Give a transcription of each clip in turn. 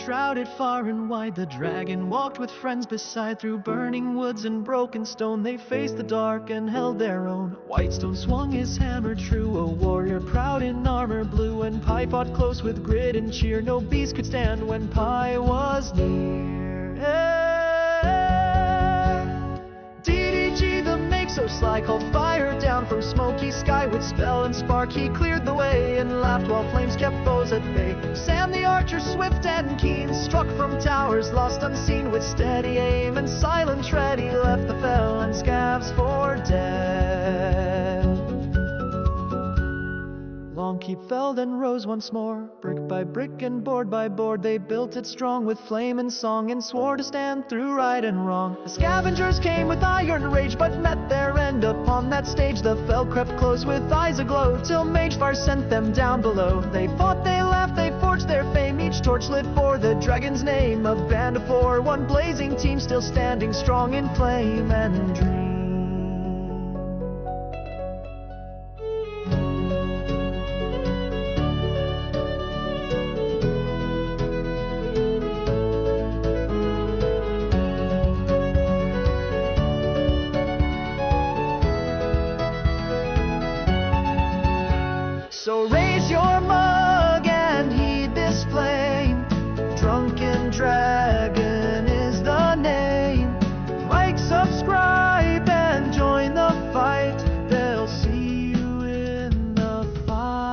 Enshrouded far and wide, the dragon walked with friends beside. Through burning woods and broken stone, they faced the dark and held their own. Whitestone swung his hammer true, a warrior proud in armor blue. And Pie fought close with grit and cheer, no beast could stand when Pie was near. DDG, the make so sly, called fire down from smoky sky. With spell and spark he cleared the way, and laughed while flames kept foes at bay. Sam the archer, swift and keen, struck from towers lost unseen. With steady aim and silent tread he left the fell and scabs for dead. Longkeep fell and rose once more. Brick by brick and board by board, they built it strong with flame and song, and swore to stand through right and wrong. The scavengers came with iron rage, but met their end upon that stage. The fell crept close with eyes aglow, till Magefire sent them down below. They fought, they laughed, they forged their fame, each torch lit for the dragon's name. A band of four, one blazing team, still standing strong in flame and dream. So raise your mug and heed this flame. Drunken Dragon is the name. Like, subscribe, and join the fight. They'll see you in the firelight.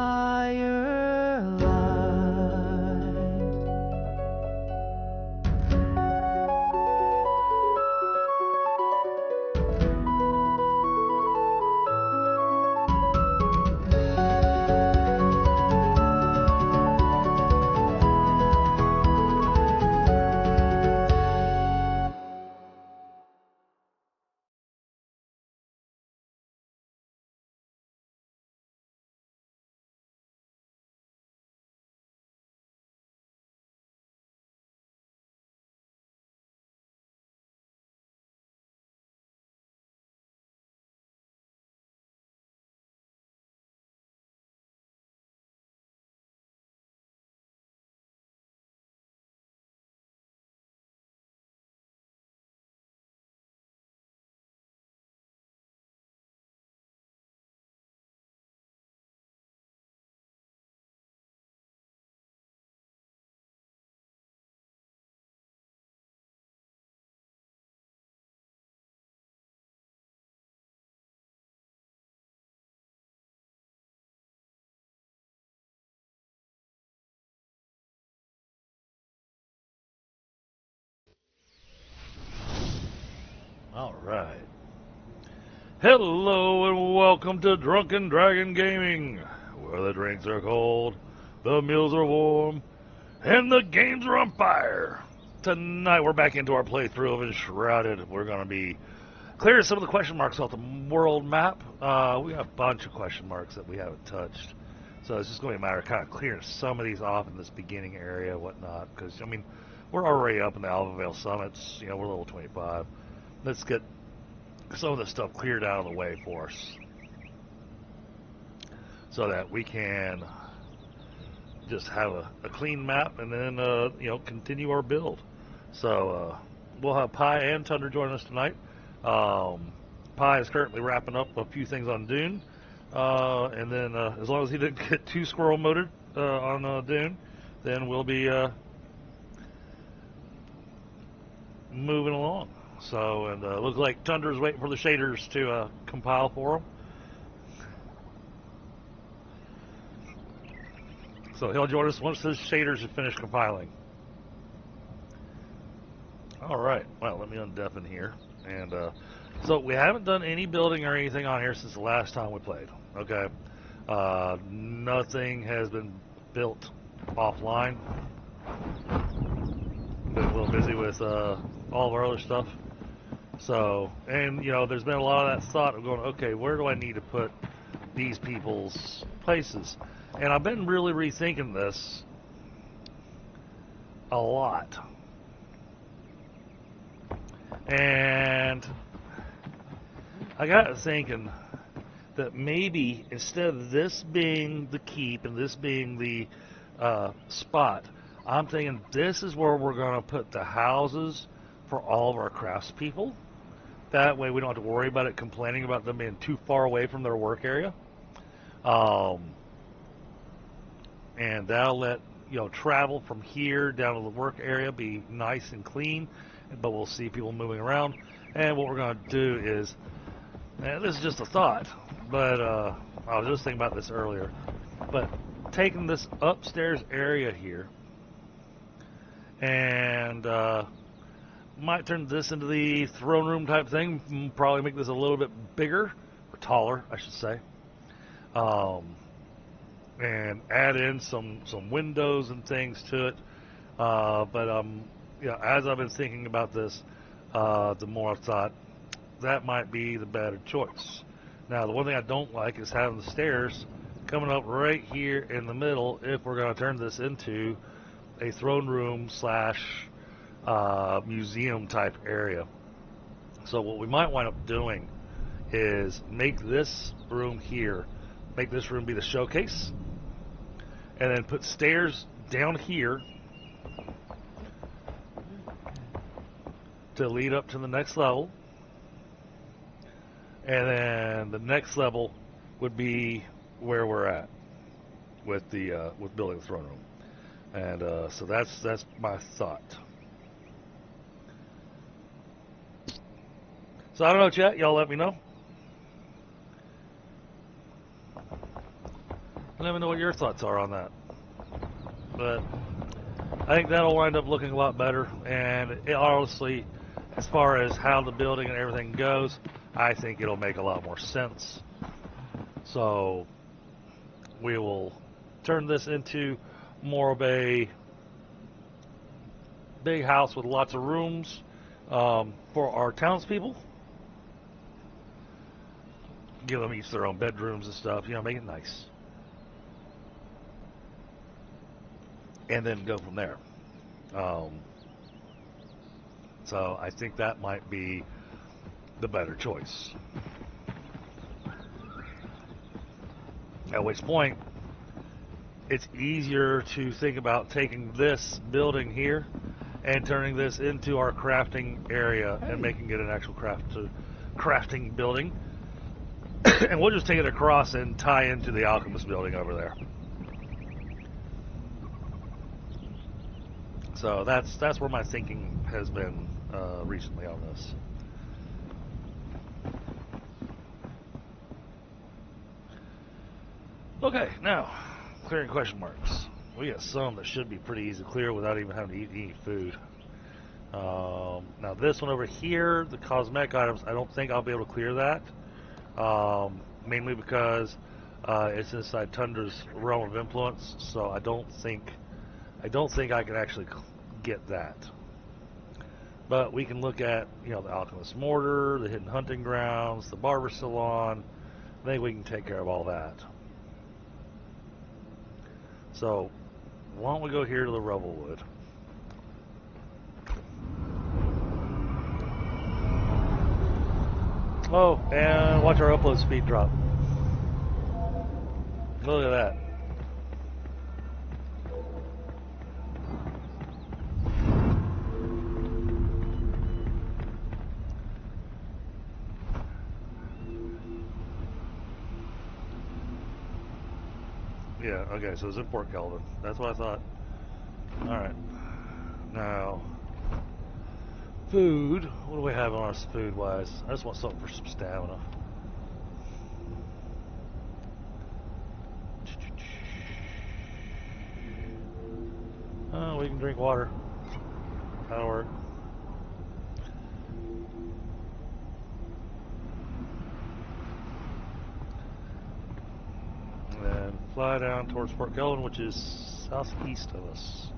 Alright. Hello and welcome to Drunken Dragon Gaming, where the drinks are cold, the meals are warm, and the games are on fire. Tonight we're back into our playthrough of Enshrouded. We're going to be clearing some of the question marks off the world map. We have a bunch of question marks that we haven't touched. So it's just going to be a matter of kind of clearing some of these off in this beginning area and whatnot. Because, I mean, we're already up in the Alvavale Summits. You know, we're level 25. Let's get some of this stuff cleared out of the way for us, so that we can just have a clean map and then, you know, continue our build. So we'll have Pie and Tundra join us tonight. Pie is currently wrapping up a few things on Dune, and then as long as he didn't get too squirrel moded on Dune, then we'll be moving along. So, and looks like Tundra's waiting for the shaders to compile for him. So he'll join us once his shaders have finished compiling. Alright, well, let me undeafen here. And so we haven't done any building or anything on here since the last time we played. Okay. Nothing has been built offline. Been a little busy with all of our other stuff. So, and you know, there's been a lot of that thought of going, okay, where do I need to put these people's places? And I've been really rethinking this a lot. And I got thinking that maybe instead of this being the keep and this being the spot, I'm thinking this is where we're going to put the houses for all of our craftspeople. That way we don't have to worry about it complaining about them being too far away from their work area. And that'll let, travel from here down to the work area be nice and clean, but we'll see people moving around. And what we're going to do is, and this is just a thought, but I was just thinking about this earlier, but taking this upstairs area here and might turn this into the throne room type thing, probably make this a little bit bigger, or taller, I should say. And add in some windows and things to it. But as I've been thinking about this, the more I've thought that might be the better choice. Now, the one thing I don't like is having the stairs coming up right here in the middle if we're going to turn this into a throne room slash museum type area. So what we might wind up doing is make this room here, make this room be the showcase, and then put stairs down here to lead up to the next level. And then the next level would be where we're at with the with building the throne room. And so that's my thought. So I don't know, chat. Y'all let me know. Let me know what your thoughts are on that. But I think that'll wind up looking a lot better. And it, honestly, as far as how the building and everything goes, I think it'll make a lot more sense. So we will turn this into more of a big house with lots of rooms for our townspeople. Give them each their own bedrooms and stuff, make it nice. And then go from there. So I think that might be the better choice. At which point, it's easier to think about taking this building here and turning this into our crafting area and making it an actual crafting building. And we'll just take it across and tie into the alchemist building over there. So that's where my thinking has been recently on this. Okay, now clearing question marks. We got some that should be pretty easy to clear without even having to eat any food. Now this one over here, the cosmetic items, I don't think I'll be able to clear that. Mainly because it's inside Tundra's realm of influence, so I don't think I can actually get that. But we can look at, the alchemist mortar, the hidden hunting grounds, the barber salon. I think we can take care of all that. So why don't we go here to the Revelwood? Oh, and watch our upload speed drop. Look at that. Yeah, okay, so it's in Port Kelvin. That's what I thought. Alright. Now, food. What do we have on us food-wise? I just want something for some stamina. Oh, we can drink water. That'll work. And then fly down towards Port Kelvin, which is southeast of us.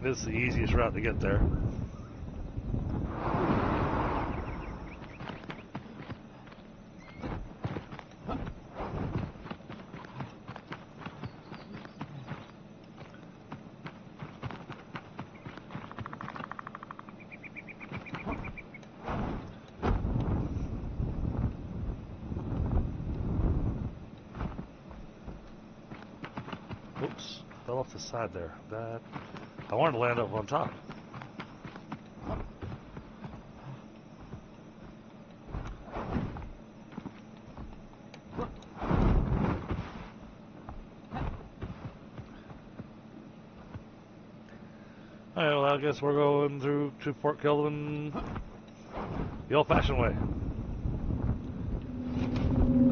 This is the easiest route to get there. Oops, fell off the side there. I wanted to land up on top. Alright, well, I guess we're going through to Port Kelvin the old-fashioned way.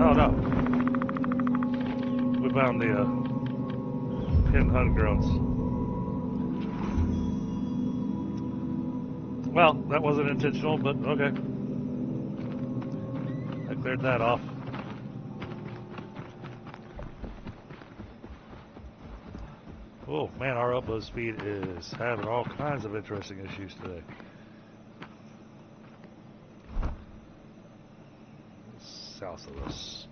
Oh no. We found the pinned hunt grounds. Well, that wasn't intentional, but okay. I cleared that off. Oh man, our upload speed is having all kinds of interesting issues today. South of us.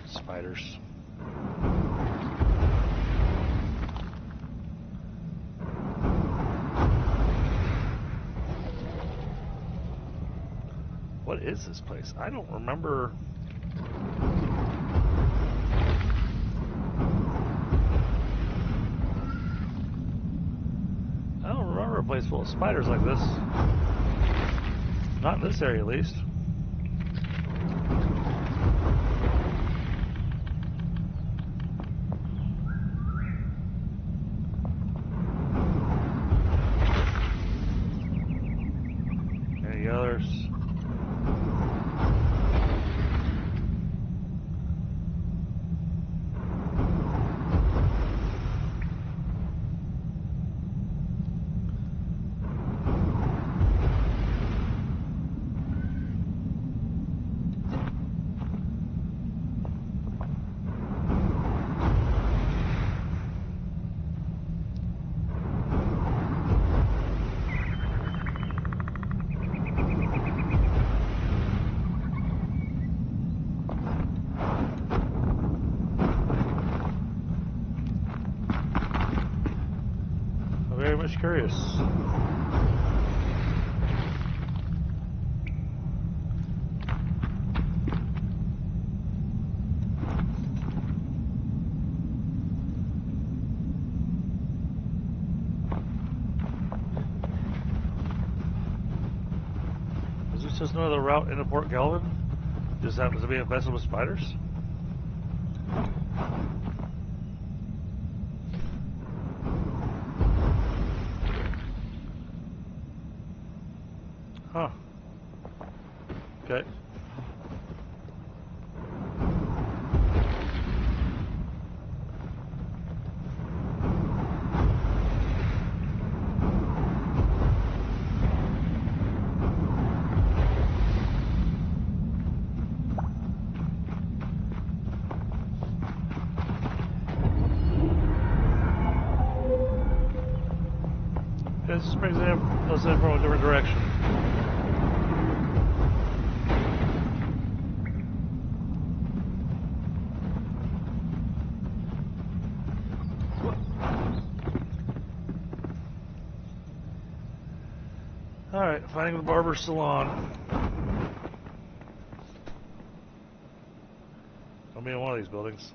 Spiders. What is this place? I don't remember. I don't remember a place full of spiders like this. Not in this area, at least. Any others? Very much curious. Is this just another route into Port Galvin? Just happens to be infested with spiders? Huh. Okay. This brings us in from a different direction. Alright, finding the barber salon. I'll be in one of these buildings.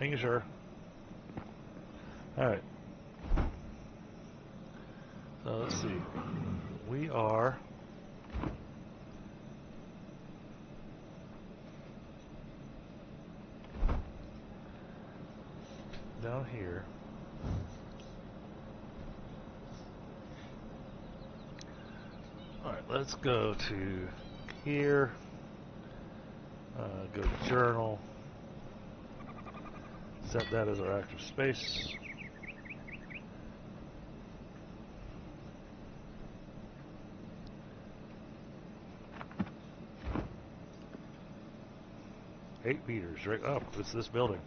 making sure. Alright. So let's see. We are down here. Alright, let's go to here. Go to journal. Set that as our active space. $8 meters, right up. It's this building.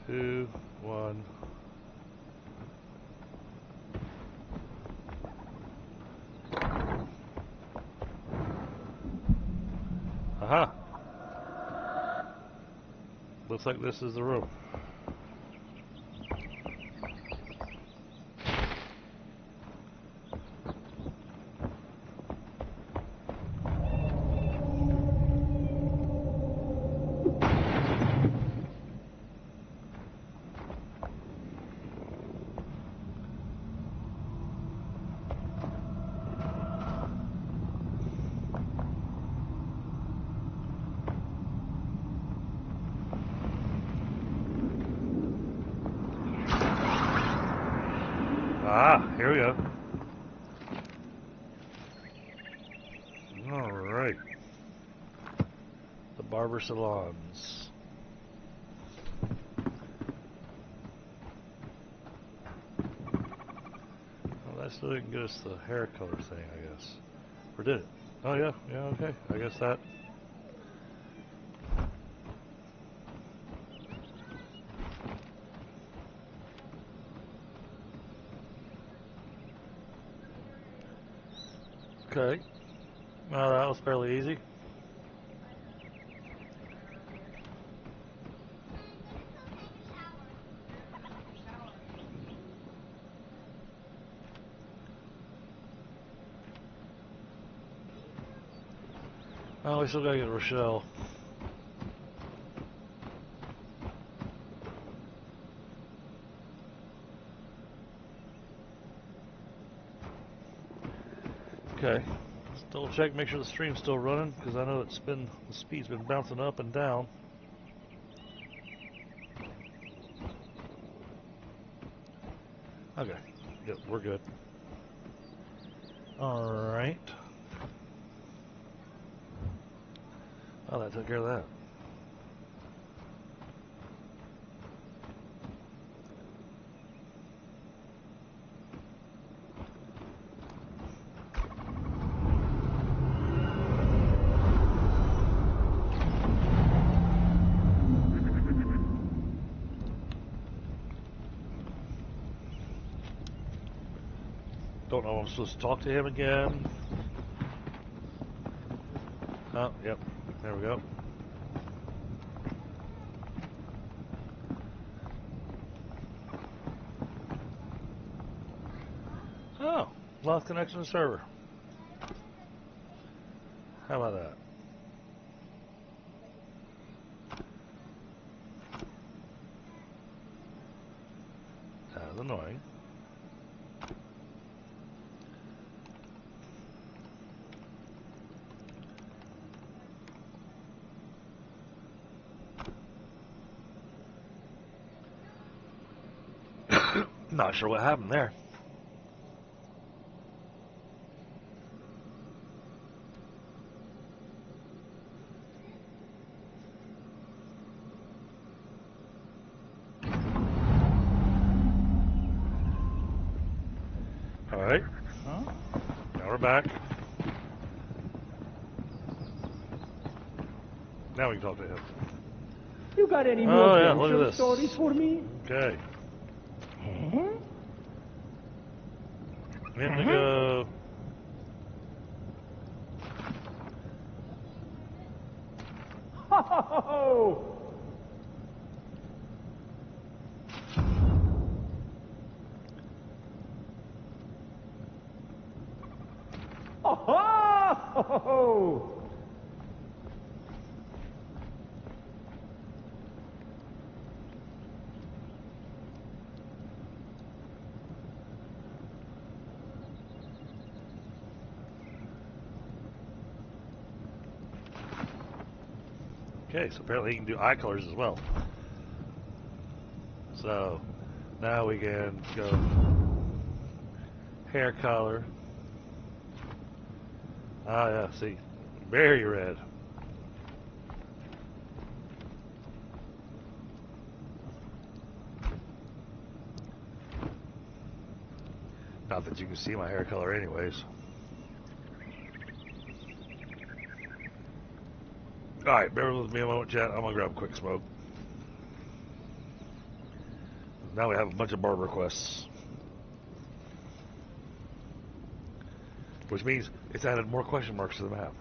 2, 1. Aha! Looks like this is the room. Ah, here we go. Alright. The barber salons. Well, that still didn't get us the hair color thing, I guess. Or did it? Oh, yeah, yeah, okay. I guess that. Okay. Well, that was fairly easy. Oh, we still gotta get Rochelle. Okay. Let's double check, make sure the stream's still running, because I know the speed's been bouncing up and down. Okay. Yep, we're good. Alright. Oh, that took care of that. Don't know if I'm supposed to talk to him again. Oh, yep. There we go. Oh, lost connection to the server. How about that? That was annoying. Not sure what happened there. Alright. Huh? Now we're back. Now we can talk to him. You got any more yeah, look at adventure this. stories for me? Okay. Huh? We have to go. Ho ho ho ho! Oh ho ho! Okay, so apparently you can do eye colors as well. So now we can go hair color. Ah, yeah, see, very red. Not that you can see my hair color anyways. Alright, bear with me a moment, chat. I'm gonna grab a quick smoke. Now we have a bunch of barb requests. Which means it's added more question marks to the map.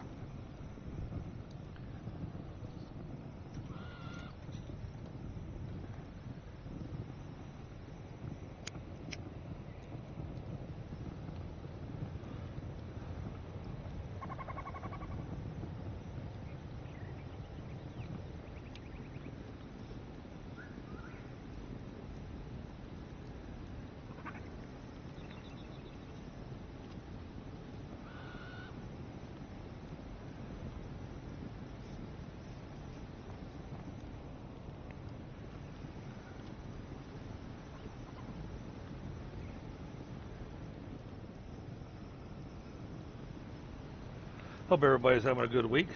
Hope everybody's having a good week.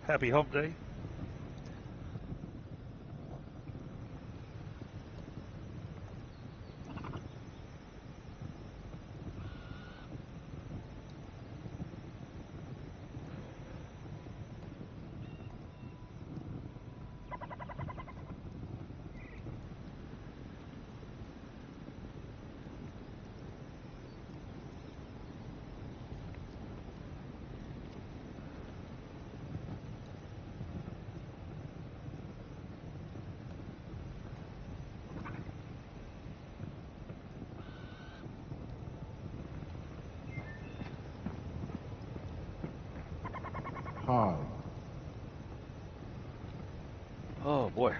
Happy hump day. Hi. Oh boy.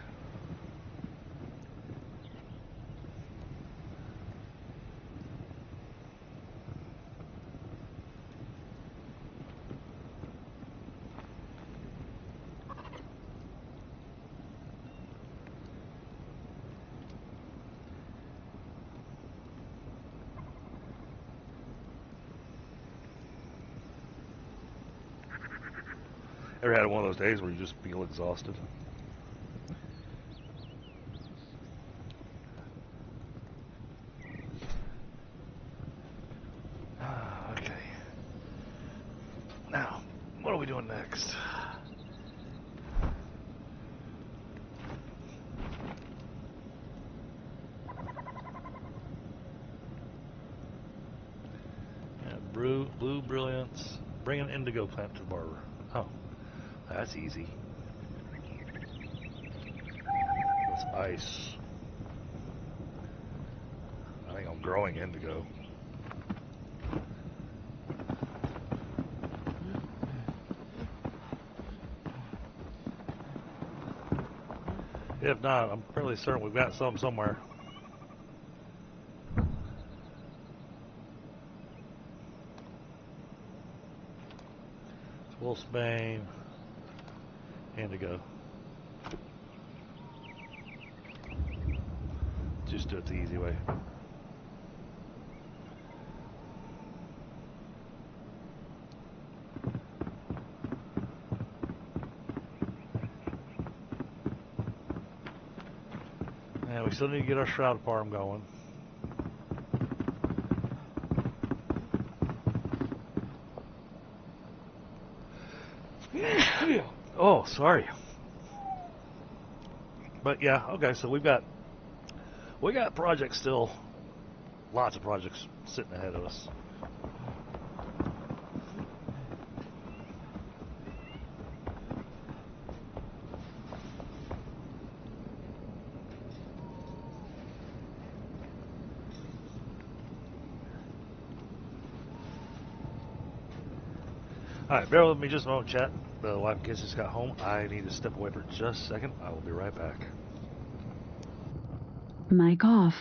Ever had one of those days where you just feel exhausted? Okay. Now, what are we doing next? Yeah, blue brilliance. Bring an indigo plant to the barber. Oh, that's easy. That's ice. I think I'm growing indigo. If not, I'm fairly certain we've got some somewhere. Wolfsbane, indigo. Just do it the easy way. And we still need to get our shroud farm going. Oh, sorry. But yeah, okay, so we got projects still, lots of projects sitting ahead of us. Alright, bear with me just a moment, chat. The wife and kids just got home. I need to step away for just a second. I will be right back. Mic off.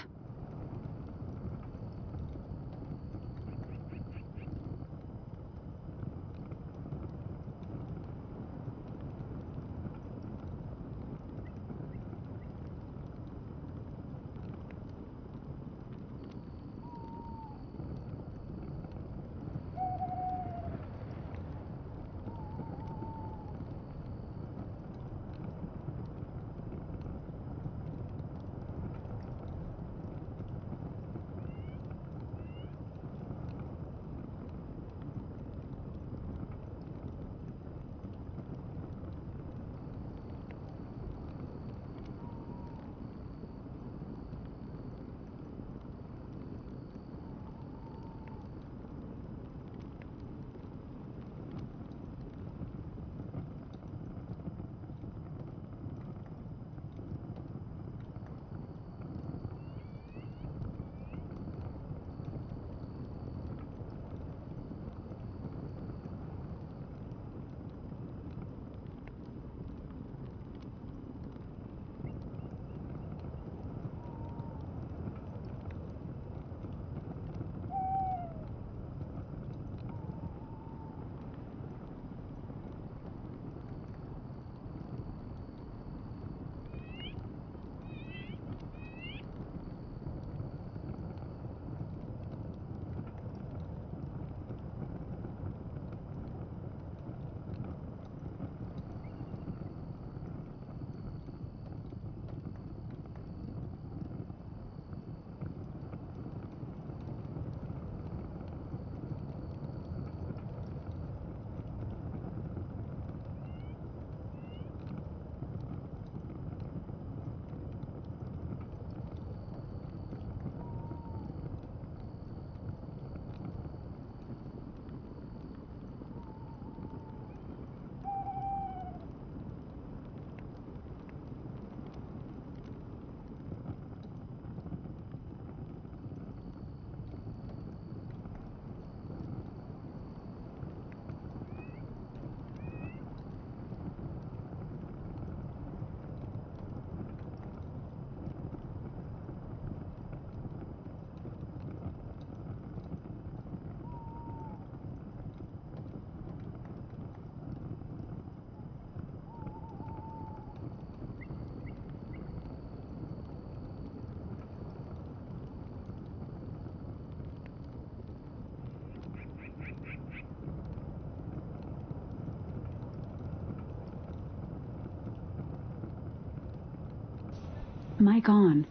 Mic on.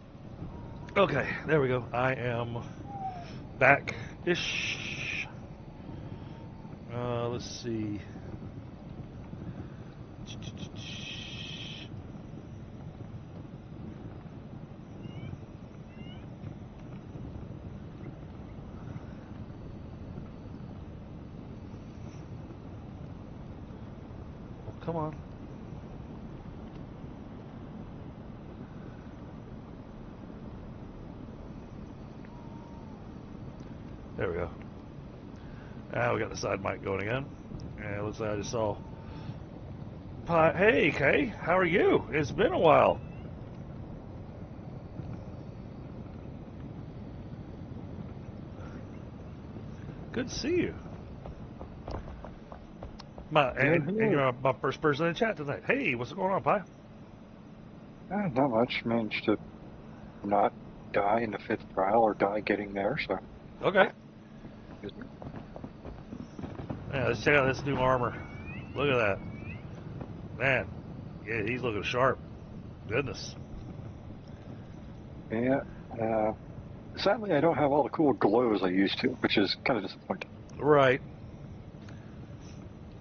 Okay, there we go. I am back-ish. Let's see. Oh, come on. There we go. Now we got the side mic going again. And it looks like I just saw. Hey, Kay, how are you? It's been a while. Good to see you. And you're my first person in chat tonight. Hey, what's going on, Pi? Not much. Managed to not die in the 5th trial or die getting there, so. Okay. Yeah, let's check out this new armor. Look at that. Man, yeah, he's looking sharp. Goodness. Yeah. Sadly, I don't have all the cool glows I used to, which is kind of disappointing. Right.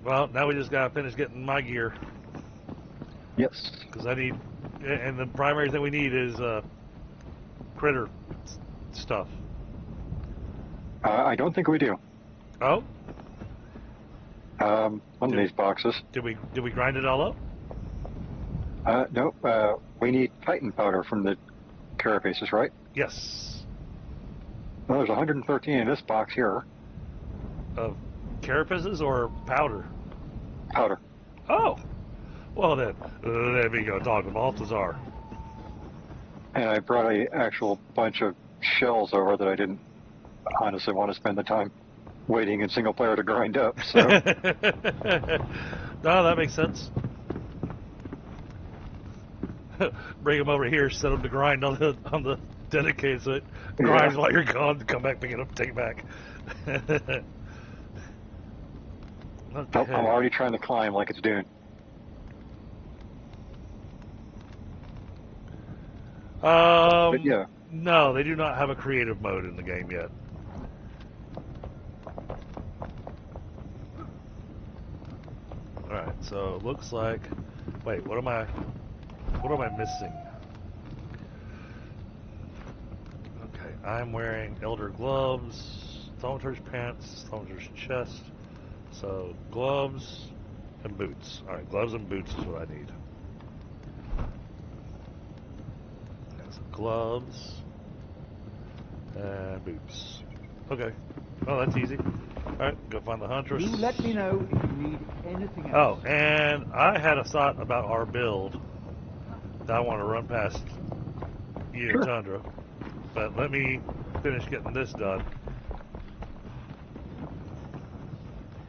Well, now we just gotta finish getting my gear. Yes. Because I need, and the primary thing we need is critter stuff. I don't think we do. Oh? One of these boxes. Did we grind it all up? Nope. We need Titan powder from the carapaces, right? Yes. Well, there's 113 in this box here. Of carapaces or powder? Powder. Oh, well then, let me go talk to Balthazar. And I brought a actual bunch of shells over that I didn't honestly want to spend the time waiting in single player to grind up. So No, that makes sense. Bring them over here, set them to grind on the dedicated, so it grinds while you're gone. Come back, pick it up, take it back. Okay. Nope, I'm already trying to climb like it's Dune. But yeah. No, they do not have a creative mode in the game yet. Alright, so it looks like... Wait, what am I missing? Okay, I'm wearing Elder gloves, Thaumaturge pants, Thaumaturge chest. So, gloves and boots. Alright, gloves and boots is what I need. That's gloves and boots. Okay. Oh, that's easy. Alright, go find the Huntress. You let me know if you need anything Oh, else. and I had a thought about our build that I want to run past you, Sure. Tundra. But let me finish getting this done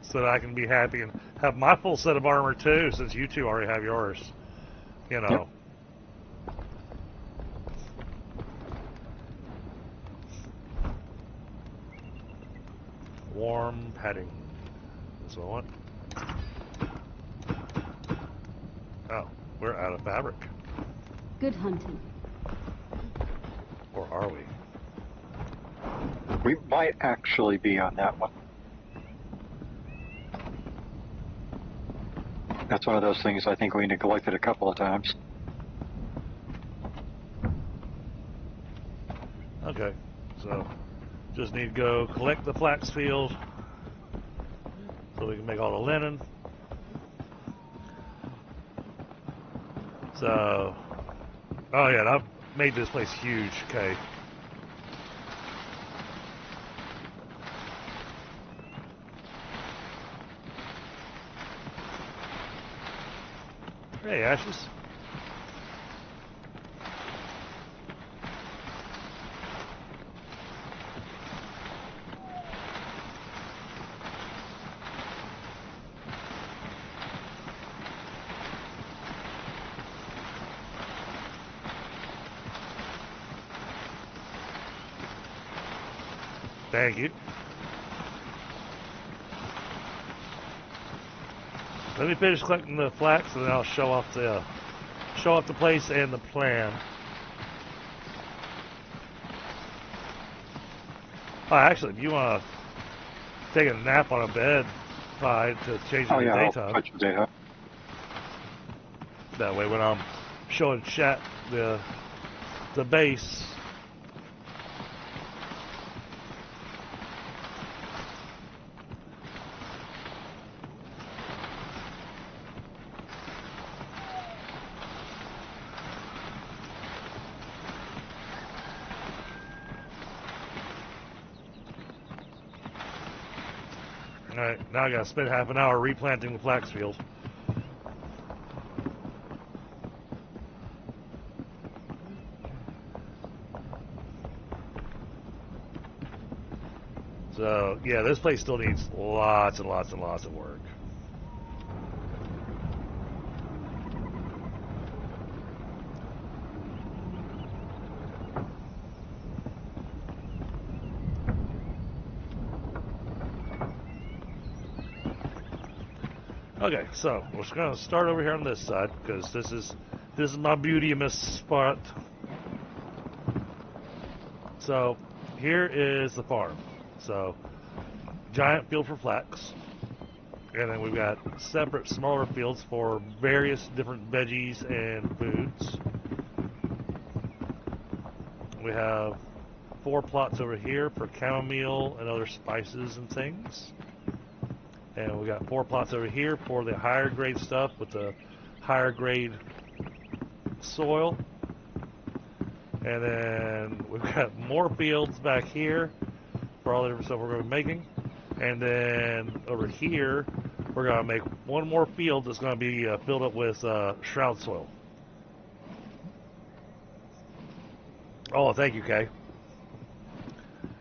so that I can be happy and have my full set of armor too, since you two already have yours. You know. Yep. Warm padding. That's what I want. Oh, we're out of fabric. Good hunting. Or are we? We might actually be on that one. That's one of those things I think we neglected a couple of times. Okay, so just need to go collect the flax field so we can make all the linen. So, oh yeah, I've made this place huge, okay. Hey, Ashes. Thank you. Let me finish collecting the flax, and then I'll show off the place and the plan. Oh, actually, if you want to take a nap on a bed, fine, to change it Oh to yeah, daytime. I'll touch the data. That way, when I'm showing chat the base. Alright, now I gotta spend half an hour replanting the flax field. So, yeah, this place still needs lots and lots and lots of work. Okay, so we're just gonna start over here on this side because this is my beauteous spot. So here is the farm. So giant field for flax, and then we've got separate smaller fields for various different veggies and foods. We have 4 plots over here for chamomile and other spices and things. And we got 4 plots over here for the higher grade stuff with the higher grade soil. And then we've got more fields back here for all the different stuff we're going to be making. And then over here, we're going to make one more field that's going to be filled up with shroud soil. Oh, thank you, Kay.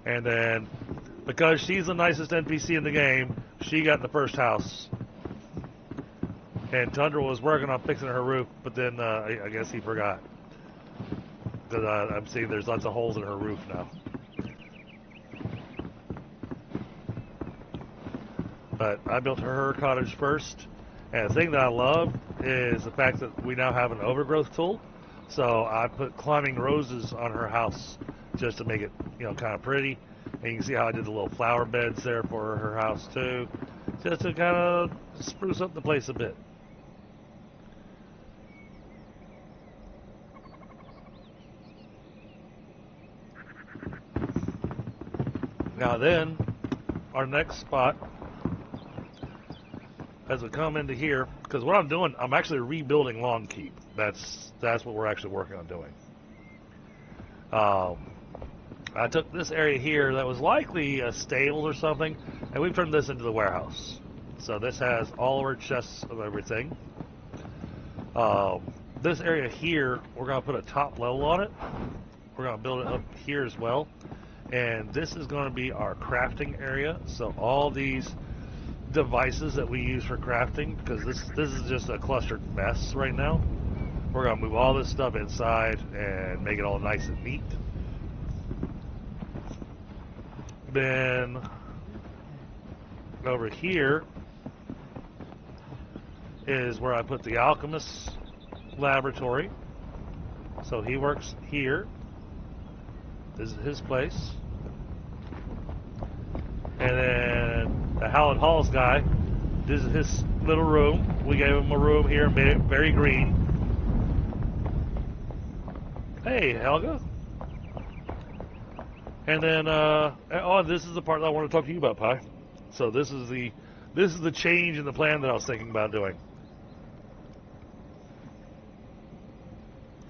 And then, because she's the nicest NPC in the game, she got the first house. And Tundra was working on fixing her roof, but then I guess he forgot. Because I'm seeing there's lots of holes in her roof now. But I built her cottage first. And the thing that I love is the fact that we now have an overgrowth tool. So I put climbing roses on her house just to make it, kind of pretty. And you can see how I did the little flower beds there for her house too. Just to kind of spruce up the place a bit. Now then, our next spot, as we come into here, because what I'm doing, I'm actually rebuilding Long Keep. That's what we're actually working on doing. I took this area here that was likely a stable or something, and we've turned this into the warehouse. So this has all of our chests of everything. This area here, we're going to put a top level on it. We're going to build it up here as well. And this is going to be our crafting area. So all these devices that we use for crafting, because this is just a clustered mess right now. We're going to move all this stuff inside and make it all nice and neat. Then over here is where I put the alchemist's laboratory. So he works here. This is his place. And then the Howlett Halls guy, this is his little room. We gave him a room here and made it very green. Hey, Helga. And then, this is the part that I want to talk to you about, Pi. So this is the change in the plan that I was thinking about doing.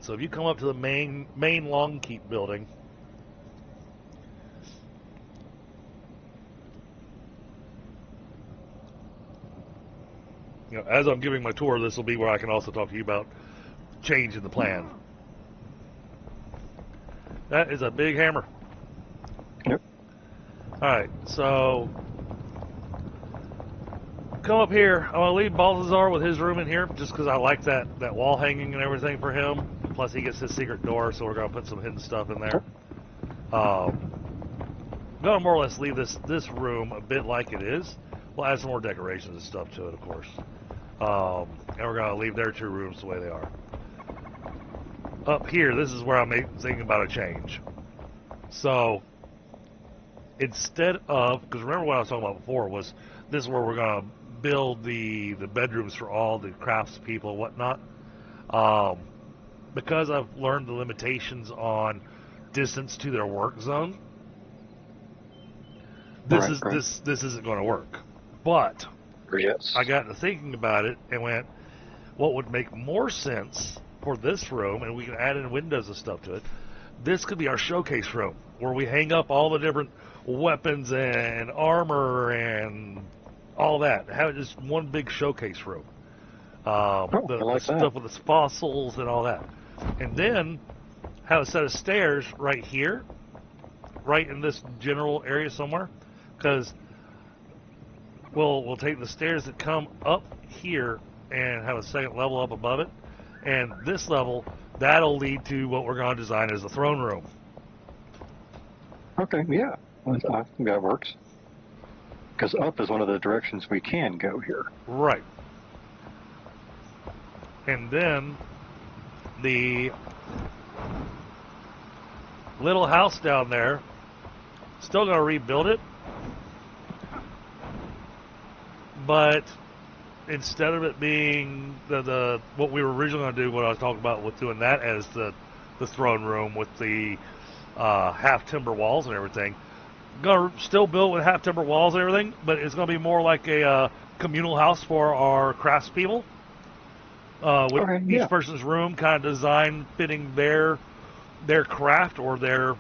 So if you come up to the main Long Keep building, as I'm giving my tour, this will be where I can also talk to you about change in the plan. That is a big hammer. Yep. Alright, so come up here. I'm going to leave Balthazar with his room in here just because I like that wall hanging and everything for him. Plus he gets his secret door, so we're going to put some hidden stuff in there. I'm going to more or less leave this room a bit like it is. We'll add some more decorations and stuff to it, of course. And we're going to leave their two rooms the way they are. Up here, this is where I'm thinking about a change. So, instead of, because remember what I was talking about before, was this is where we're going to build the bedrooms for all the craftspeople and whatnot. Because I've learned the limitations on distance to their work zone, this isn't going to work. But yes, I got to thinking about it and went, what would make more sense for this room, and we can add in windows and stuff to it, this could be our showcase room, where we hang up all the different weapons and armor and all that. Have it just one big showcase room. The stuff with the fossils and all that. And then have a set of stairs right here, right in this general area somewhere, because we'll take the stairs that come up here and have a second level up above it. And this level, that'll lead to what we're going to design as the throne room. Okay, yeah. I think that works. Because up is one of the directions we can go here. Right. And then the little house down there, still going to rebuild it. But instead of it being the what we were originally going to do, what I was talking about with doing that as the throne room with the half timber walls and everything, going to still build with half timber walls and everything, but it's going to be more like a communal house for our craftspeople. With each person's room kind of designed fitting their craft or their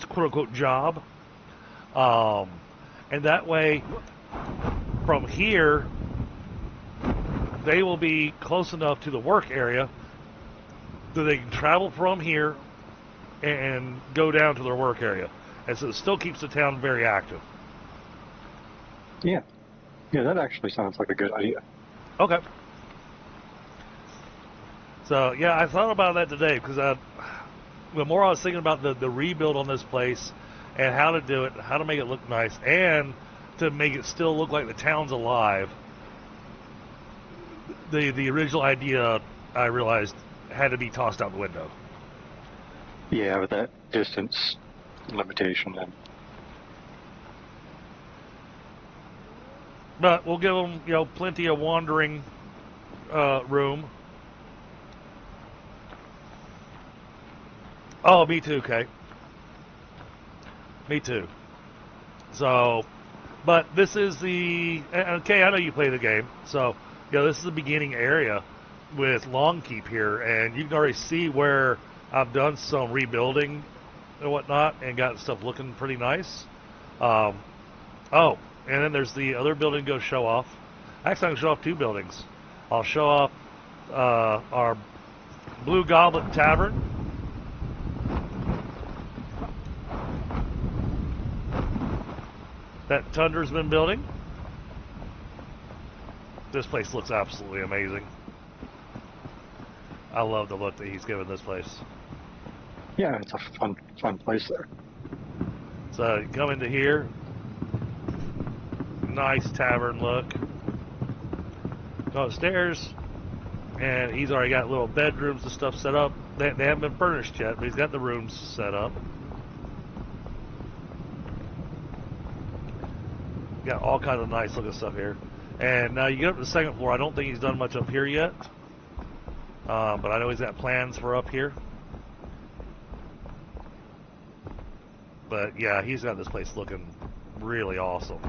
quote unquote job. And that way, from here, they will be close enough to the work area that they can travel from here and go down to their work area. And so it still keeps the town very active. Yeah. Yeah, that actually sounds like a good idea. Okay. So, yeah, I thought about that today because the more I was thinking about the rebuild on this place and how to do it, how to make it look nice, and to make it still look like the town's alive, the original idea, I realized, had to be tossed out the window. Yeah, with that distance limitation. And But we'll give them, plenty of wandering room. Oh, me too, Kay. Me too. So, but this is and Kay, I know you play the game, so, this is the beginning area with Longkeep here, and you can already see where I've done some rebuilding and whatnot, and got stuff looking pretty nice. Oh, and then there's the other building to go show off. Actually, I can show off two buildings. I'll show off our Blue Goblet Tavern. That Tundra's been building. This place looks absolutely amazing. I love the look that he's given this place. yeah, it's a fun place there. So you come into here. Nice tavern look. Go upstairs, and he's already got little bedrooms and stuff set up. They haven't been furnished yet, but he's got the rooms set up. Got all kinds of nice looking stuff here. And now you get up to the second floor. I don't think he's done much up here yet. But I know he's got plans for up here. But yeah, he's got this place looking really awesome.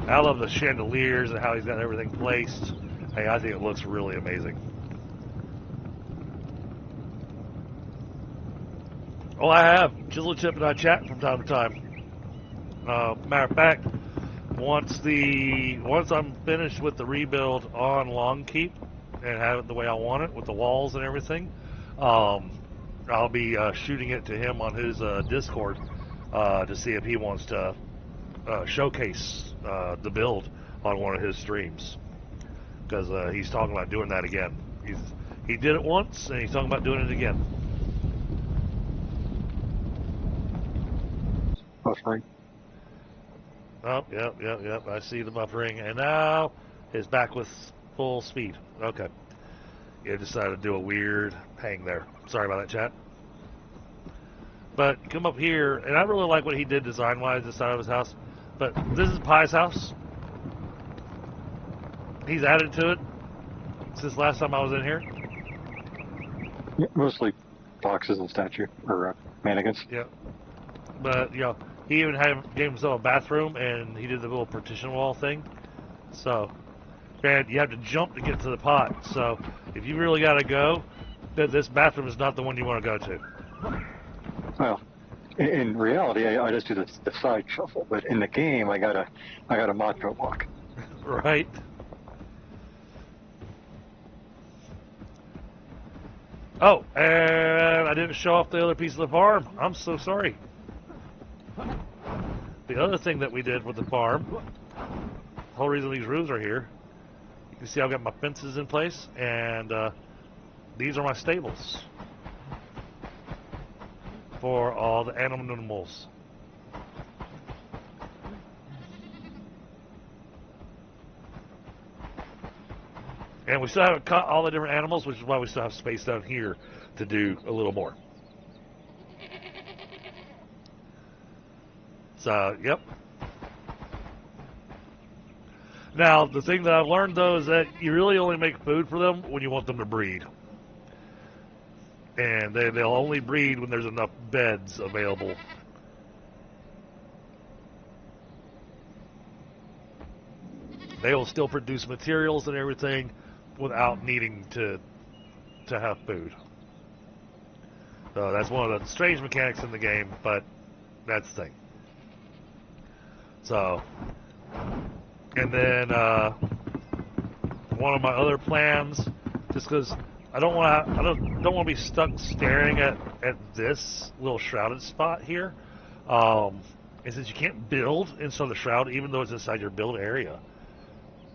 I love the chandeliers and how he's got everything placed. Hey, I think it looks really amazing. Oh, I have. Chisel Chip and I chat from time to time. Matter of fact, once I'm finished with the rebuild on Longkeep and have it the way I want it with the walls and everything, I'll be shooting it to him on his Discord to see if he wants to showcase the build on one of his streams, because he's talking about doing that again. He did it once and he's talking about doing it again. Buffering. Oh, yep. I see the buffering, and now it's back with full speed. Okay. It decided to do a weird hang there. Sorry about that, chat. But come up here, and I really like what he did design-wise this side of his house. But this is Pie's house. He's added to it since last time I was in here. Yeah, mostly boxes and statue or mannequins. Yeah. But he even gave himself a bathroom, and he did the little partition wall thing. So, man, you have to jump to get to the pot. So, if you really got to go, this bathroom is not the one you want to go to. Well, in reality, I just do the side shuffle, but in the game, I got a macho walk. Right. Oh, and I didn't show off the other piece of the farm. I'm so sorry. The other thing that we did with the farm, the whole reason these roofs are here, you can see I've got my fences in place, and these are my stables for all the animals. And we still haven't caught all the different animals, which is why we still have space down here to do a little more. So, yep. Now, the thing that I've learned, though, is that you really only make food for them when you want them to breed. And they'll only breed when there's enough beds available. They will still produce materials and everything without needing to have food. So that's one of the strange mechanics in the game, but that's the thing. So, and then one of my other plans, just because I don't want to be stuck staring at this little shrouded spot here, is that you can't build inside the shroud even though it's inside your build area.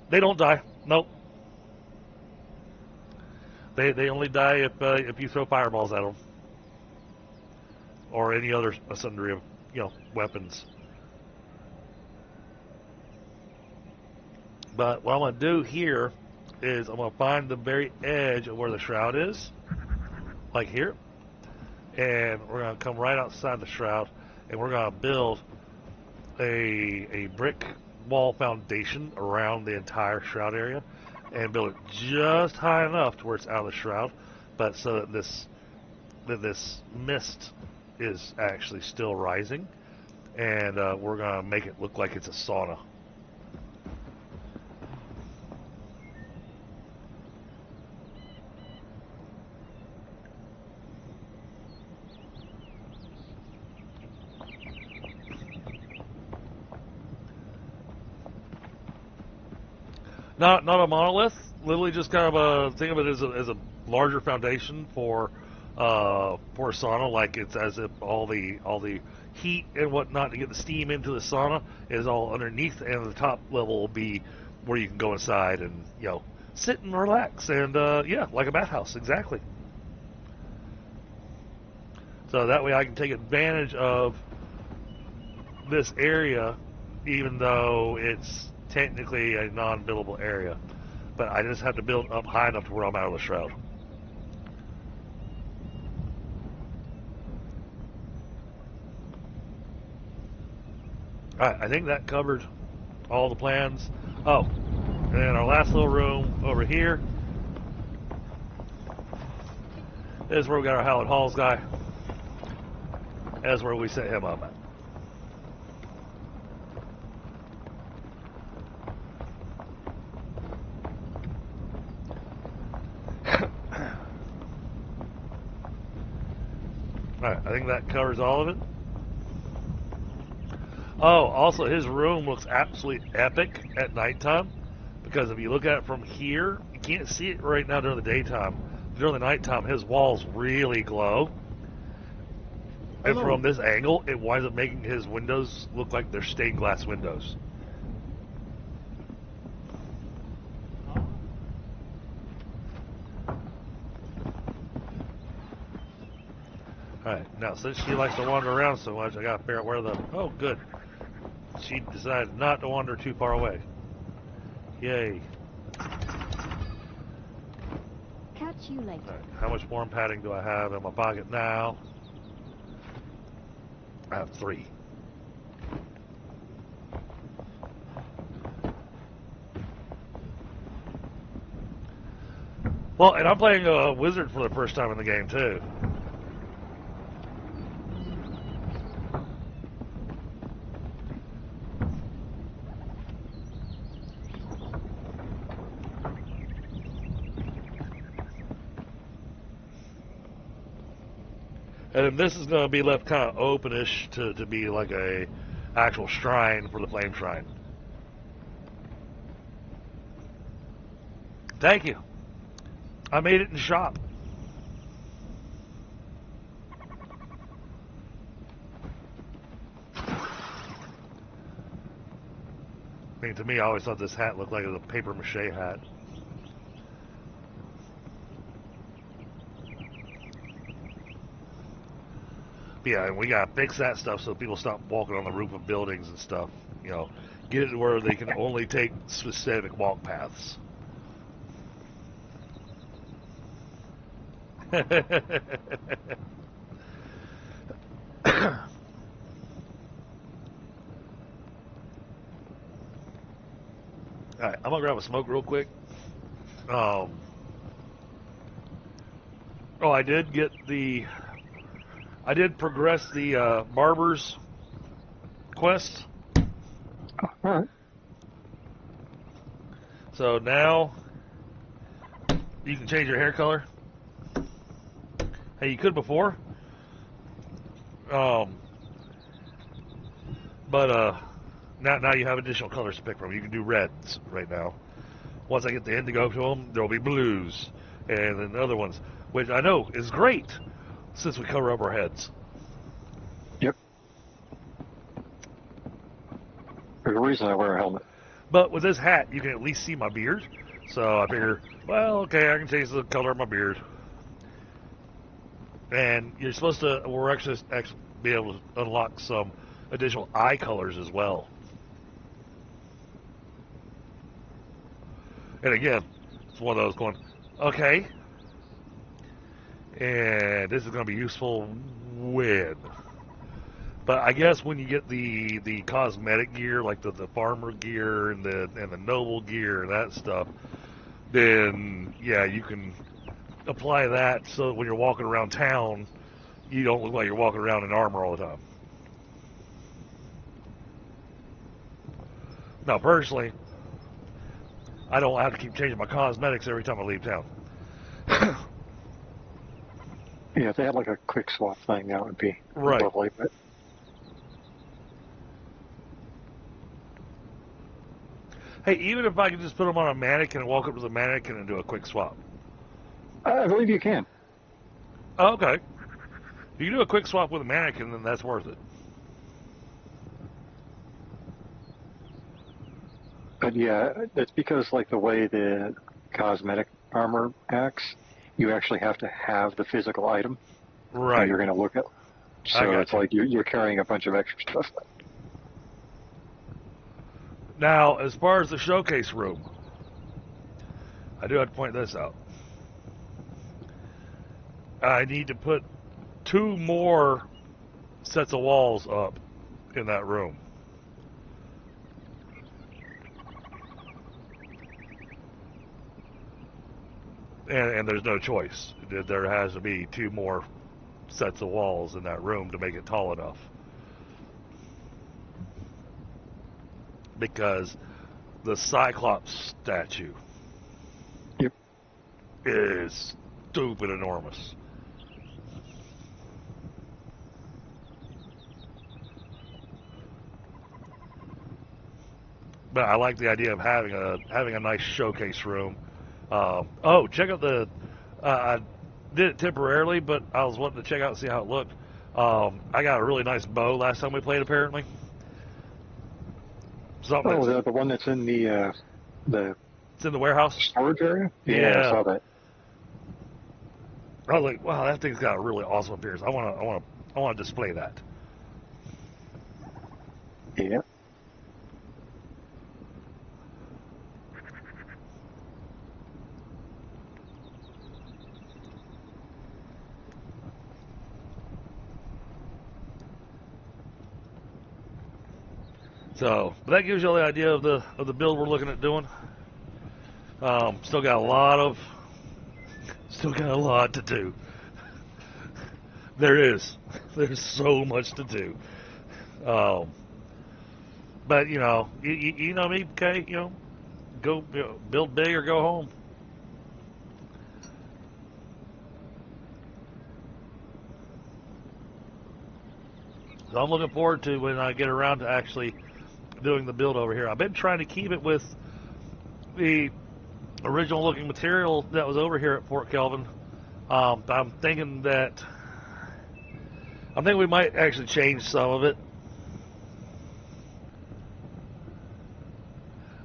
They don't die. Nope. They only die if you throw fireballs at them or any other sundry of weapons. But what I'm going to do here is I'm going to find the very edge of where the shroud is, like here, and we're going to come right outside the shroud, and we're going to build a brick wall foundation around the entire shroud area, and build it just high enough to where it's out of the shroud, but so that this mist is actually still rising, and we're going to make it look like it's a sauna. Not a monolith. Literally, just kind of think of it as a larger foundation for a sauna. Like it's as if all the heat and whatnot to get the steam into the sauna is all underneath, and the top level will be where you can go inside and sit and relax and yeah, like a bathhouse, exactly. So that way I can take advantage of this area, even though it's technically a non-buildable area, but I just have to build up high enough to where I'm out of the shroud. Alright, I think that covered all the plans. Oh, and then our last little room over here is where we got our Hallowed Halls guy. That's where we set him up at. Alright, I think that covers all of it. Oh, also his room looks absolutely epic at nighttime, because if you look at it from here, you can't see it right now during the daytime. During the nighttime, his walls really glow. And from this angle, it winds up making his windows look like they're stained glass windows. Alright, now since she likes to wander around so much, I gotta figure out where the... Oh, good. She decided not to wander too far away. Yay. Catch you later. Alright, how much warm padding do I have in my pocket now? I have 3. Well, and I'm playing a wizard for the first time in the game, too. And this is going to be left kind of openish to be like a actual shrine for the flame shrine. Thank you. I made it in the shop. I mean, to me, I always thought this hat looked like a paper mache hat. Yeah, and we gotta fix that stuff so people stop walking on the roof of buildings and stuff. Get it to where they can only take specific walk paths. Alright, I'm gonna grab a smoke real quick. Oh, I did get I did progress the barber's quest. Alright. So now you can change your hair color. Hey, you could before, But now you have additional colors to pick from. You can do reds right now. Once I get the indigo to them, there'll be blues, and then other ones, which I know is great since we cover up our heads. Yep. There's a reason I wear a helmet. But with this hat, you can at least see my beard. So I figure, well, okay, I can change the color of my beard. And you're supposed to, we're actually be able to unlock some additional eye colors as well. And again, it's one of those going, okay. And this is going to be useful when. But I guess when you get the cosmetic gear, like the farmer gear and the noble gear and that stuff, then yeah, you can apply that so that when you're walking around town, you don't look like you're walking around in armor all the time. Now, personally, I don't have to keep changing my cosmetics every time I leave town. Yeah, if they had like a quick swap thing, that would be right. lovely. But hey, even if I could just put them on a mannequin and walk up to the mannequin and do a quick swap. I believe you can. Oh, okay. If you can do a quick swap with a mannequin, then that's worth it. But yeah, that's because like the way the cosmetic armor acts, you actually have to have the physical item Right. that you're going to look at. So it's like you're carrying a bunch of extra stuff. Now, as far as the showcase room, I do have to point this out. I need to put 2 more sets of walls up in that room. And there's no choice. There has to be 2 more sets of walls in that room to make it tall enough. Because the Cyclops statue is stupid enormous. But I like the idea of having a nice showcase room. Oh, check out the. I did it temporarily, but I was wanting to check out and see how it looked. I got a really nice bow last time we played, apparently. Something. Oh, the one that's in the it's in the warehouse storage area. Yeah, I saw that. I was like, wow, that thing's got a really awesome appearance. I want to display that. Yeah. So that gives you all the idea of the build we're looking at doing. Still got a lot to do. There's so much to do. But you know me, okay? Go build big or go home. So I'm looking forward to when I get around to actually doing the build over here. I've been trying to keep it with the original looking material that was over here at Fort Kelvin. I'm thinking we might actually change some of it.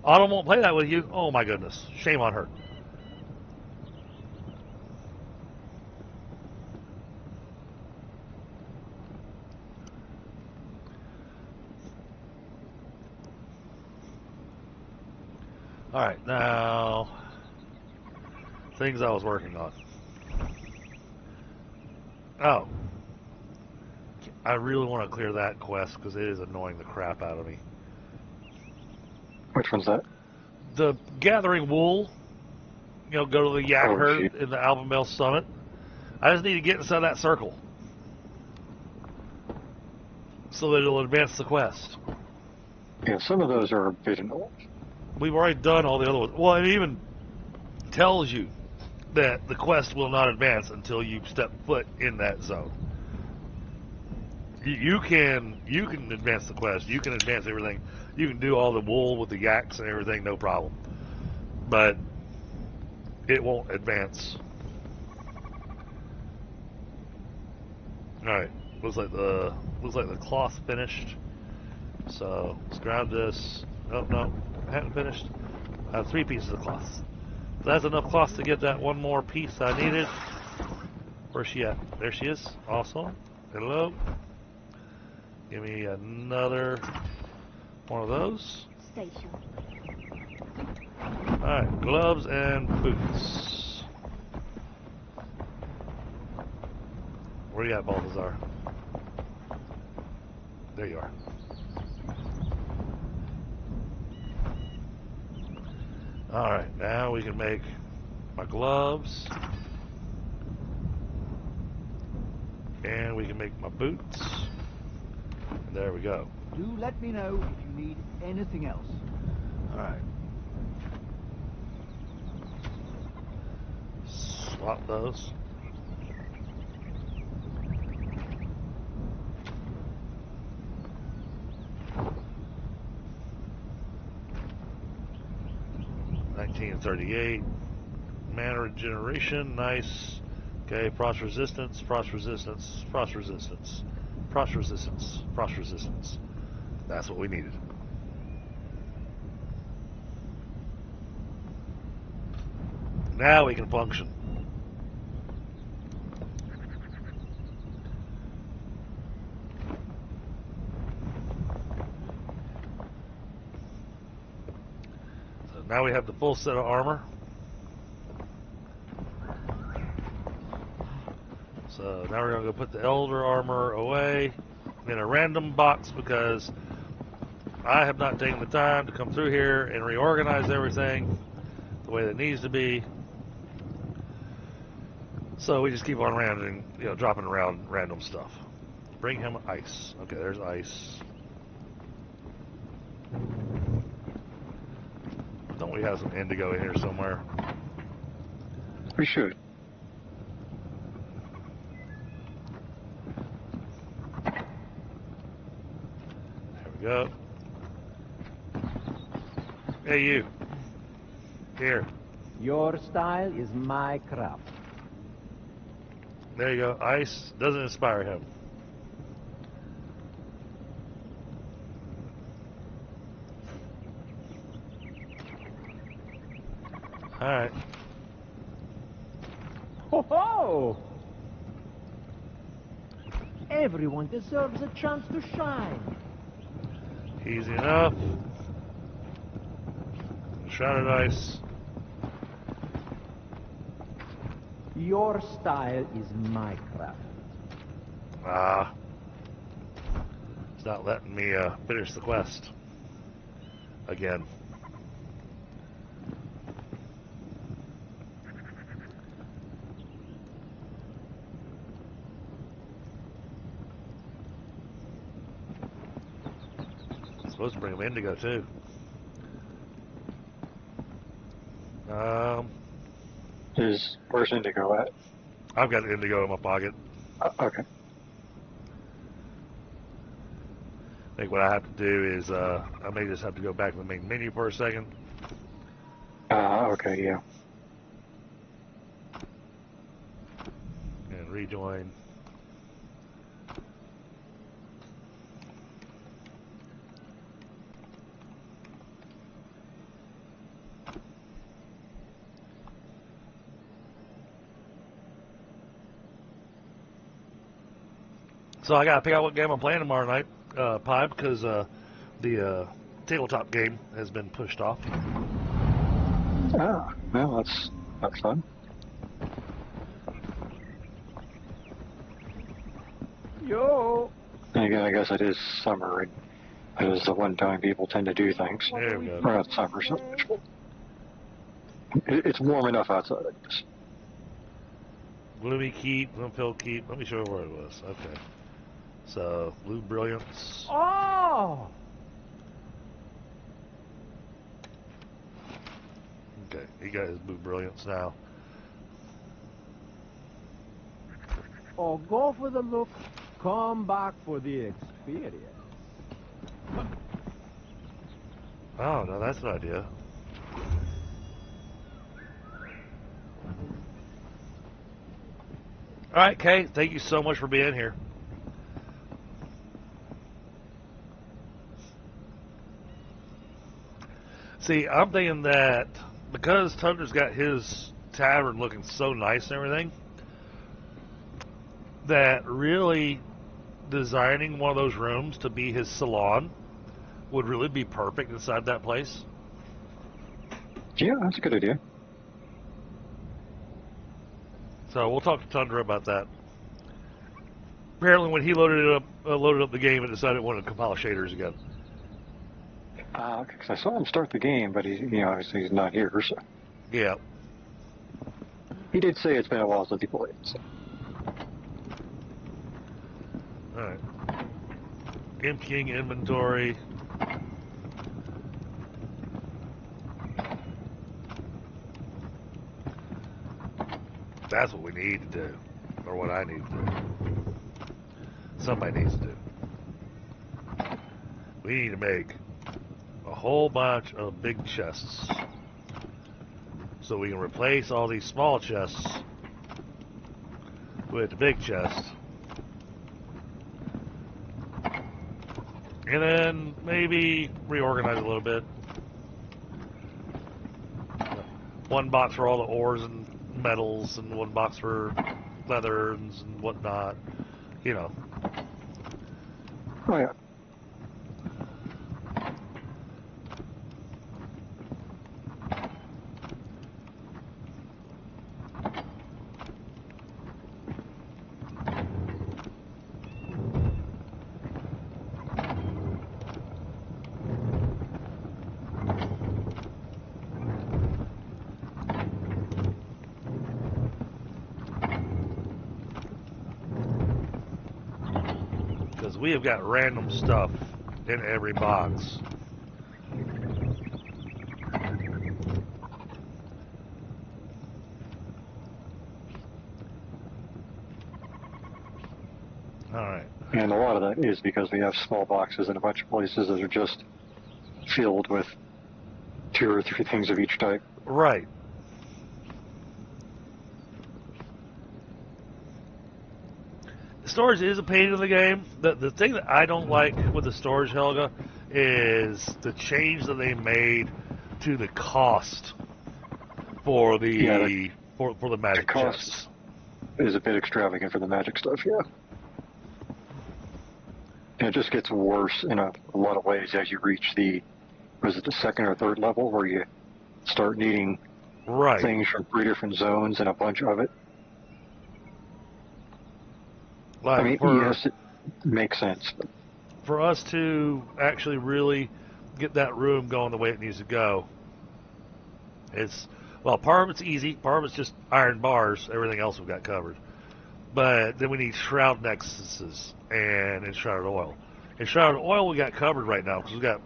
Autumn won't play that with you. Oh my goodness, shame on her. Alright, now, things I was working on. Oh. I really want to clear that quest because it is annoying the crap out of me. Which one's that? The gathering wool, go to the yak herd in the Alphabell Summit. I just need to get inside that circle so that it'll advance the quest. Yeah, some of those are a bit annoying. We've already done all the other ones. Well, it even tells you that the quest will not advance until you step foot in that zone. You can advance the quest. You can advance everything. You can do all the wool with the yaks and everything, no problem. But it won't advance. All right, looks like the cloth finished. So let's grab this. No, haven't finished. I have 3 pieces of cloth. So that's enough cloth to get that one more piece I needed. Where's she at? There she is. Awesome. Hello. Give me another one of those. Stay sharp. Alright, gloves and boots. Where you at, Balthazar? There you are. Alright, now we can make my gloves. And we can make my boots. And there we go. Do let me know if you need anything else. Alright. Swap those. $19.38. Mana regeneration, nice. Okay, frost resistance, frost resistance, frost resistance, frost resistance, frost resistance. That's what we needed. Now we can function. So now we have the full set of armor. So now we're going to go put the Elder armor away in a random box because I have not taken the time to come through here and reorganize everything the way that it needs to be. So we just keep on random, dropping around random stuff. Bring him ice. Okay, there's ice. Don't we have some indigo in here somewhere? We should. Go. Hey, you. Here. Your style is my craft. There you go. Ice doesn't inspire him. Alright. Ho ho! Everyone deserves a chance to shine. Easy enough. Enshrouded ice. Your style is my craft. Ah. It's not letting me finish the quest. Again. Supposed to bring him indigo too. Where's Indigo at? I've got indigo in my pocket. Okay. I think what I have to do is I may just have to go back to the main menu for a second. Okay, yeah. And rejoin. So I gotta pick out what game I'm playing tomorrow night, Pi, because the tabletop game has been pushed off. Oh, well, that's fun. Yo! And again, I guess it is summer, and it is the one time people tend to do things. There we go. Or not summer, so it's warm enough outside, I guess. Gloomy Keep, Glimphill Keep. Let me show you where it was. Okay. So, Blue Brilliance. Oh! Okay, he got his Blue Brilliance now. Oh, go for the look, Come back for the experience. Oh, no, that's an idea. All right, Kay, thank you so much for being here. See, I'm thinking that because Tundra's got his tavern looking so nice and everything, that really designing one of those rooms to be his salon would really be perfect inside that place. Yeah, that's a good idea. So we'll talk to Tundra about that. Apparently, when he loaded up the game and decided it wanted to compile shaders again. Because I saw him start the game, but obviously he's not here. So Yeah. he did say it's been a while since he played. So. All right. Emptying inventory. That's what we need to do, or what I need to do. Somebody needs to do. We need to make a whole bunch of big chests so we can replace all these small chests with the big chest. And then maybe reorganize a little bit. One box for all the ores and metals, and one box for leathers and whatnot. You know. Oh yeah. We have got random stuff in every box. Alright. And a lot of that is because we have small boxes in a bunch of places that are just filled with 2 or 3 things of each type. Right. Storage is a pain in the game. The thing that I don't like with the storage, Helga, is the change that they made to the cost for the for the magic chests. Is a bit extravagant for the magic stuff, yeah. And it just gets worse in a lot of ways as you reach the 2nd or 3rd level, where you start needing things from 3 different zones and a bunch of it. Like I mean, yes, it makes sense. But for us to actually really get that room going the way it needs to go, part of it's easy, part of it's just iron bars, everything else we've got covered. But then we need shroud nexuses and enshrouded oil. Enshrouded oil we got covered right now because we've got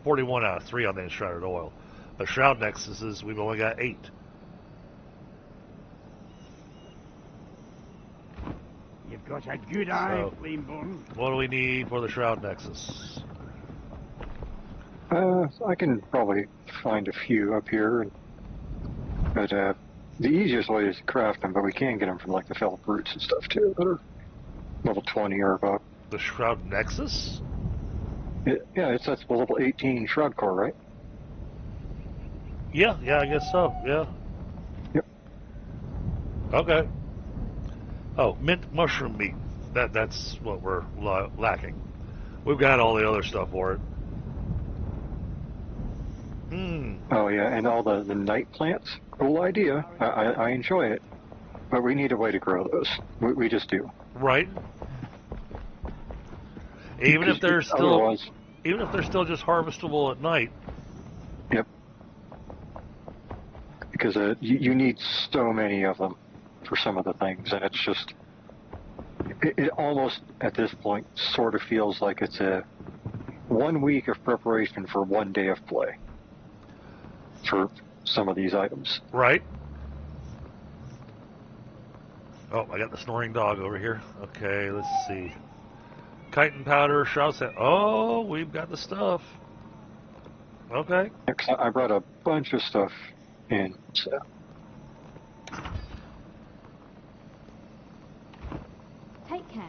41 out of 3 on the enshrouded oil. But shroud nexuses, we've only got 8. You've got a good eye, Flameborn. What do we need for the shroud nexus? I can probably find a few up here. But the easiest way is to craft them, but we can get them from like the fell brutes and stuff too, that are level 20 or above. The shroud nexus? That's the level 18 shroud core, right? Yeah, I guess so. Yeah. Yep. Okay. Oh, mint mushroom meat. That's what we're lacking. We've got all the other stuff for it. Oh yeah, and all the night plants. Cool idea. I enjoy it, but we need a way to grow those. We just do. Right. Even if they're still just harvestable at night. Yep. Because you need so many of them for some of the things, and it's just it almost at this point sort of feels like it's a 1 week of preparation for 1 day of play for some of these items. Right. Oh, I got the snoring dog over here. Okay, let's see. chitin powder, shroud sand. Oh, we've got the stuff. Okay. I brought a bunch of stuff in. So. Take care.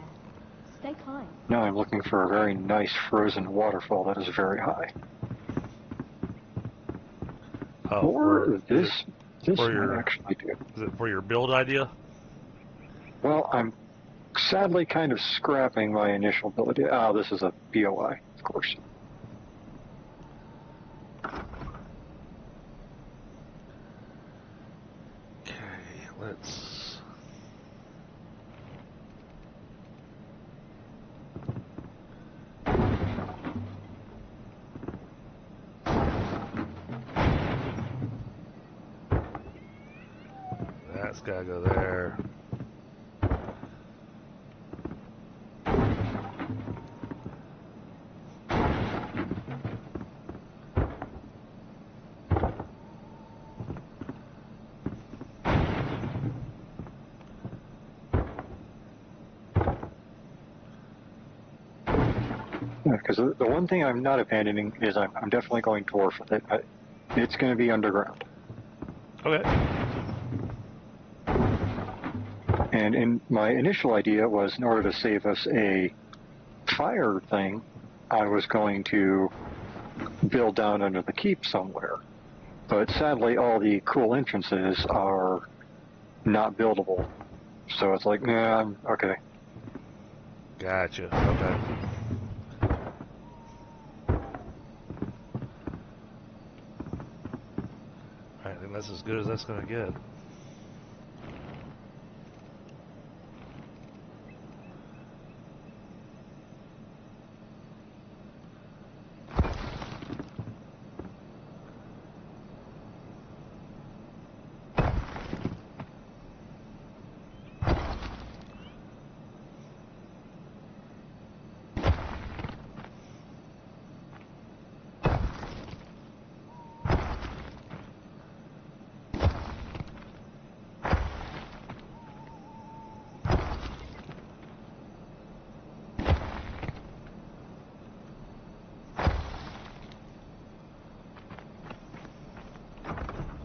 Stay kind. Now I'm looking for a very nice frozen waterfall that is very high. Oh, Or this for might your, actually do. is it for your build idea? Well, I'm sadly kind of scrapping my initial build. Ah, this is a BOI, of course. Okay, let's... That's gotta go there. Because the one thing I'm not abandoning is I'm definitely going dwarf with it. It's going to be underground. Okay. And in my initial idea was in order to save us a fire thing, I was going to build down under the keep somewhere. But sadly, all the cool entrances are not buildable. So it's like, nah, okay. Gotcha. Okay. I think that's as good as that's gonna get.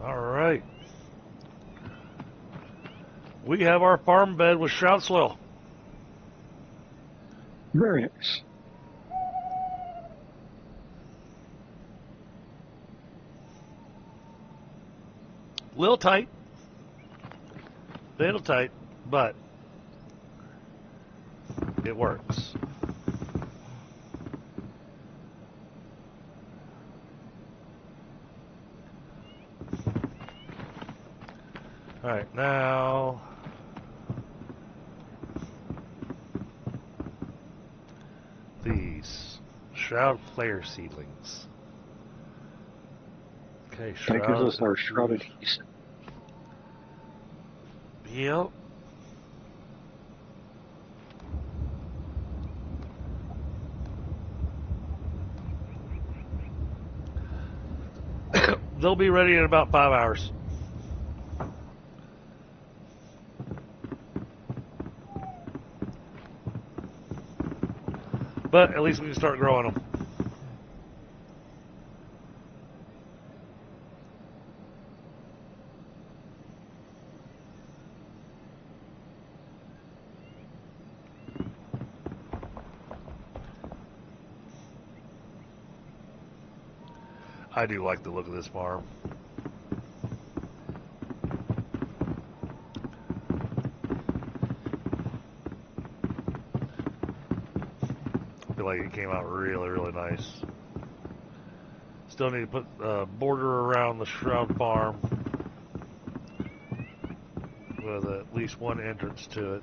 Alright. We have our farm bed with shroud soil. Very nice. Little tight. Little tight, but it works. Alright, now these shroud flare seedlings. Okay, shroud. That gives us our shrouded heat. Yep. They'll be ready in about 5 hours. But at least we can start growing them. I do like the look of this farm. I feel like it came out really, really nice. Still need to put a border around the shroud farm with at least one entrance to it.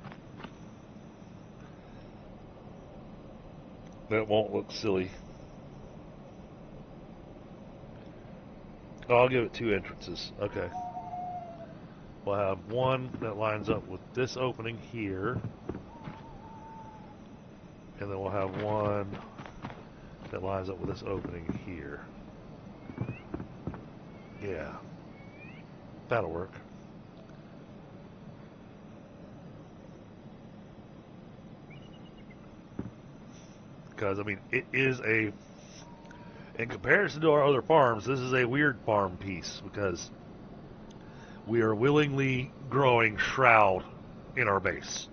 That won't look silly. Oh, I'll give it 2 entrances. Okay. We'll have one that lines up with this opening here. And then we'll have one that lines up with this opening here. Yeah. That'll work. because, I mean, it is a, in comparison to our other farms, this is a weird farm piece because we are willingly growing Shroud in our base.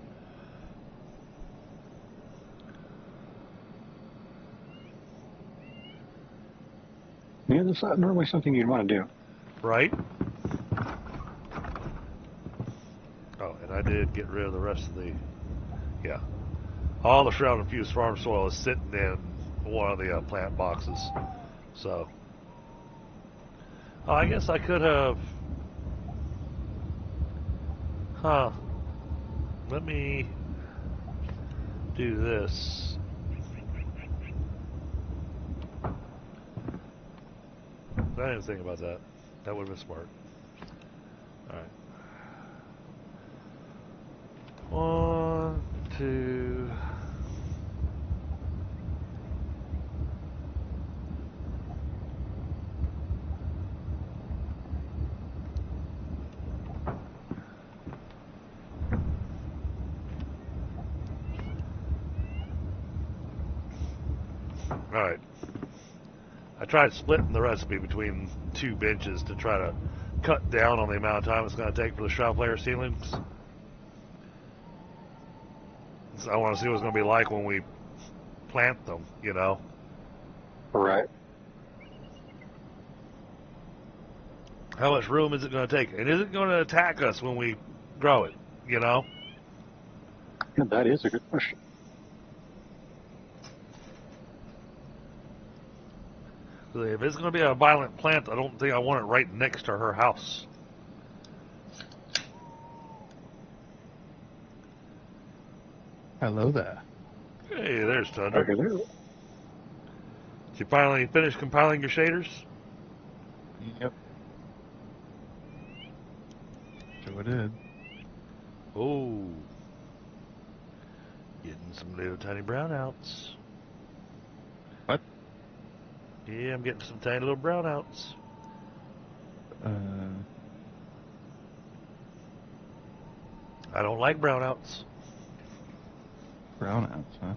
Yeah, that's not normally something you'd want to do. Right? Oh, and I did get rid of the rest of the, yeah. All the Shroud infused farm soil is sitting in one of the plant boxes. So, oh, I guess I could have, let me do this. I didn't think about that. That would have been smart. Alright. 1, 2. Alright. I tried splitting the recipe between 2 benches to try to cut down on the amount of time it's going to take for the Shroud player seedlings. So I want to see what it's going to be like when we plant them, you know? Right. How much room is it going to take? And is it going to attack us when we grow it, you know? Yeah, that is a good question. If it's going to be a violent plant, I don't think I want it right next to her house. Hello there. Hey, there's Tundra. Okay, there. Did you finally finish compiling your shaders? Yep. Sure did. Oh. Getting some little tiny brownouts. What? Yeah, I'm getting some tiny little brownouts. I don't like brownouts. Brownouts, huh?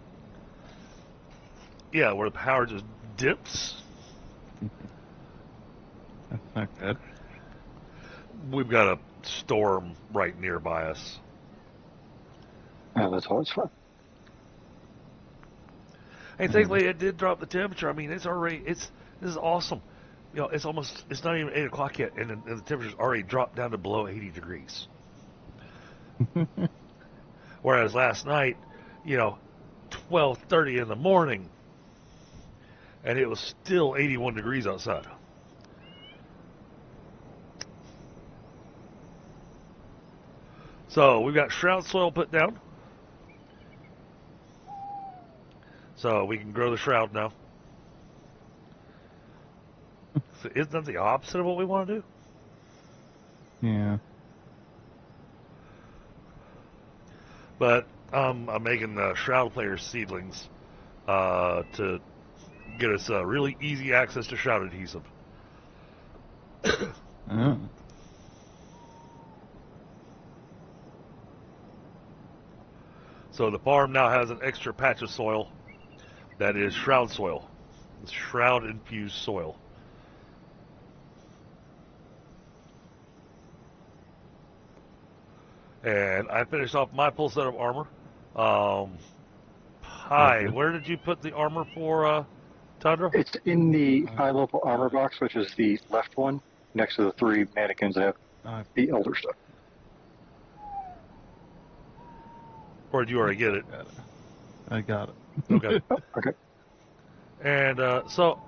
Yeah, where the power just dips. That's not good. We've got a storm right nearby us. Yeah, that's always fun. Hey, thankfully it did drop the temperature. I mean, this is awesome. You know, it's not even 8 o'clock yet, and the temperature's already dropped down to below 80 degrees. Whereas last night, you know, 12:30 in the morning, and it was still 81 degrees outside. So we've got shroud soil put down. So we can grow the shroud now. So isn't that the opposite of what we want to do? Yeah. But I'm making the shroud player seedlings to get us really easy access to shroud adhesive. Oh. So the farm now has an extra patch of soil that is shroud soil. It's shroud infused soil. And I finished off my full set of armor. Hi, where did you put the armor for, Tundra? It's in the high level armor box, which is the left one, next to the 3 mannequins that have the elder stuff. Or did you already get it? I got it. Okay. Oh, okay. And so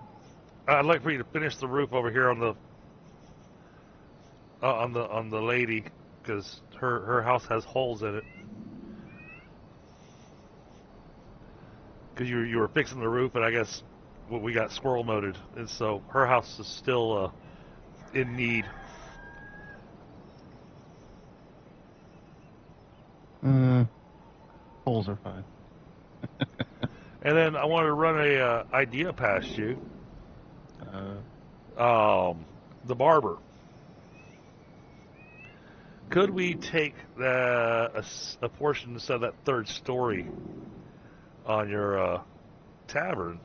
I'd like for you to finish the roof over here on the lady, because her house has holes in it. Because you were fixing the roof, and I guess we got squirrel moded, and so her house is still in need. Holes are fine. And then I wanted to run a idea past you. The barber. Could we take a portion instead of that 3rd story on your tavern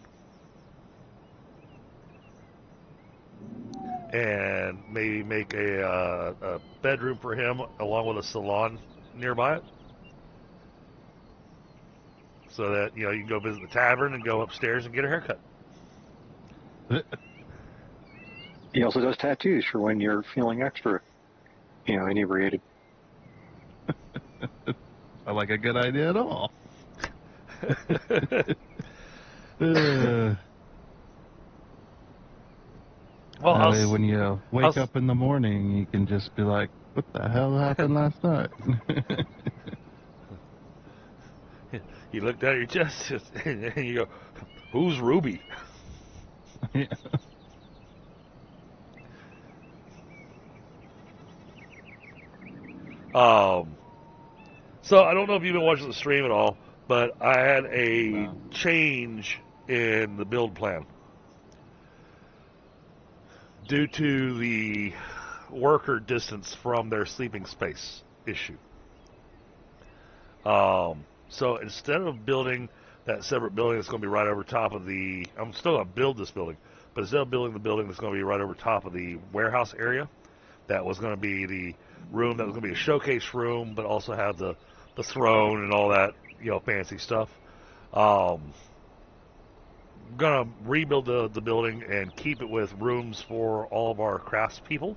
and maybe make a bedroom for him along with a salon nearby it. So that, you can go visit the tavern and go upstairs and get a haircut. He also does tattoos for when you're feeling extra, inebriated. I like a good idea at all. Well, that way when you wake up in the morning, you can just be like, what the hell happened last night? You look down at your chest and you go, who's Ruby? Yeah. So I don't know if you've been watching the stream at all, but I had a change in the build plan due to the worker distance from their sleeping space issue. So instead of building that separate building that's going to be right over top of I'm still going to build this building, but instead of building the building that's going to be right over top of the warehouse area, that was going to be the room that was going to be a showcase room, but also have the throne and all that, fancy stuff. I'm going to rebuild the building and keep it with rooms for all of our craftspeople,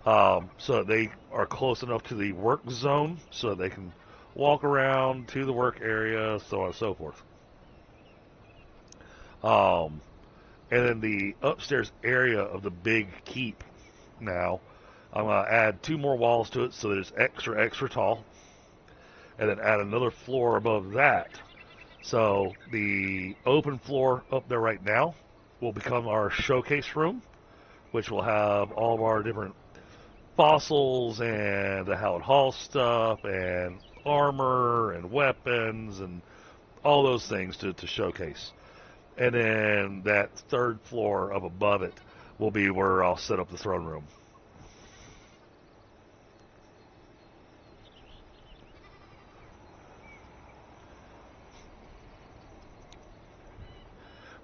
so that they are close enough to the work zone so that they can walk around to the work area, so on and so forth. And then the upstairs area of the big keep now, I'm going to add 2 more walls to it so that it's extra tall. And then add another floor above that. So the open floor up there right now will become our showcase room, which will have all of our different fossils and the Howard Hall stuff and armor and weapons and all those things to showcase. And then that 3rd floor up above it will be where I'll set up the throne room.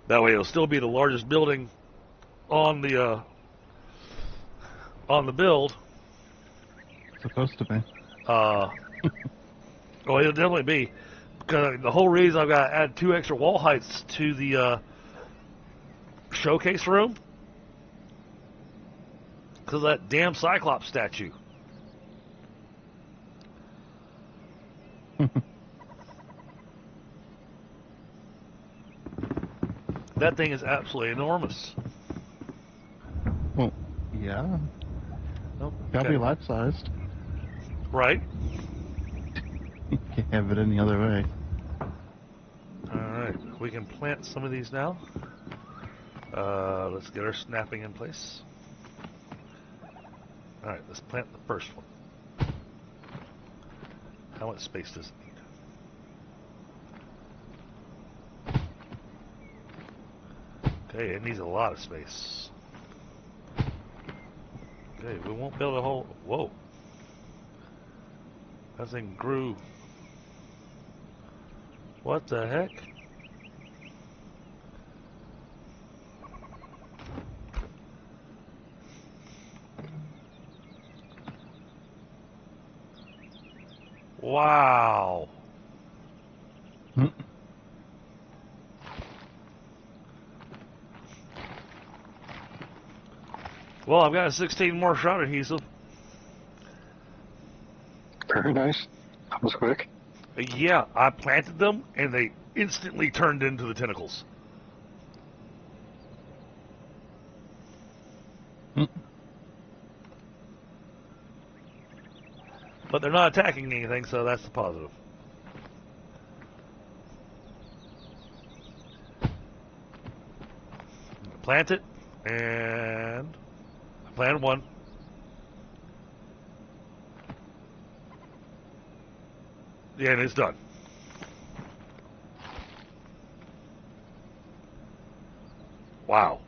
That way it'll still be the largest building on the build. Supposed to be. Well, it'll definitely be. Because the whole reason I've got to add 2 extra wall heights to the showcase room, because of that damn Cyclops statue. That thing is absolutely enormous. Well, yeah. Nope. Gotta be life-sized. Right. Can't have it any other way. Alright, we can plant some of these now. Let's get our snapping in place. Alright, let's plant the first one. How much space does it need? Okay, it needs a lot of space. Okay, we won't build a whole... Whoa. That thing grew... What the heck? Wow. Well, I've got a 16 more shroud adhesive. Very nice. That was quick. Yeah, I planted them, and they instantly turned into the tentacles. But they're not attacking anything, so that's the positive. Plant it, and I planted one. Yeah, and it's done. Wow.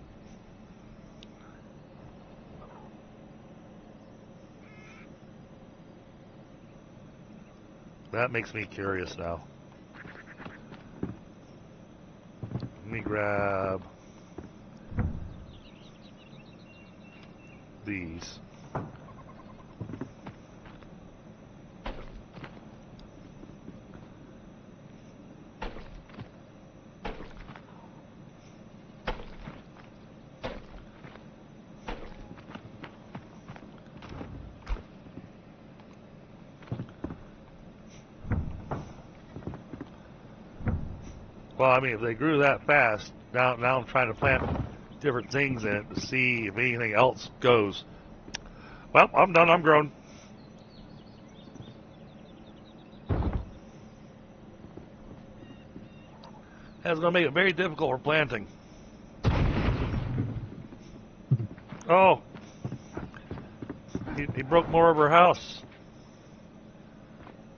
That makes me curious now. grab these. Well, I mean, if they grew that fast, now I'm trying to plant different things in it to see if anything else goes. Well, I'm done. I'm grown. That's going to make it very difficult for planting. Oh, he broke more of her house.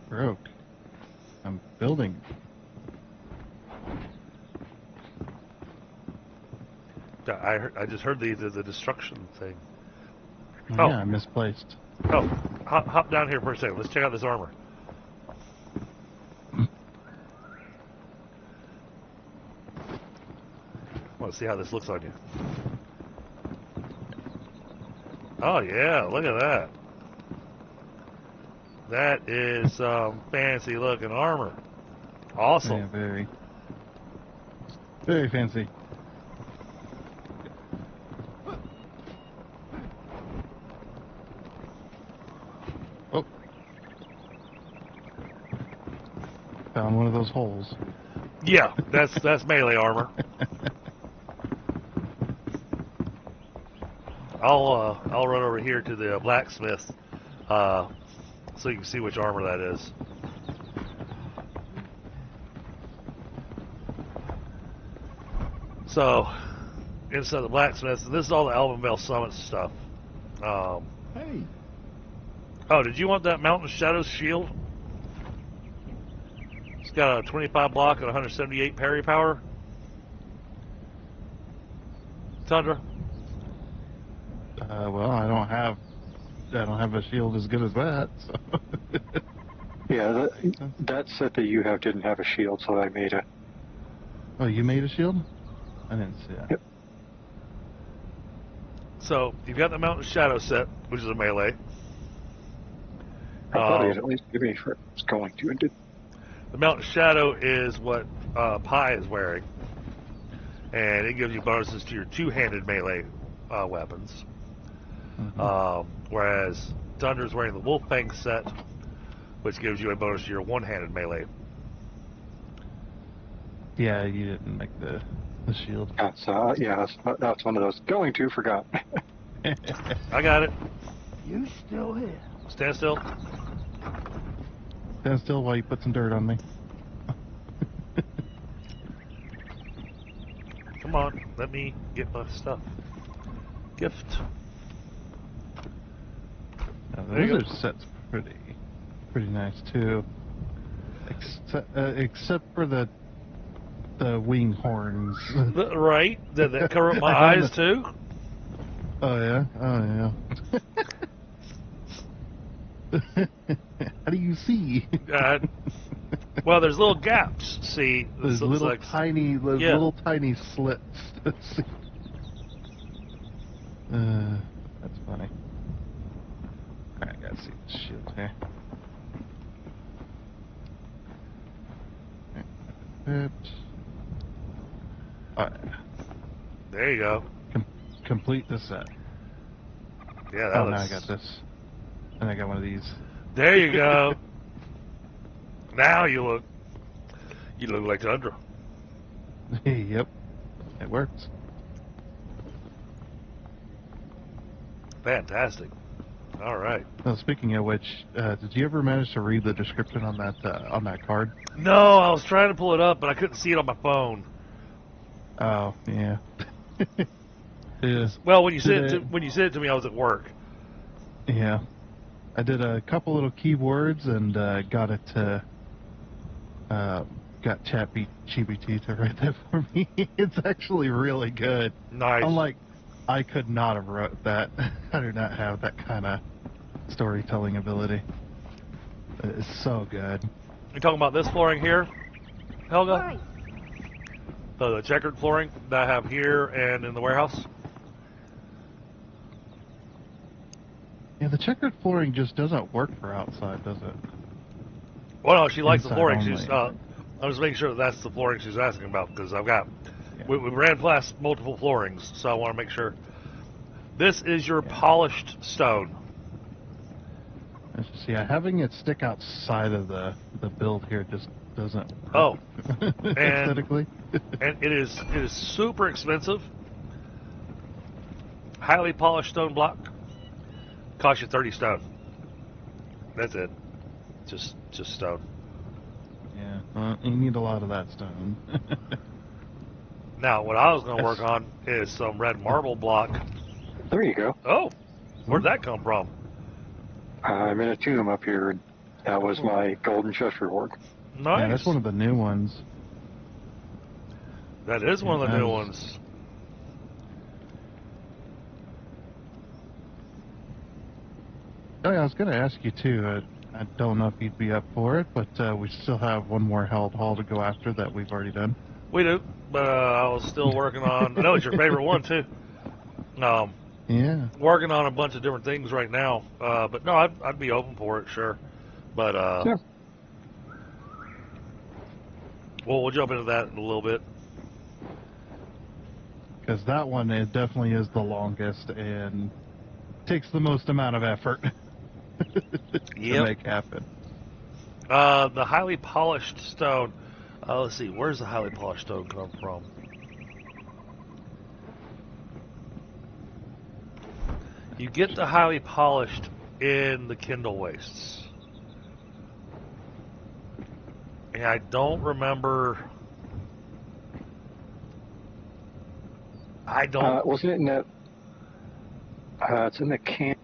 Broke. I'm building. I just heard the destruction thing. Oh, yeah, I misplaced. Oh, hop down here for a second. Let's check out this armor. I want to see how this looks on you. Oh yeah, look at that. That is some fancy looking armor. Awesome. Yeah, very fancy. Oh. Found one of those holes. Yeah, that's melee armor. I'll run over here to the blacksmith, so you can see which armor that is. So, inside the blacksmith, this is all the Elvenvale Summit stuff. Hey, Oh, did you want that Mountain Shadows shield? It's got a 25 block and 178 parry power. Tundra? Well, I don't have a shield as good as that. So. Yeah, that set that you have didn't have a shield, so I made it. Oh, you made a shield? I didn't see that. Yep. So, you've got the Mountain Shadow set, which is a melee. I thought he'd at least give me for it was going to and did. The Mountain Shadow is what Pi is wearing. And it gives you bonuses to your two-handed melee weapons. Mm-hmm. Whereas Thunder's wearing the Wolffang set, which gives you a bonus to your one-handed melee. Yeah, you didn't make the shield. That's that's one of those. Going to forgot. I got it. You still here? Stand still. Stand still while you put some dirt on me. Come on, let me get my stuff. Gift. Now, There you those go. are sets pretty nice too. Except for the wing horns. Right? Did that cover up my eyes too? Oh yeah. How do you see? Well, there's little gaps. See, Those this looks little like tiny slits. Let's see. That's funny. Alright, I gotta see this shield here. Alright. There you go. Complete the set. Yeah, that Oh, now looks. I got this. And I got one of these. There you go. Now you look like Tundra. Yep. It works. Fantastic. All right. Well, speaking of which, did you ever manage to read the description on that card? No, I was trying to pull it up, but I couldn't see it on my phone. Oh, yeah. Yeah. Well, when you said it to me, I was at work. Yeah. I did a couple little keywords and got it to got ChatGPT to write that for me. It's actually really good. Nice. I'm like, I could not have wrote that. I do not have that kind of storytelling ability. It's so good. You talking about this flooring here, Helga? Right. the checkered flooring that I have here and in the warehouse. Yeah, the checkered flooring just doesn't work for outside, does it? Well, no, she likes the Inside flooring. only. She's. I'm just making sure that's the flooring she's asking about because I've got. Yeah. We ran past multiple floorings, so I want to make sure. This is your polished stone. Let's just see, having it stick outside of the build here just doesn't work. Oh, aesthetically. And it is super expensive. Highly polished stone block. Costs you 30 stone. That's it. Just stone. Yeah, you need a lot of that stone. Now, what I was going to work on is some red marble block. There you go. Oh, where'd that come from? I'm in a tomb up here. That was my golden chest reward. Nice. Yeah, that's one of the new ones. That is one of the new ones. Oh, yeah, I was going to ask you too. I don't know if you'd be up for it, but we still have one more held haul to go after that we've already done. We do, but I was still working on. I know it's your favorite one too. Yeah. Working on a bunch of different things right now, but no, I'd be open for it, sure. But Sure. Well, we'll jump into that in a little bit. Because that one, it definitely is the longest and takes the most amount of effort to make happen. The highly polished stone. Let's see, where's the highly polished stone come from? You get the highly polished in the Kindle Wastes. And I don't remember. I don't. Wasn't it in that? It's in the camp.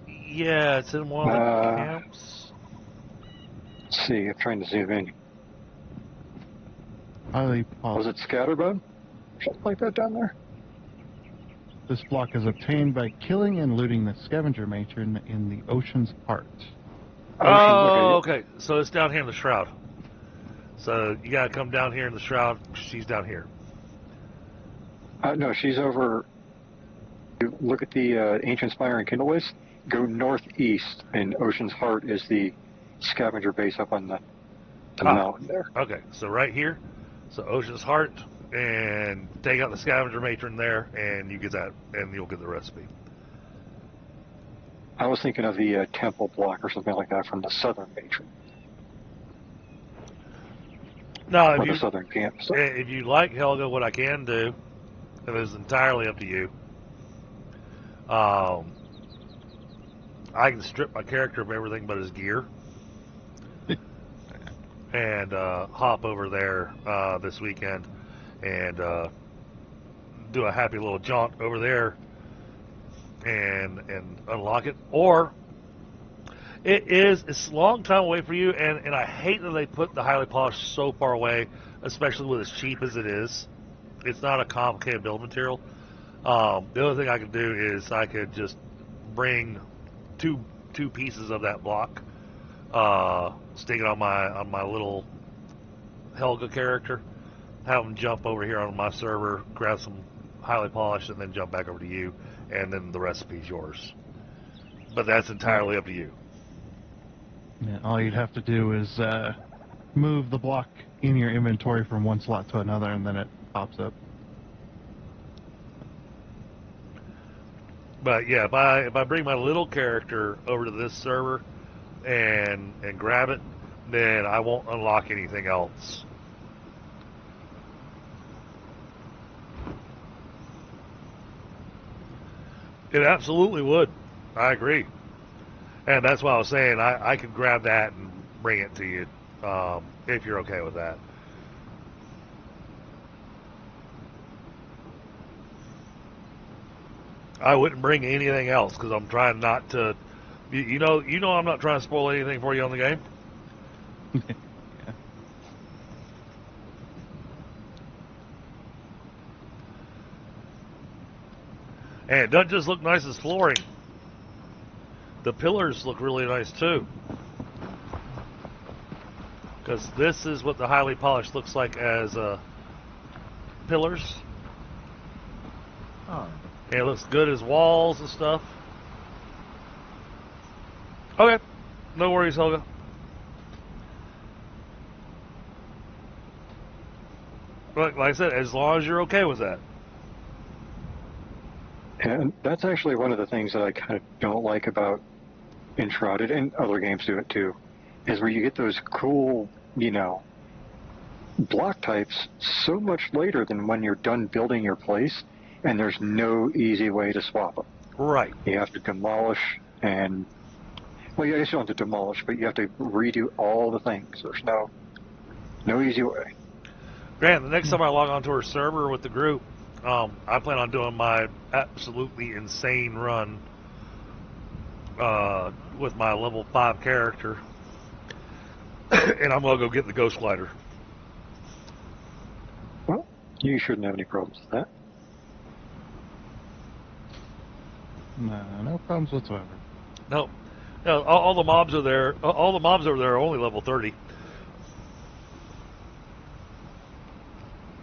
Yeah, it's in one of the camps. Let's see, I'm trying to zoom in. Highly Was polished. it Scatterbug? Something like that down there? This block is obtained by killing and looting the scavenger matron in the ocean's heart. Oh, okay. So it's down here in the Shroud. So you gotta come down here in the Shroud. She's down here. No, she's over. You look at the ancient spire and Kindle Waste. Go northeast, and Ocean's Heart is the scavenger base up on the mountain there. Okay, so right here. So Ocean's Heart, and take out the scavenger matron there, and you get that, and you'll get the recipe. I was thinking of the temple block or something like that from the southern matron. No, Or the southern camp. So, if you like Helga, what I can do, and it's entirely up to you. I can strip my character of everything but his gear, and hop over there this weekend, and do a happy little jaunt over there, and unlock it. Or it's a long time away for you, and I hate that they put the highly polished so far away, especially with as cheap as it is. It's not a complicated build material. The other thing I could do is I could just bring two pieces of that block, stick it on my little Helga character, have them jump over here on my server, grab some highly polished, and then jump back over to you, and then the recipe's yours. But that's entirely up to you. Yeah, all you'd have to do is move the block in your inventory from one slot to another, and then it pops up. But yeah, if I bring my little character over to this server and grab it, then I won't unlock anything else. It absolutely would. I agree. And that's why I was saying I could grab that and bring it to you if you're okay with that. I wouldn't bring anything else because I'm trying not to. You know, I'm not trying to spoil anything for you on the game. Yeah. And it doesn't just look nice as flooring. The pillars look really nice too. Because this is what the highly polished looks like as pillars. Oh. And it looks good as walls and stuff. Okay. No worries, Helga. Like I said, as long as you're okay with that. And that's actually one of the things that I kind of don't like about Enshrouded, and other games do it too, is where you get those cool, block types so much later than when you're done building your place, and there's no easy way to swap them. Right. You have to demolish and, well, I guess you don't have to demolish, but you have to redo all the things. There's no easy way. Grant, the next time I log onto our server with the group, I plan on doing my absolutely insane run with my level 5 character. And I'm going to go get the Ghost Glider. Well, you shouldn't have any problems with that. No problems whatsoever. No. No, all the mobs are there. All the mobs over there are only level 30.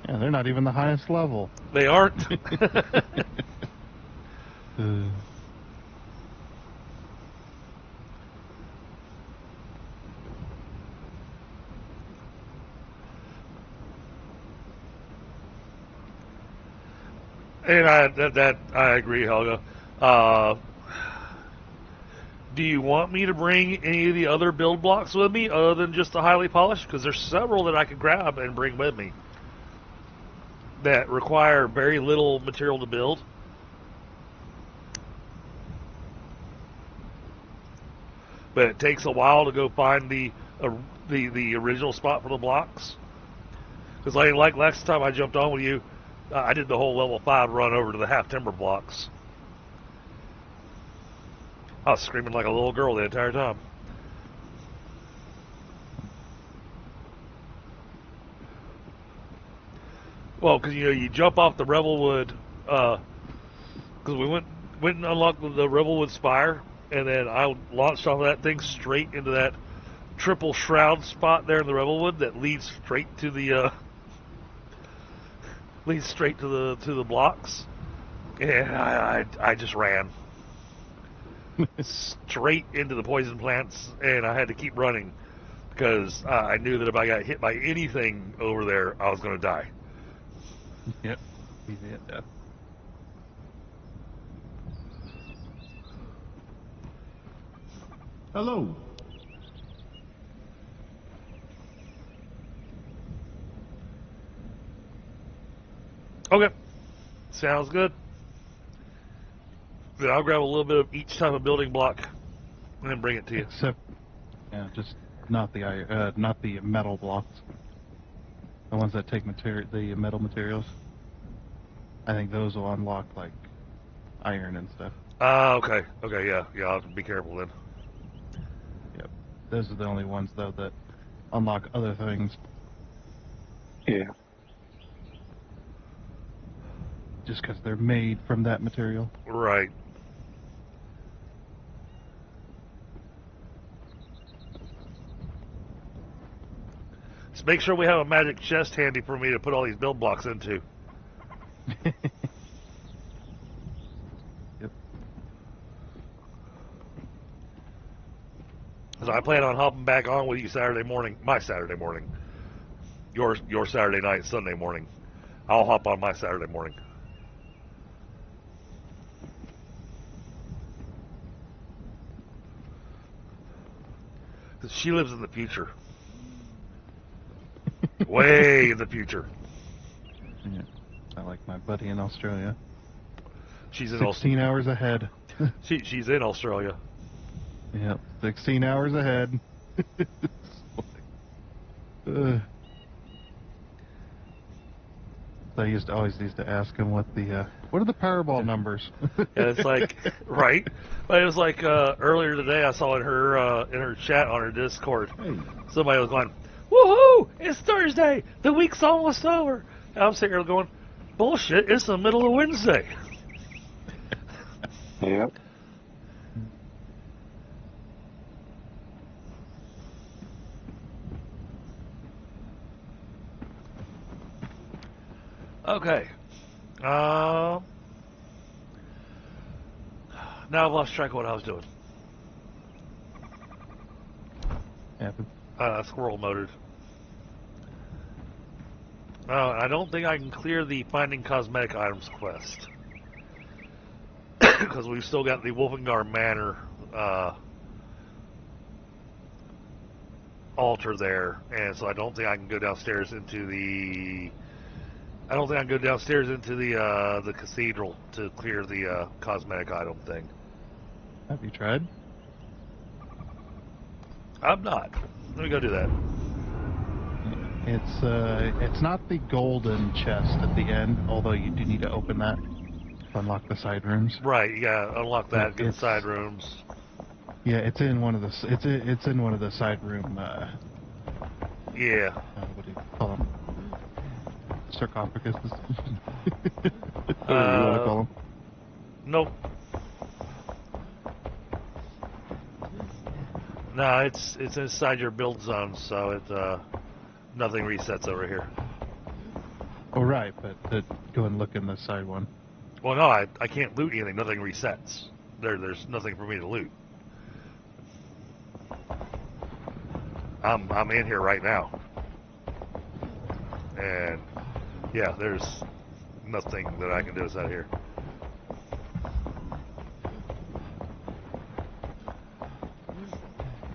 Yeah, they're not even the highest level. They aren't. And I agree, Helga. Do you want me to bring any of the other build blocks with me other than just the highly polished? Because there's several that I could grab and bring with me that require very little material to build. But it takes a while to go find the original spot for the blocks. Because like last time I jumped on with you, I did the whole level 5 run over to the half timber blocks. I was screaming like a little girl the entire time. Well, because you jump off the Revelwood, because we went and unlocked the Revelwood Spire, and then I launched off of that thing straight into that triple shroud spot there in the Revelwood that leads straight to the to the blocks, and I just ran straight into the poison plants, and I had to keep running because I knew that if I got hit by anything over there, I was going to die. Yep. Easy at death. Hello. Okay. Sounds good. Then I'll grab a little bit of each type of building block and then bring it to you. Except, yeah, just not the metal blocks. The ones that take the metal materials. I think those will unlock like iron and stuff. Okay. Okay, yeah. I'll have to be careful then. Yep. Those are the only ones though that unlock other things. Yeah. Just because they're made from that material. Right. Just make sure we have a magic chest handy for me to put all these build blocks into. Yep. Because I plan on hopping back on with you my Saturday morning. Your Saturday night, Sunday morning. I'll hop on my Saturday morning. Because she lives in the future. Way in the future. Yeah. I like my buddy in Australia. She's in 16 hours ahead. She's in Australia. Yep, 16 hours ahead. I always used to ask him what are the Powerball numbers? And it's like, right? But it was like earlier today I saw in her chat on her Discord, somebody was going, "Woohoo! It's Thursday. The week's almost over." And I'm sitting here going, "Bullshit! It's the middle of Wednesday." Yep. Okay. Now I've lost track of what I was doing. Happens. Squirrel motored. I don't think I can clear the finding cosmetic items quest. Because we've still got the Wolfengar Manor altar there, and so I don't think I can go downstairs into the. I don't think I can go downstairs into the cathedral to clear the cosmetic item thing. Have you tried? I'm not. Let me go do that. It's not the golden chest at the end, although you do need to open that to unlock the side rooms. Right, you gotta unlock that, get the It's- side rooms. Yeah, it's in one of the it's in one of the side room. Yeah. What do you call them? Sarcophaguses. Whatever you want to call them. Nope. No, it's inside your build zone, so it nothing resets over here. Oh right, but go and look in the side one. Well, no, I can't loot anything. Nothing resets. There's nothing for me to loot. I'm in here right now, and yeah, there's nothing that I can do inside here.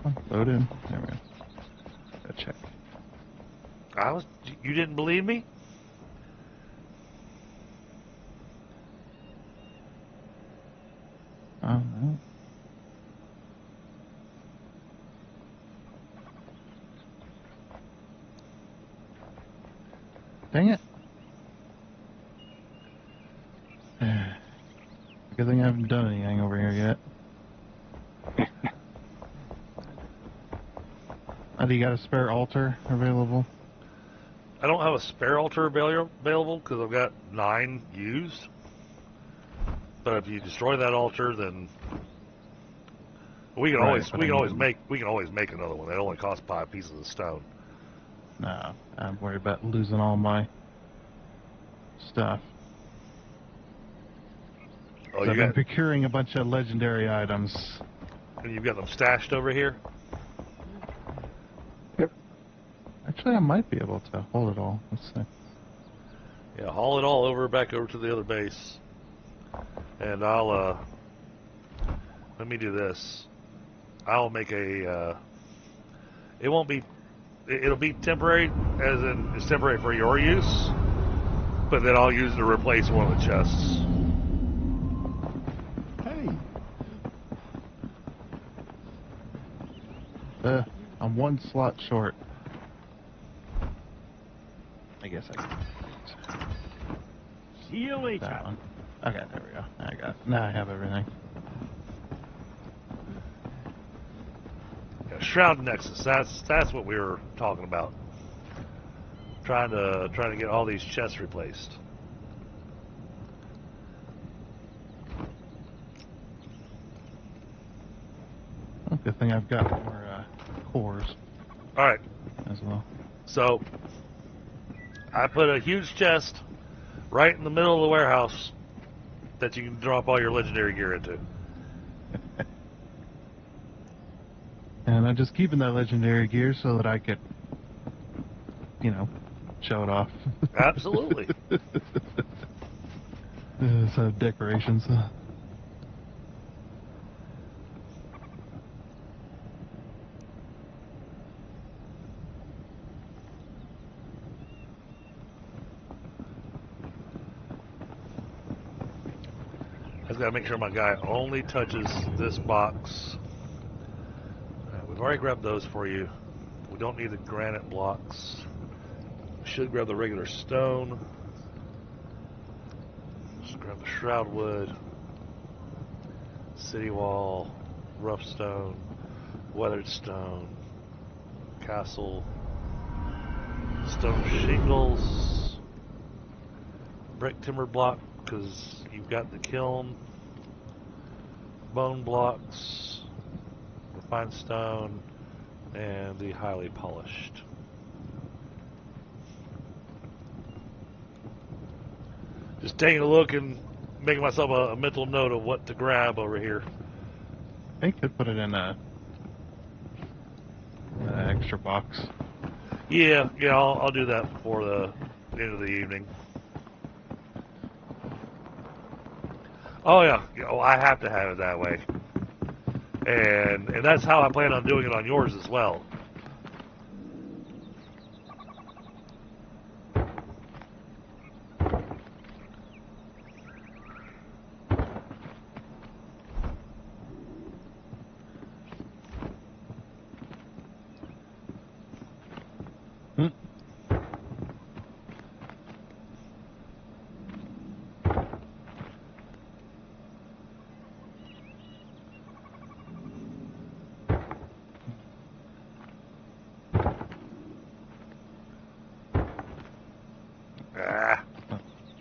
Oh, load in. There we go. Gotta check. You didn't believe me? Oh no. Dang it. Good thing I haven't done anything over here yet. Do you got a spare altar available? I don't have a spare altar available because I've got 9 used. But if you destroy that altar, then we can always make another one. It only costs 5 pieces of stone. No, I'm worried about losing all my stuff. Oh, I've been procuring a bunch of legendary items. And you've got them stashed over here? Yep. Actually, I might be able to hold it all. Let's see. Yeah, haul it all back over to the other base. And I'll, let me do this. I'll make a, it won't be, it'll be temporary, as in, it's temporary for your use, but then I'll use it to replace one of the chests. Hey! I'm 1 slot short. I guess I can. See you later. That one. Okay, there we go. I got it. Now I have everything. Yeah, Shroud Nexus, that's what we were talking about. Trying to get all these chests replaced. Oh, good thing I've got more cores Alright, as well. so I put a huge chest right in the middle of the warehouse that you can drop all your legendary gear into. And I'm just keeping that legendary gear so that I could, you know, show it off. Absolutely. So decorations. I just gotta make sure my guy only touches this box. Alright, we've already grabbed those for you. We don't need the granite blocks. We should grab the regular stone. Just grab the shroud wood, city wall, rough stone, weathered stone, castle, stone shingles, brick timber block because you've got the kiln, bone blocks, refined stone, and the highly polished. Just taking a look and making myself a mental note of what to grab over here. I could put it in a extra box. Yeah, I'll do that before the end of the evening. Oh yeah, I have to have it that way, and that's how I plan on doing it on yours as well.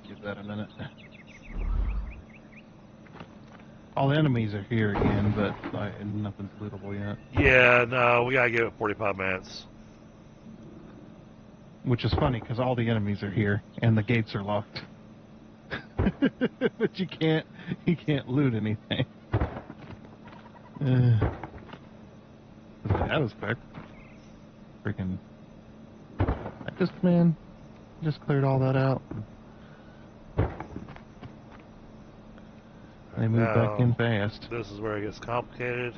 Give that a minute. All the enemies are here again, but nothing's lootable yet. Yeah, no, we gotta give it 45 minutes. Which is funny, because all the enemies are here, and the gates are locked. But you can't loot anything. That was quick. Freaking... just cleared all that out. They moved back in fast. This is where it gets complicated.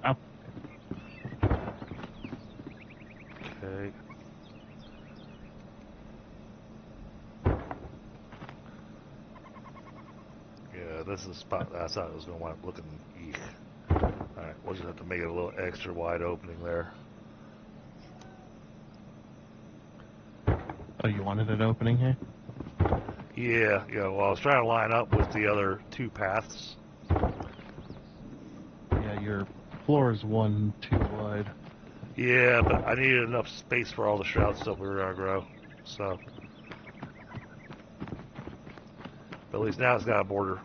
Oh. Okay. Yeah, this is the spot I thought it was going to wind up looking. Eek. Alright, we'll just have to make it a little extra wide opening there. Oh, you wanted an opening here? Yeah, well, I was trying to line up with the other two paths. Yeah, your floor is 1 too wide. Yeah, but I needed enough space for all the shroud stuff we were going to grow. So, but at least now it's got a border.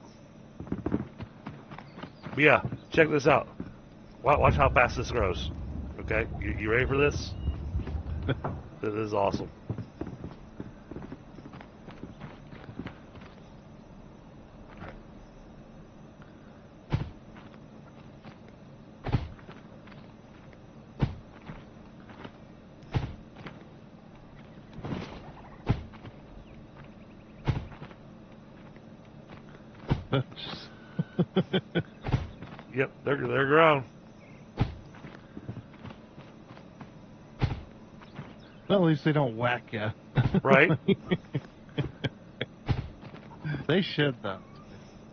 But yeah, check this out. Watch how fast this grows. Okay, you ready for this? This is awesome. Yep, they're grown. Well, at least they don't whack you. Right? They should, though.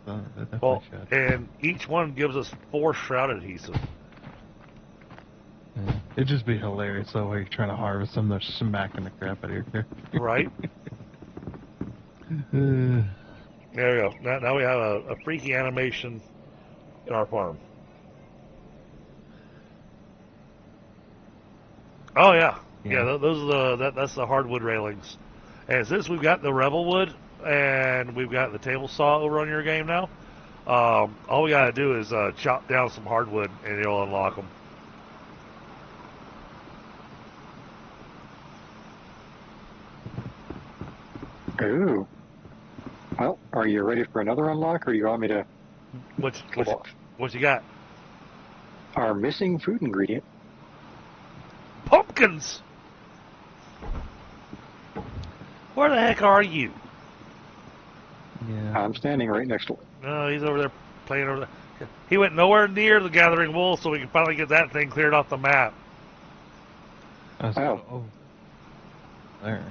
They definitely Well, should. and each one gives us 4 shroud adhesive. Yeah. It'd just be hilarious, though, while you're trying to harvest them, they're smacking the crap out of your character. Right? There we go. Now we have a freaky animation in our farm. Oh yeah. Those are that's the hardwood railings. And since we've got the rebel wood and we've got the table saw over on your game now, all we gotta do is chop down some hardwood and it'll unlock them. Ooh. Well, are you ready for another unlock, or do you want me to... What you got? Our missing food ingredient. Pumpkins! Where the heck are you? Yeah. I'm standing right next to it. No, he's over there playing over there. He went nowhere near the Gathering Wolf, so we can finally get that thing cleared off the map. Oh. There.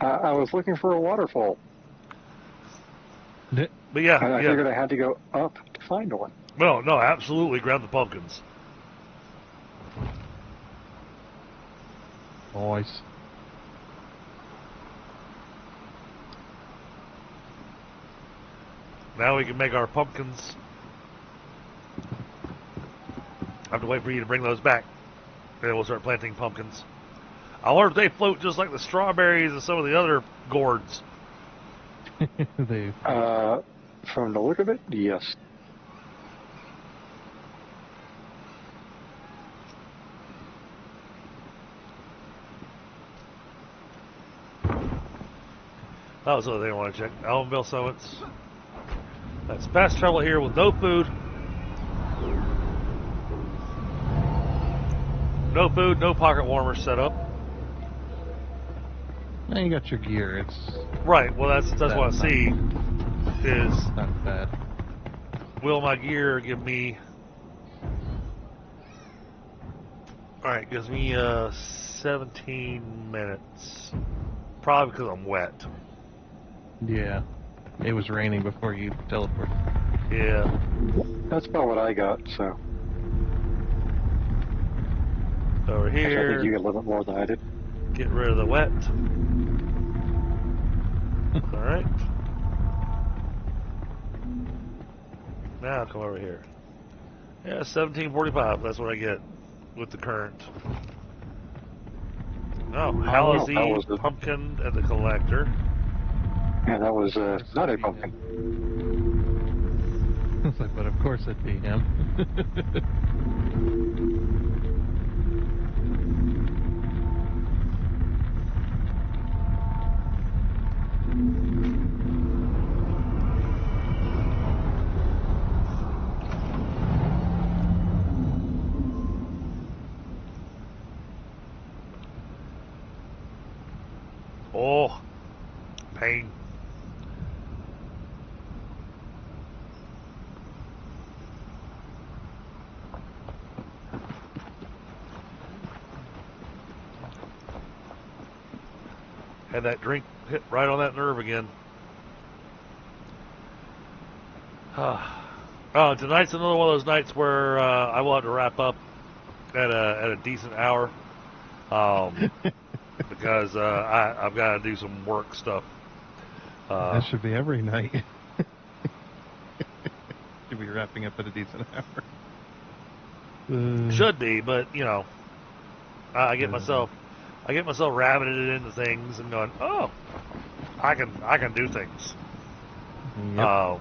I was looking for a waterfall. But yeah, I figured I had to go up to find one. No, absolutely. Grab the pumpkins. Nice. Now we can make our pumpkins. I have to wait for you to bring those back. Then we'll start planting pumpkins. I wonder if they float just like the strawberries and some of the other gourds. They... From the look of it, yes. That was the other thing I want to check. Allenville Summits. That's fast travel here with no food. No food, no pocket warmer set up. Now you got your gear. It's Right. Well, that's what I see. Is not bad. will my gear give me? All right, gives me 17 minutes. Probably because I'm wet. Yeah. It was raining before you teleported. Yeah. That's about what I got, so. Over I think you here. get a little bit more than I did. Get rid of the wet. All right. Now come over here. Yeah, 1745. That's what I get with the current. Oh, Halsey, that was the- pumpkin, and the collector. Yeah, that was not a pumpkin. It's like, but of course it'd be him. Oh, pain. Had that drink hit right on that nerve again. Tonight's another one of those nights where I will have to wrap up at a decent hour, because I've got to do some work stuff. That should be every night. Should be wrapping up at a decent hour. Should be, but you know, I get myself rabbited into things and going, oh, I can do things. Yep.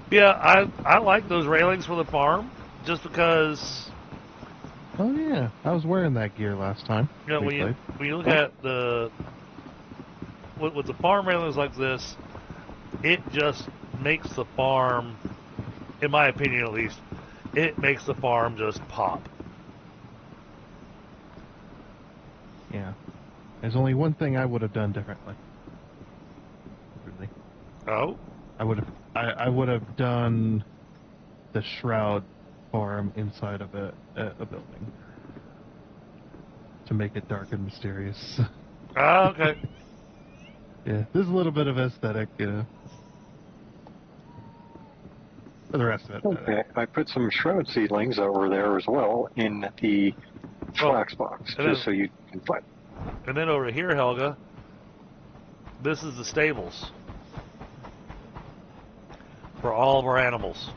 Yeah, I like those railings for the farm just because. Oh yeah, I was wearing that gear last time. You know, when you look at with the farm railings like this, it just makes the farm, in my opinion at least, it makes the farm just pop. Yeah. There's only one thing I would have done differently. Really. Oh? I would have done the shroud farm inside of a building to make it dark and mysterious. Ah, okay. Yeah, there's a little bit of aesthetic, you know. For the rest of it. Okay, I put some shroud seedlings over there as well in the flax box, just so you can find. And then over here, Helga, this is the stables for all of our animals.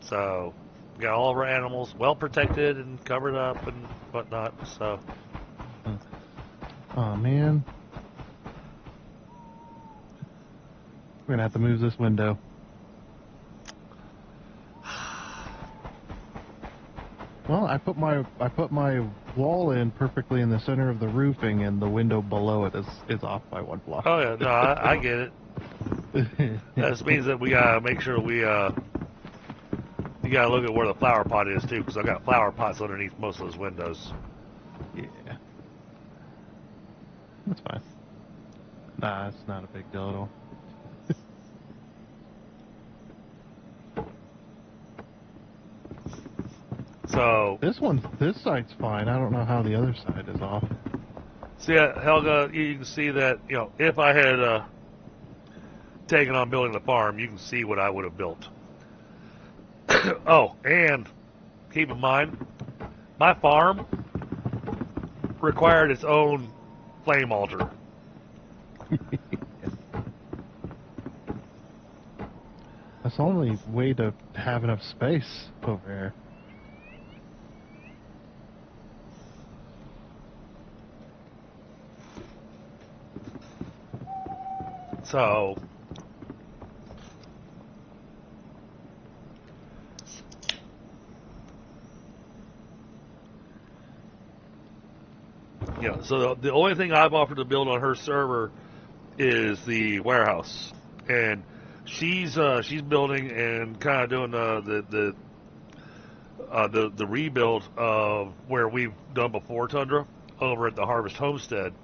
So, we got all of our animals well protected and covered up and whatnot, so. Oh man. We're gonna have to move this window. Well, I put my wall in perfectly in the center of the roofing, and the window below it is off by 1 block. Oh yeah, no, I get it. That just means that we gotta make sure you gotta look at where the flower pot is too, because I've got flower pots underneath most of those windows. Yeah. That's fine. Nah, it's not a big deal at all. So this side's fine. I don't know how the other side is off. see, Helga, you can see that, you know, if I had taken on building the farm, you can see what I would have built. Oh, and keep in mind, my farm required its own flame altar. That's the only way to have enough space over here. So, Yeah, so the only thing I've offered to build on her server is the warehouse, and she's building and kind of doing the rebuild of where we've done before, Tundra, over at the Harvest Homestead,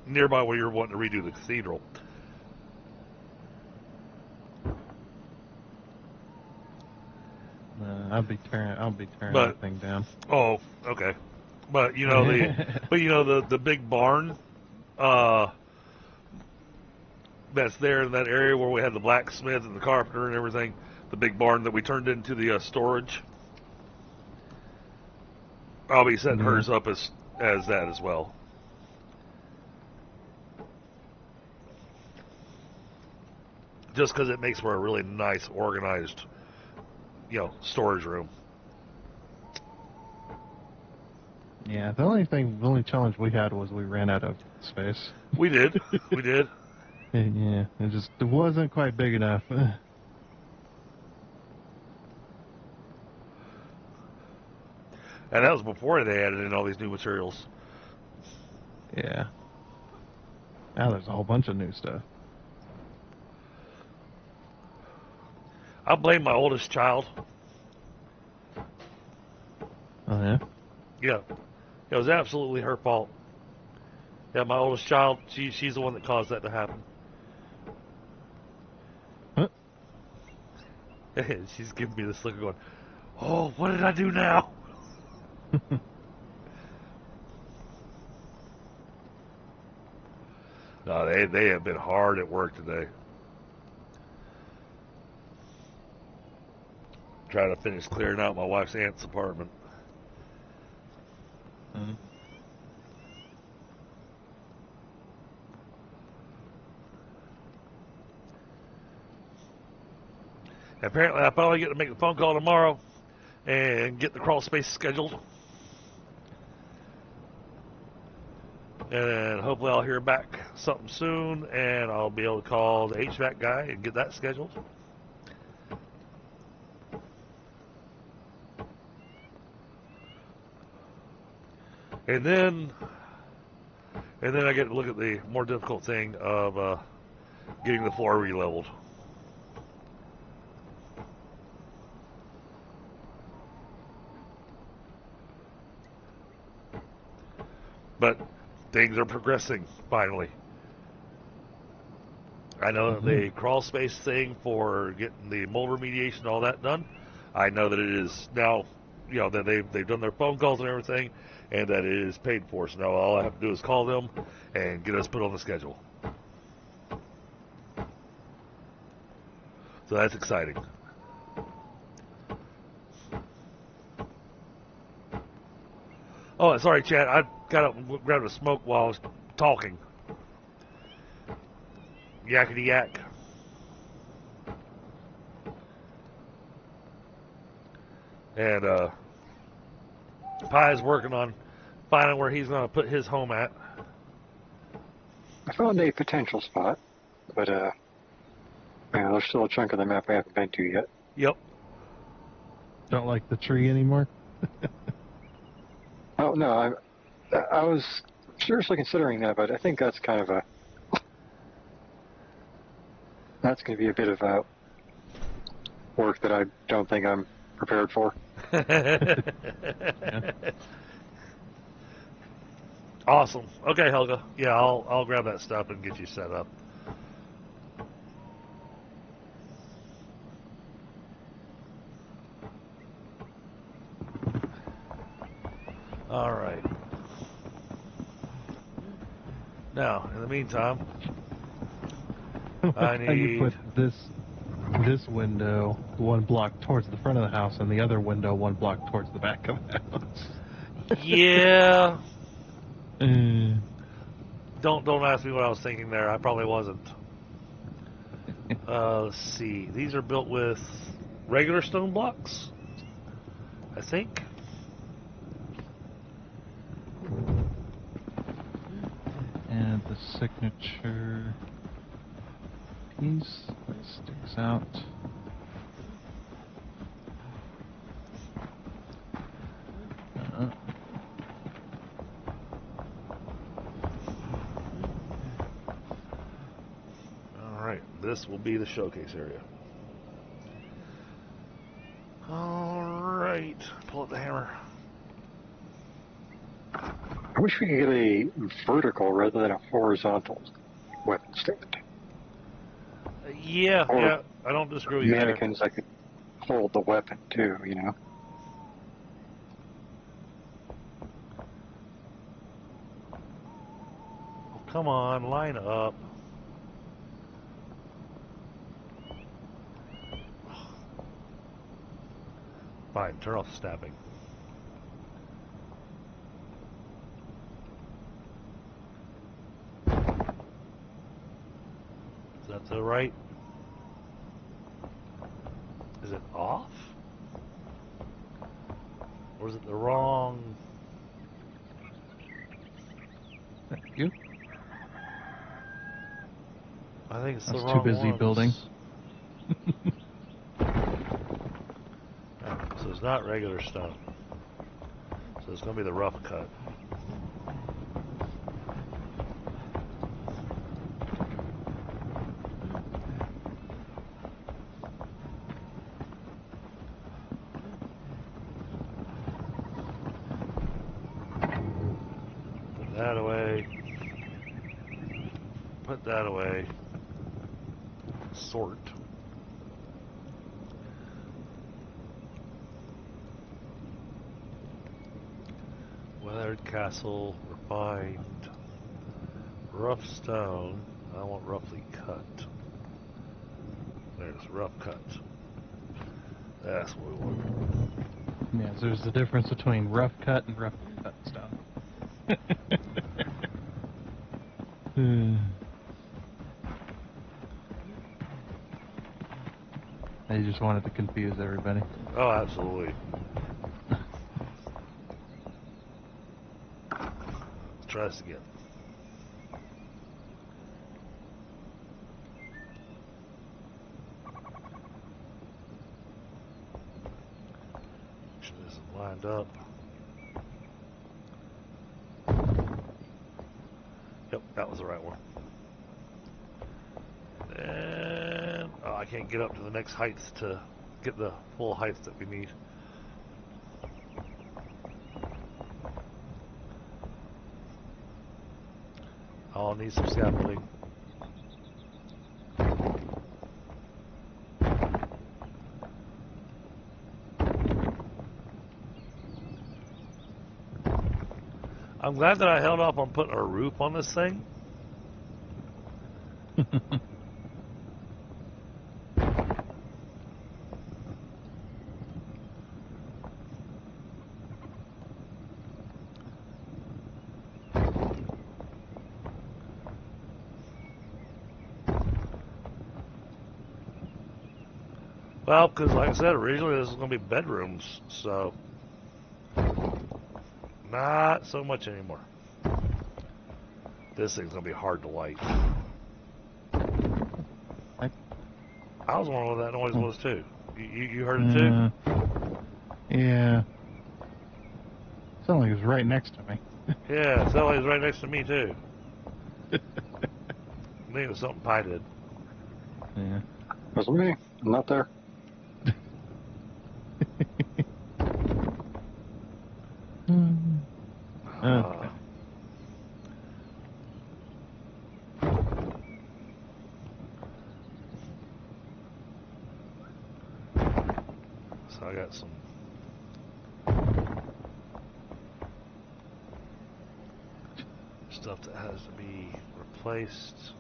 nearby where you're wanting to redo the cathedral. I'll be tearing that thing down. Oh, okay. But you know the big barn that's there in that area where we had the blacksmith and the carpenter and everything, the big barn that we turned into the storage. I'll be setting hers up as that as well. Just because it makes for a really nice, organized, storage room. Yeah, the only challenge we had was we ran out of space. We did. Yeah, it wasn't quite big enough. And that was before they added in all these new materials. Yeah. Now there's a whole bunch of new stuff. I blame my oldest child. Oh, yeah? Yeah. It was absolutely her fault. Yeah, my oldest child, she's the one that caused that to happen. Huh? She's giving me this look going, oh, what did I do now? No, they have been hard at work today. Trying to finish clearing out my wife's aunt's apartment. Mm-hmm. Apparently, I finally get to make the phone call tomorrow and get the crawl space scheduled. And hopefully I'll hear back something soon, and I'll be able to call the HVAC guy and get that scheduled. And then I get to look at the more difficult thing of getting the floor re-leveled. But things are progressing, finally. I know the crawl space thing for getting the mold remediation, all that done. I know that it is now, that they've done their phone calls and everything, and that it is paid for. So now all I have to do is call them and get us put on the schedule. So that's exciting. Oh, sorry, Chad. I got up and grabbed a smoke while I was talking. Yakety yak. And Pie's working on finding where he's going to put his home at. I found a potential spot, but there's still a chunk of the map I haven't been to yet. Yep. Don't like the tree anymore? Oh, no, I was seriously considering that, but I think that's kind of that's going to be a bit of work that I don't think I'm prepared for. Awesome. Okay, Helga. Yeah, I'll grab that stuff and get you set up. All right. Now, in the meantime, I How you need put this window one block towards the front of the house and the other window one block towards the back of the house. Yeah. Don't ask me what I was thinking there. I probably wasn't. Let's see. These are built with regular stone blocks, I think. And the signature piece that sticks out. this will be the showcase area. Alright, pull up the hammer. I wish we could get a vertical rather than a horizontal weapon stand. Yeah, Or yeah, I don't disagree with you there. mannequins that could hold the weapon too, you know? Oh, come on, line up. Fine, turn off snapping. Is that the right? Is it off? Or is it the wrong? Thank you. I think it's I the was wrong too busy ones. building. So it's not regular stone. So it's going to be the rough cut. Put that away. Put that away. Sort. Weathered castle, refined, rough stone. I want roughly cut. There's rough cut. That's what we want. Yes, there's the difference between rough cut and rough cut stone. I just wanted to confuse everybody. Oh, absolutely. Let's try this again. Make sure this is lined up. Yep, that was the right one. And oh, I can't get up to the next heights to get the full heights that we need. I'll need some scaffolding. I'm glad that I held off on putting a roof on this thing. Well, because like I said, originally this was going to be bedrooms, so not so much anymore. This thing's going to be hard to light. I was wondering what that noise was too. You heard it too? Yeah. Sounded like it was right next to me. Yeah, Sally's right next to me too. I think it was something Pi did. Yeah. Was it me? I'm not there. Okay. So I got some stuff that has to be replaced.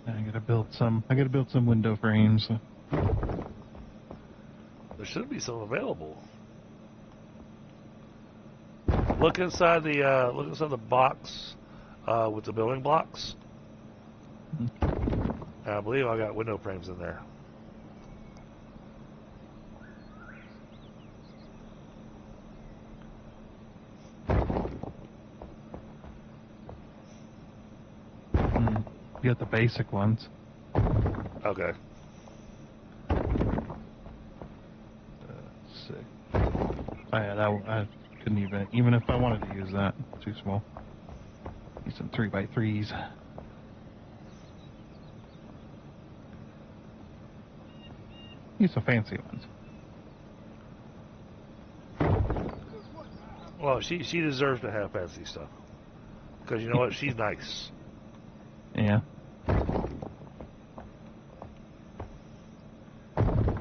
I gotta build some window frames. There should be some available. Look inside the box with the building blocks. I believe I got window frames in there. You got the basic ones. Okay. Sick. Oh, yeah, I couldn't even if I wanted to use that. Too small. These some 3x3s. Use some fancy ones. Well, she deserves to have fancy stuff. Because you know what? She's nice. Yeah.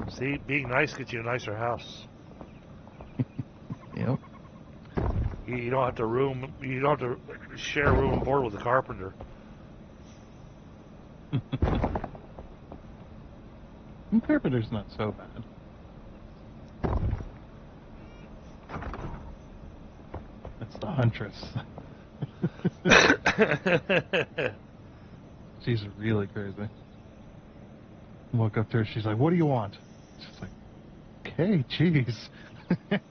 See, being nice gets you a nicer house. Yep. You don't have to you don't have to share room and board with the carpenter. Carpenter's not so bad. That's the huntress. She's really crazy. Woke up to her, she's like, "What do you want?" She's like, "Okay, jeez."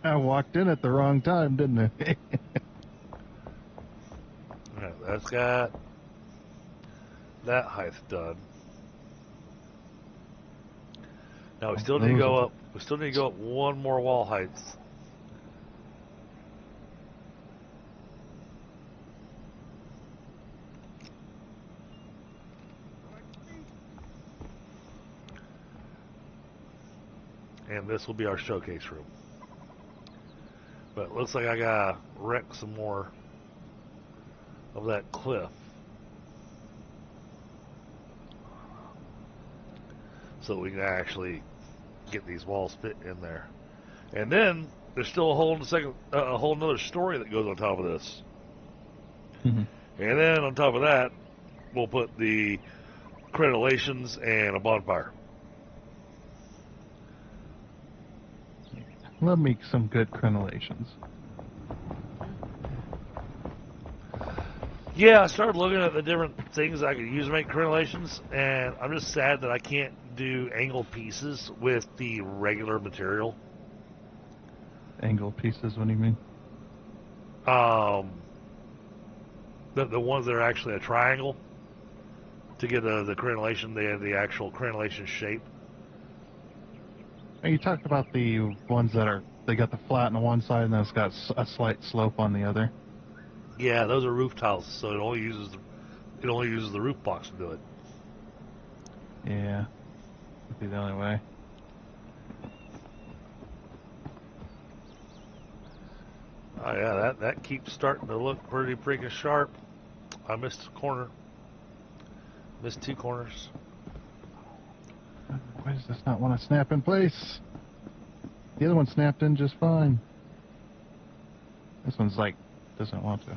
I walked in at the wrong time, didn't I? Alright, that's got that height done. Now we still need to go up. We still need to go up one more wall height. And this will be our showcase room. But it looks like I gotta wreck some more of that cliff. So we can actually get these walls fit in there. And then there's still a whole another story that goes on top of this. And then on top of that, we'll put the crenellations and a bonfire. Love me some good crenellations. Yeah, I started looking at the different things I could use to make crenellations, and I'm just sad that I can't do angled pieces with the regular material. Angled pieces, what do you mean? The ones that are actually a triangle to get the crenellation, the actual crenellation shape. Are you talking about the ones that they got the flat on the one side and then it's got a slight slope on the other? Yeah, those are roof tiles, so it only uses the roof blocks to do it. Yeah, would be the only way. Oh yeah, that keeps starting to look pretty freaking sharp. I missed a corner. Missed two corners. Why does this not want to snap in place? The other one snapped in just fine. This one's like, doesn't want to.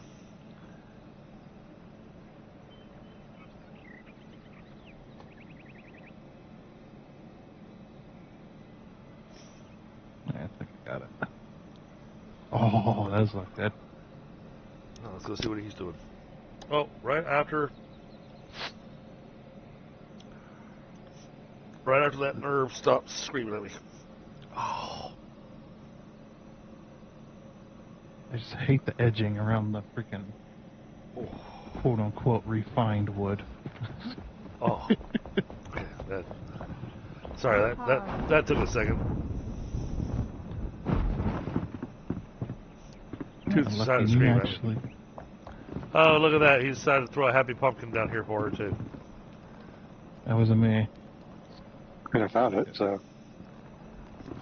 Yeah, I think I got it. Oh, that does look good. Now let's go see what he's doing. Oh, right after that nerve stops screaming at me. Oh. I just hate the edging around the freaking quote-unquote refined wood. Oh. Okay, sorry, that took a second. Tooth decided to scream at me. Oh, look at that. He decided to throw a happy pumpkin down here for her, too. That wasn't me. And I found it, so.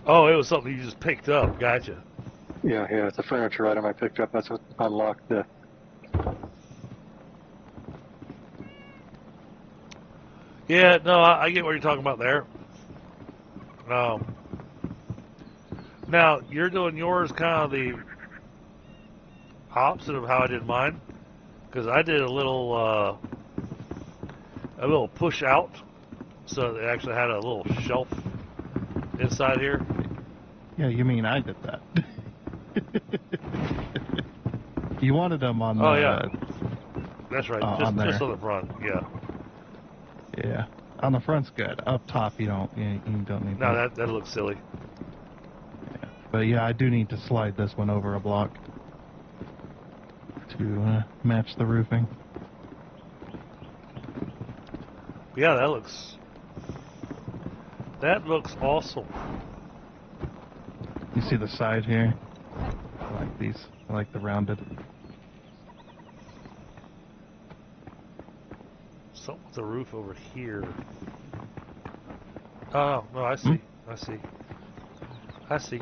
Oh, it was something you just picked up. Gotcha. Yeah, it's a furniture item I picked up. That's what unlocked the. Yeah, no, I get what you're talking about there. Now, you're doing yours kind of the opposite of how I did mine, because I did a little push out, so it actually had a little shelf inside here. Yeah, you mean I did that. You wanted them on Oh, yeah. That's right. Just on the front, yeah. Yeah. On the front's good. Up top, you don't need No, that looks silly. Yeah. But yeah, I do need to slide this one over a block to match the roofing. Yeah, that looks awesome. You see the side here? I like these. I like the rounded. something with the roof over here. Oh, no, I see. I see. I see.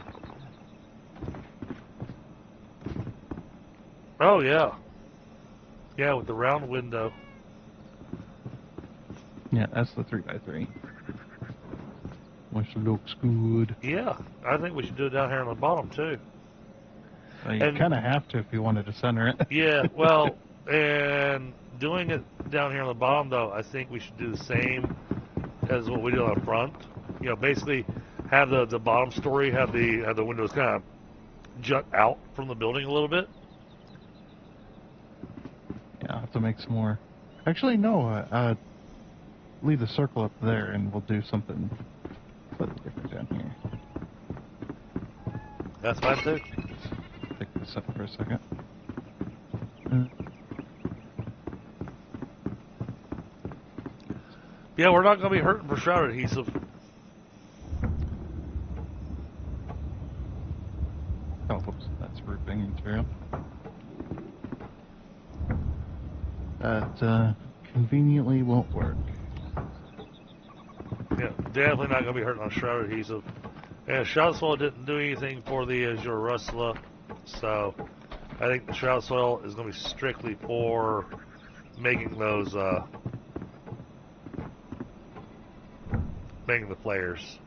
Oh, yeah. Yeah, with the round window. Yeah, that's the 3x3. Which looks good. Yeah, I think we should do it down here on the bottom, too. Well, you kind of have to if you wanted to center it. Yeah, well, and doing it down here on the bottom, though, I think we should do the same as what we did on the front. You know, basically have the bottom story, have the windows kind of jut out from the building a little bit. Yeah, I'll have to make some more. Actually, no. Leave the circle up there, and we'll do something slightly different down here. That's fine, too. Pick this up for a second. Yeah, we're not going to be hurting for shroud adhesive. Oh, whoops, that's roofing material. That conveniently won't work. Yeah, definitely not going to be hurting on shroud adhesive. And shroud soil didn't do anything for the Azure Russula, so I think the shroud soil is going to be strictly for making those, making the players.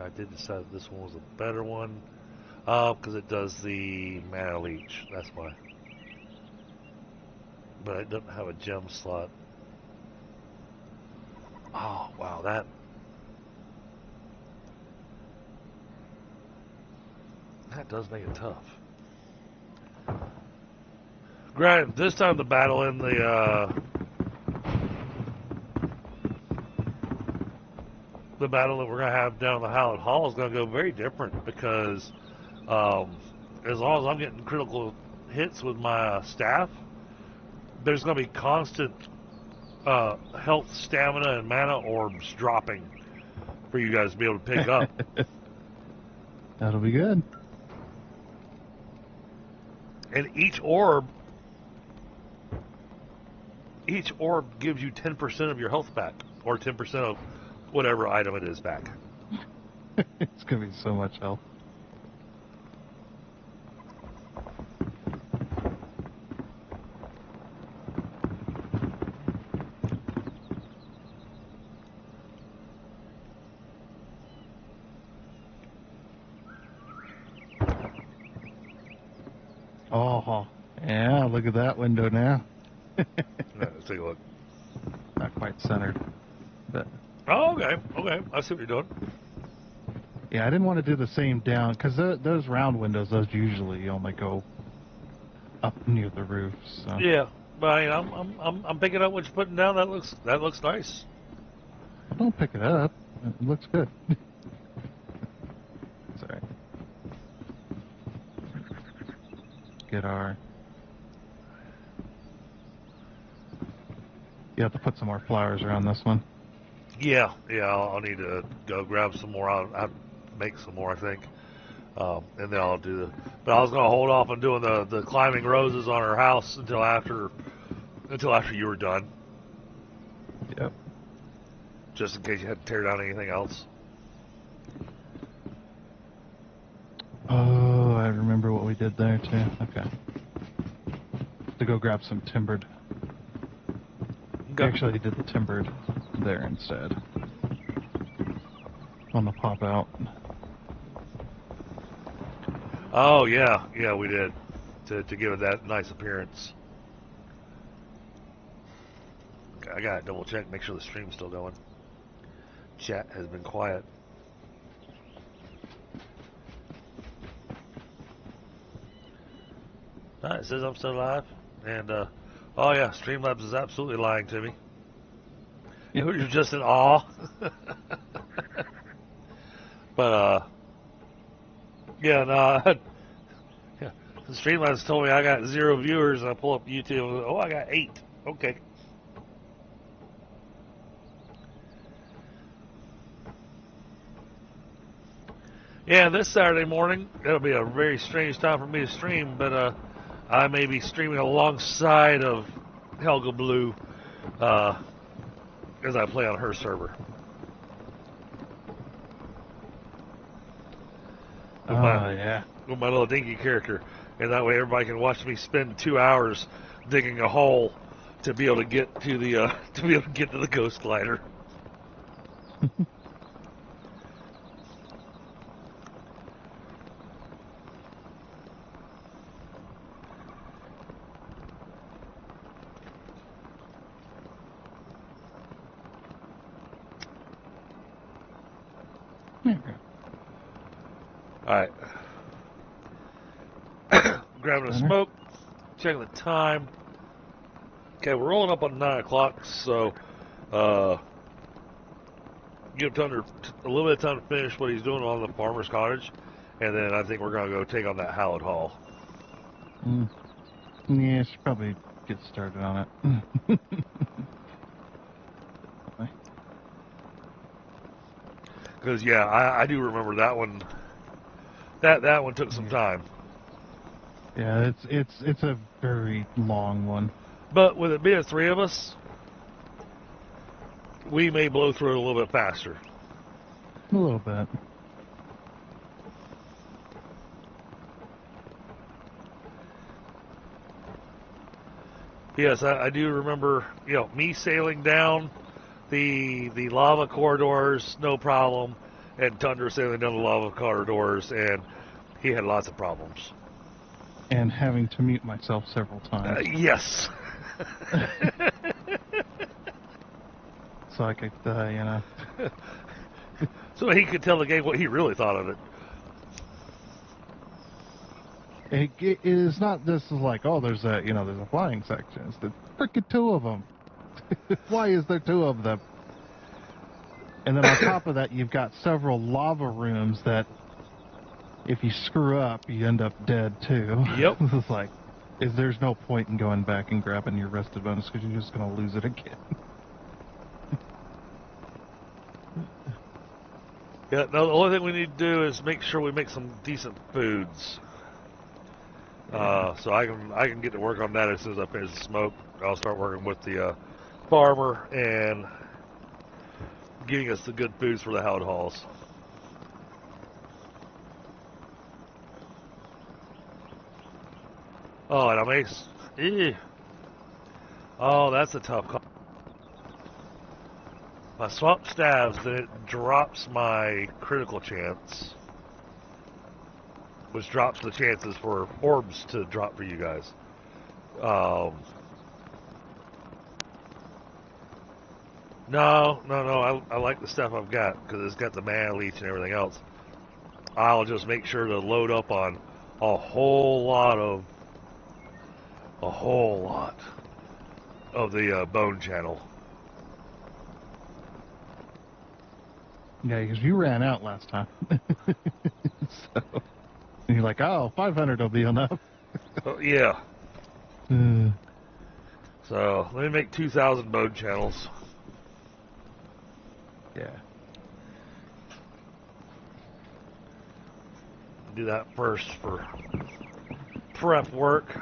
I did decide this one was a better one. Because it does the mana leech. That's why. But it doesn't have a gem slot. Oh, wow, that does make it tough. Granted, this time the battle in the battle that we're going to have down in the Hallowed Hall is going to go very different because as long as I'm getting critical hits with my staff, there's going to be constant health, stamina, and mana orbs dropping for you guys to be able to pick up. That'll be good. And each orb gives you 10% of your health back, or 10% of whatever item it is back. It's going to be so much health. Oh, yeah, look at that window now. Let's take a look. Not quite centered, but... Oh, okay, I see what you're doing. Yeah, I didn't want to do the same down, because those round windows, those usually only go up near the roof, so... Yeah, but I mean, I'm picking up what you're putting down. That looks nice. Don't pick it up. It looks good. Sorry. Get our... You have to put some more flowers around this one. Yeah, I'll need to go grab some more. I'll make some more, I think. And then I'll do the... But I was going to hold off on doing the climbing roses on her house until after you were done. Yep. Just in case you had to tear down anything else. Oh, I remember what we did there, too. Okay. To go grab some timbered. Okay. Actually, did the timbered there instead. On the pop out. Oh, yeah, we did. To give it that nice appearance. Okay, I gotta double check, make sure the stream's still going. Chat has been quiet. It says I'm still live. And, oh yeah, Streamlabs is absolutely lying to me. You're just in awe. But, Yeah, no. Yeah. The Streamlabs told me I got 0 viewers, and I pull up YouTube. And, oh, I got 8. Okay. Yeah, this Saturday morning, it'll be a very strange time for me to stream, but I may be streaming alongside of Helga Blue as I play on her server. Yeah. With my little dinky character, and that way everybody can watch me spend 2 hours digging a hole to be able to get to the ghost glider. Alright. Grabbing a smoke, checking the time. Okay, we're rolling up on 9 o'clock, so give Thunder a little bit of time to finish what he's doing on the farmer's cottage, and then I think we're going to go take on that Hallowed Hall. Yeah, should probably get started on it. Because, yeah, I do remember that one. That one took some time. Yeah, it's a very long one. But with it being 3 of us, we may blow through it a little bit faster. A little bit. Yes, I do remember, me sailing down the lava corridors, no problem, and Tundra sailing down the lava corridors, and he had lots of problems. And having to mute myself several times. Yes. So I could, So he could tell the game what he really thought of it. It is not just like, oh, there's a flying section. It's the frickin' 2 of them. Why is there 2 of them? And then on top of that, you've got several lava rooms that, if you screw up, you end up dead too. Yep. It's like, there's no point in going back and grabbing your rested bonus because you're just going to lose it again. Yeah, no, the only thing we need to do is make sure we make some decent foods. So I can get to work on that as soon as I finish the smoke. I'll start working with the farmer and getting us the good foods for the Hallowed Halls. Oh, and I may... Oh, that's a tough call. My swamp stabs, then it drops my critical chance, which drops the chances for orbs to drop for you guys. No, I like the stuff I've got because it's got the mana leech and everything else. I'll just make sure to load up on a whole lot of the bone channel. Yeah, because you ran out last time. So, and you're like, oh, 500 will be enough. Yeah. So, let me make 2,000 bone channels. Yeah. Do that first for prep work.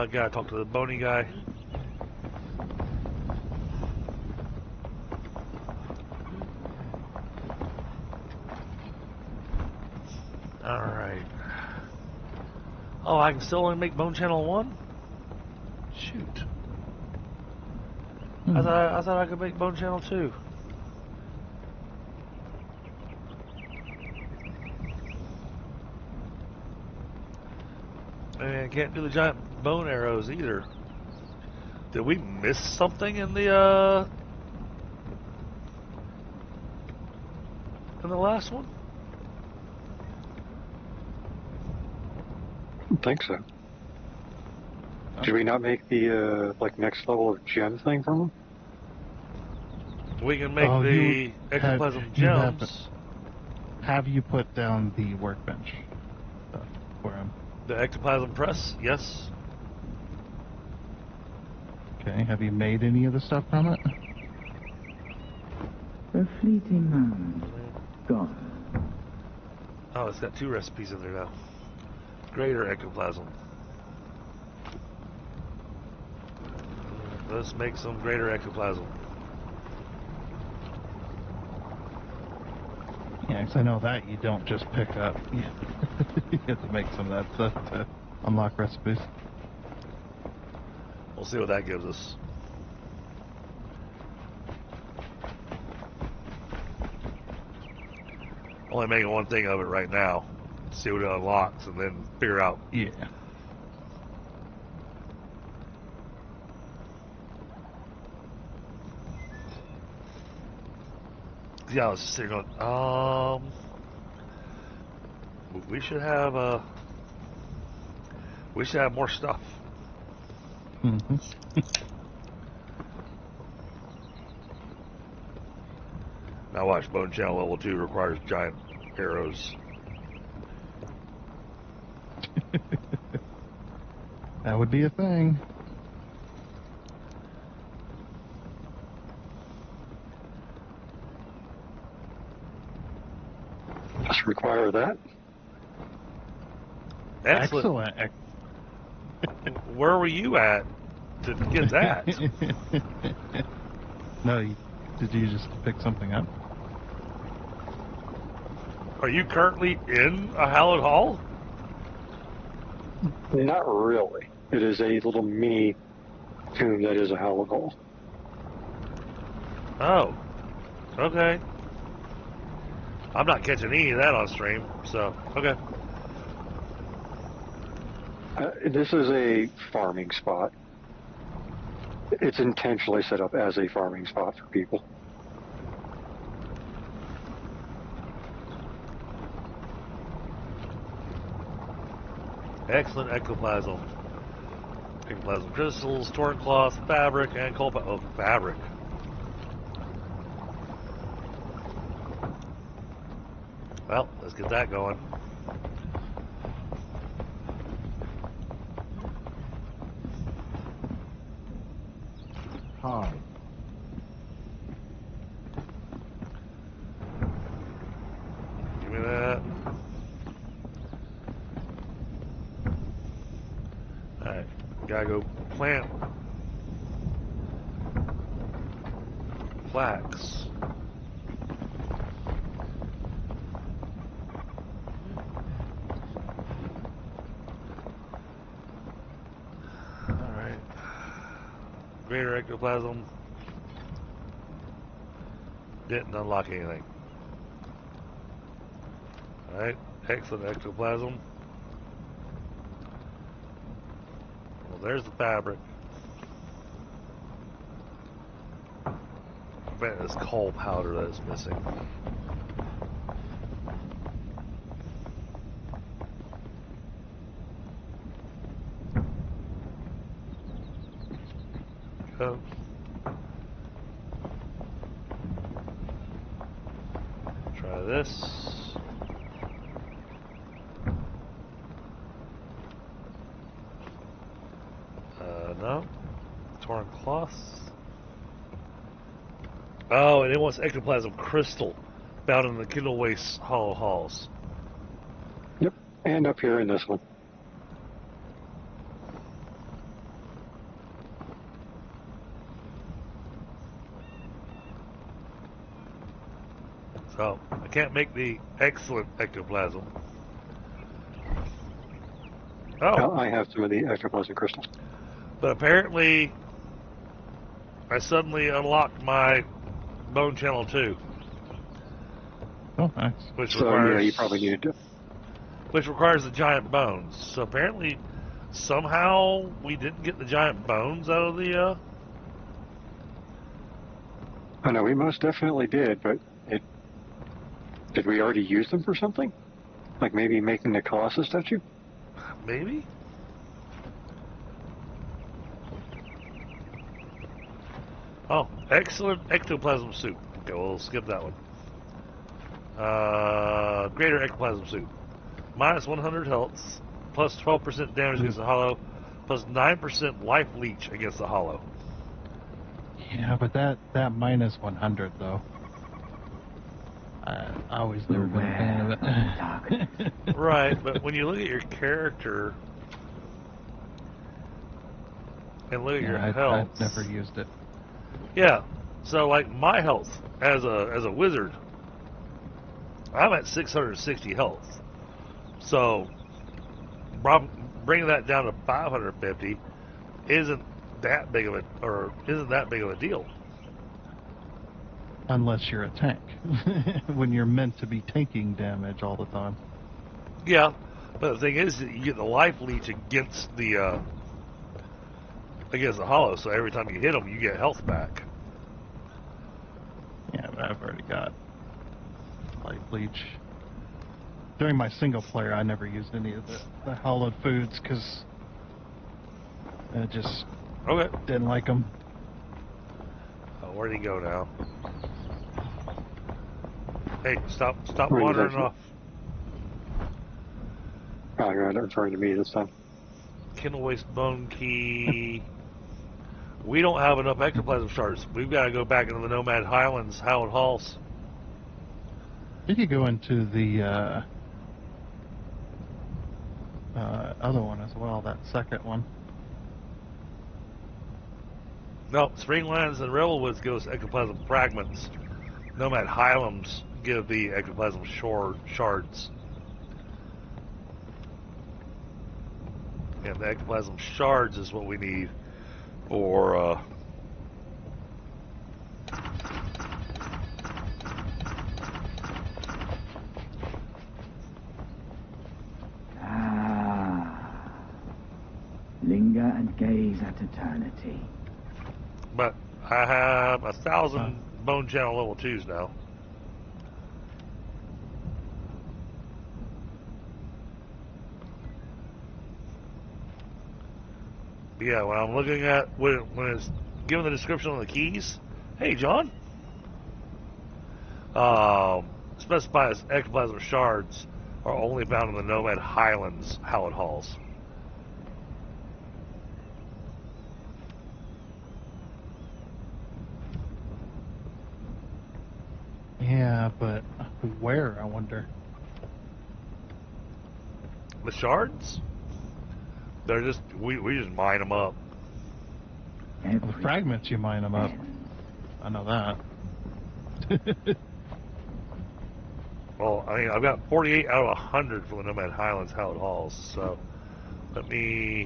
Gotta talk to the bony guy. Alright. Oh, I can still only make bone channel 1? Shoot. I thought I could make bone channel 2. And I can't do the giant bone arrows either. Did we miss something in the last one? I don't think so. Did we not make the next level of gem thing from them? We can make Oh, the ectoplasm gems. Have you put down the workbench for him? The ectoplasm press, yes. Okay, have you made any of the stuff from it? A fleeting moment. Gone. Oh, it's got 2 recipes in there now. Greater ectoplasm. Let's make some greater ectoplasm. Yeah, because I know that you don't just pick up. You have to make some of that stuff to unlock recipes. We'll see what that gives us. Only making one thing of it right now. See what it unlocks and then figure out. Yeah. Yeah, I was just sitting on. We should have more stuff. Mm-hmm. Now watch, Bone Channel level 2 requires giant arrows. That would be a thing. Just require that. Excellent. Where were you at to get that? No, did you just pick something up? Are you currently in a hallowed hall? Not really. It is a little mini tomb that is a hallowed hall. Oh, okay. I'm not catching any of that on stream, so okay. This is a farming spot. It's intentionally set up as a farming spot for people. Excellent ectoplasm. Ectoplasm crystals, torn cloth, fabric, and coal. Oh, fabric. Well, let's get that going. Hard. Give me that. Alright, gotta go plant flax. Alright. Greater ectoplasm. Didn't unlock anything. Alright, excellent ectoplasm. Well, there's the fabric. I bet it's coal powder that is missing. Go. Try this. No. Torn cloth. Oh, and it wants ectoplasm crystal found in the Kindle Waste hollow halls. Yep, and up here in this one. So, I can't make the excellent ectoplasm. Oh, I have some of the ectoplasm crystals. but apparently I suddenly unlocked my Bone Channel 2. Oh, nice. Which So requires, yeah, you probably needed to. which requires the giant bones. So apparently, somehow we didn't get the giant bones out of the. I know we most definitely did, but did we already use them for something? Like maybe making the Colossus statue? Maybe. Oh, Excellent ectoplasm soup. Okay, we'll skip that one. Greater ectoplasm soup. Minus 100 health, plus 12% damage against the hollow, plus 9% life leech against the hollow. Yeah, but that minus 100 though. I always never been a fan of it. Right, but when you look at your character and look at your health, I've never used it. Yeah, so like my health as a wizard, I'm at 660 health. So bringing that down to 550 isn't that big of a deal. Unless you're a tank. When you're meant to be tanking damage all the time. Yeah, but the thing is that you get the life leech against the hollow, so every time you hit them, you get health back. Yeah, but I've already got life leech. During my single player, I never used any of the hallowed foods because I just didn't like them. Oh, where'd he go now? Hey, stop Where wandering is that? off. Oh, you're not referring to me this time. Kindle Waste Bone Key. We don't have enough ectoplasm shards. We've got to go back into the Nomad Highlands, Howard Halls. You could go into the other one as well, that second one. No, Springlands and Revelwoods give us ectoplasm fragments. Nomad Highlands give the ectoplasm shards. And the ectoplasm shards is what we need for Linger and gaze at eternity. but I have 1,000 bone channel level 2s now. Yeah, when I'm looking at when it's given the description on the keys, hey John, specifies ectoplasm shards are only found in the Nomad Highlands Hallowed Halls. Yeah, but where, I wonder? The shards? They're just we just mine them up. The fragments, you mine them up. I know that. Well, I mean, I've got 48 out of 100 for the Nomad Highlands Hallowed Halls, so let me...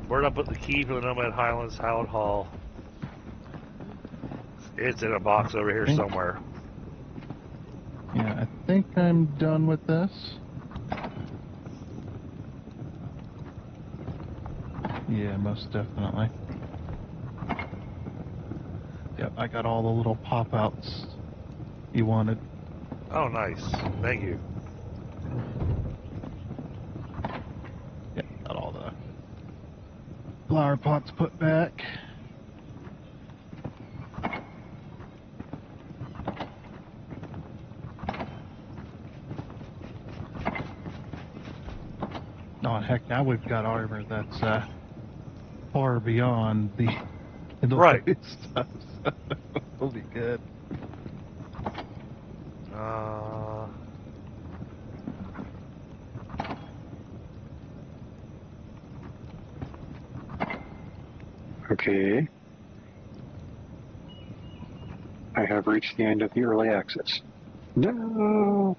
Where did I put the key for the Nomad Highlands Hallowed Hall? It's in a box over here somewhere. Yeah, I think I'm done with this. Yeah, most definitely. Yep, I got all the little pop-outs you wanted. Oh, nice. Thank you. Yep, got all the flower pots put back. Oh, heck, now we've got armor that's far beyond the Right. stuff, so it'll be good. Okay. I have reached the end of the early access. No!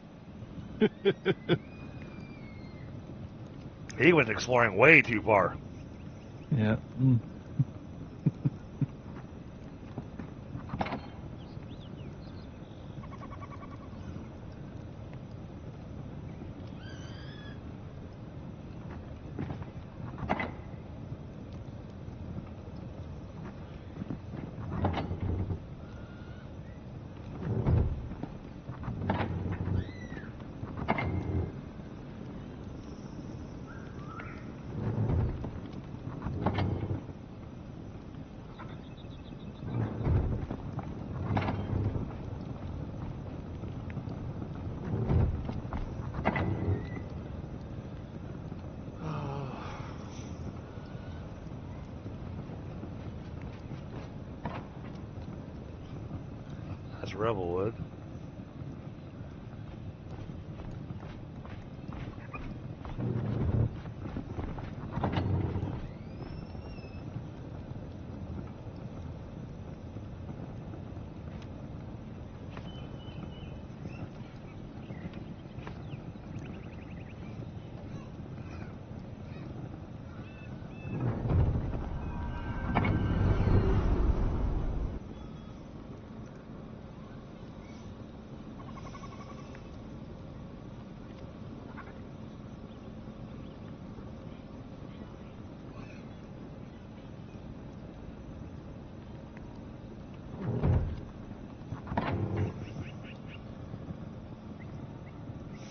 He went exploring way too far. Yeah. Revelwood.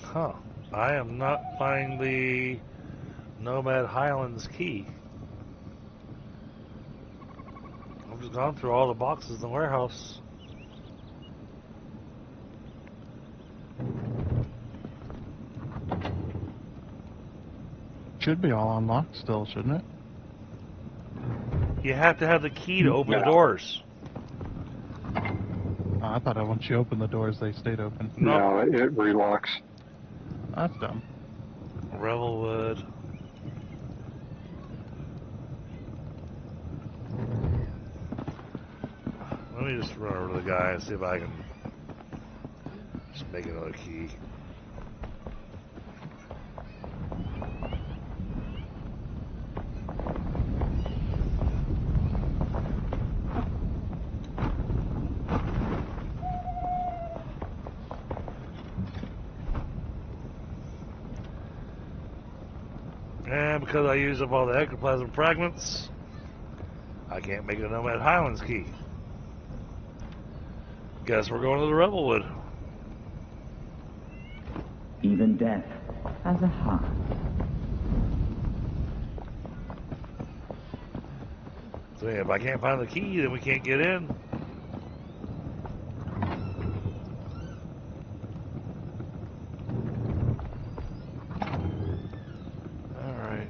Huh. I am not finding the Nomad Highlands key. I've just gone through all the boxes in the warehouse. Should be all unlocked still, shouldn't it? You have to have the key to open the doors. Oh, I thought once you open the doors, they stayed open. No, it relocks. That's dumb. Revelwood. Let me just run over to the guy and see if I can just make another key. And because I used up all the ectoplasm fragments, I can't make the Nomad Highlands key. Guess we're going to the Revelwood. Even death has a heart. So yeah, if I can't find the key, then we can't get in. Alright.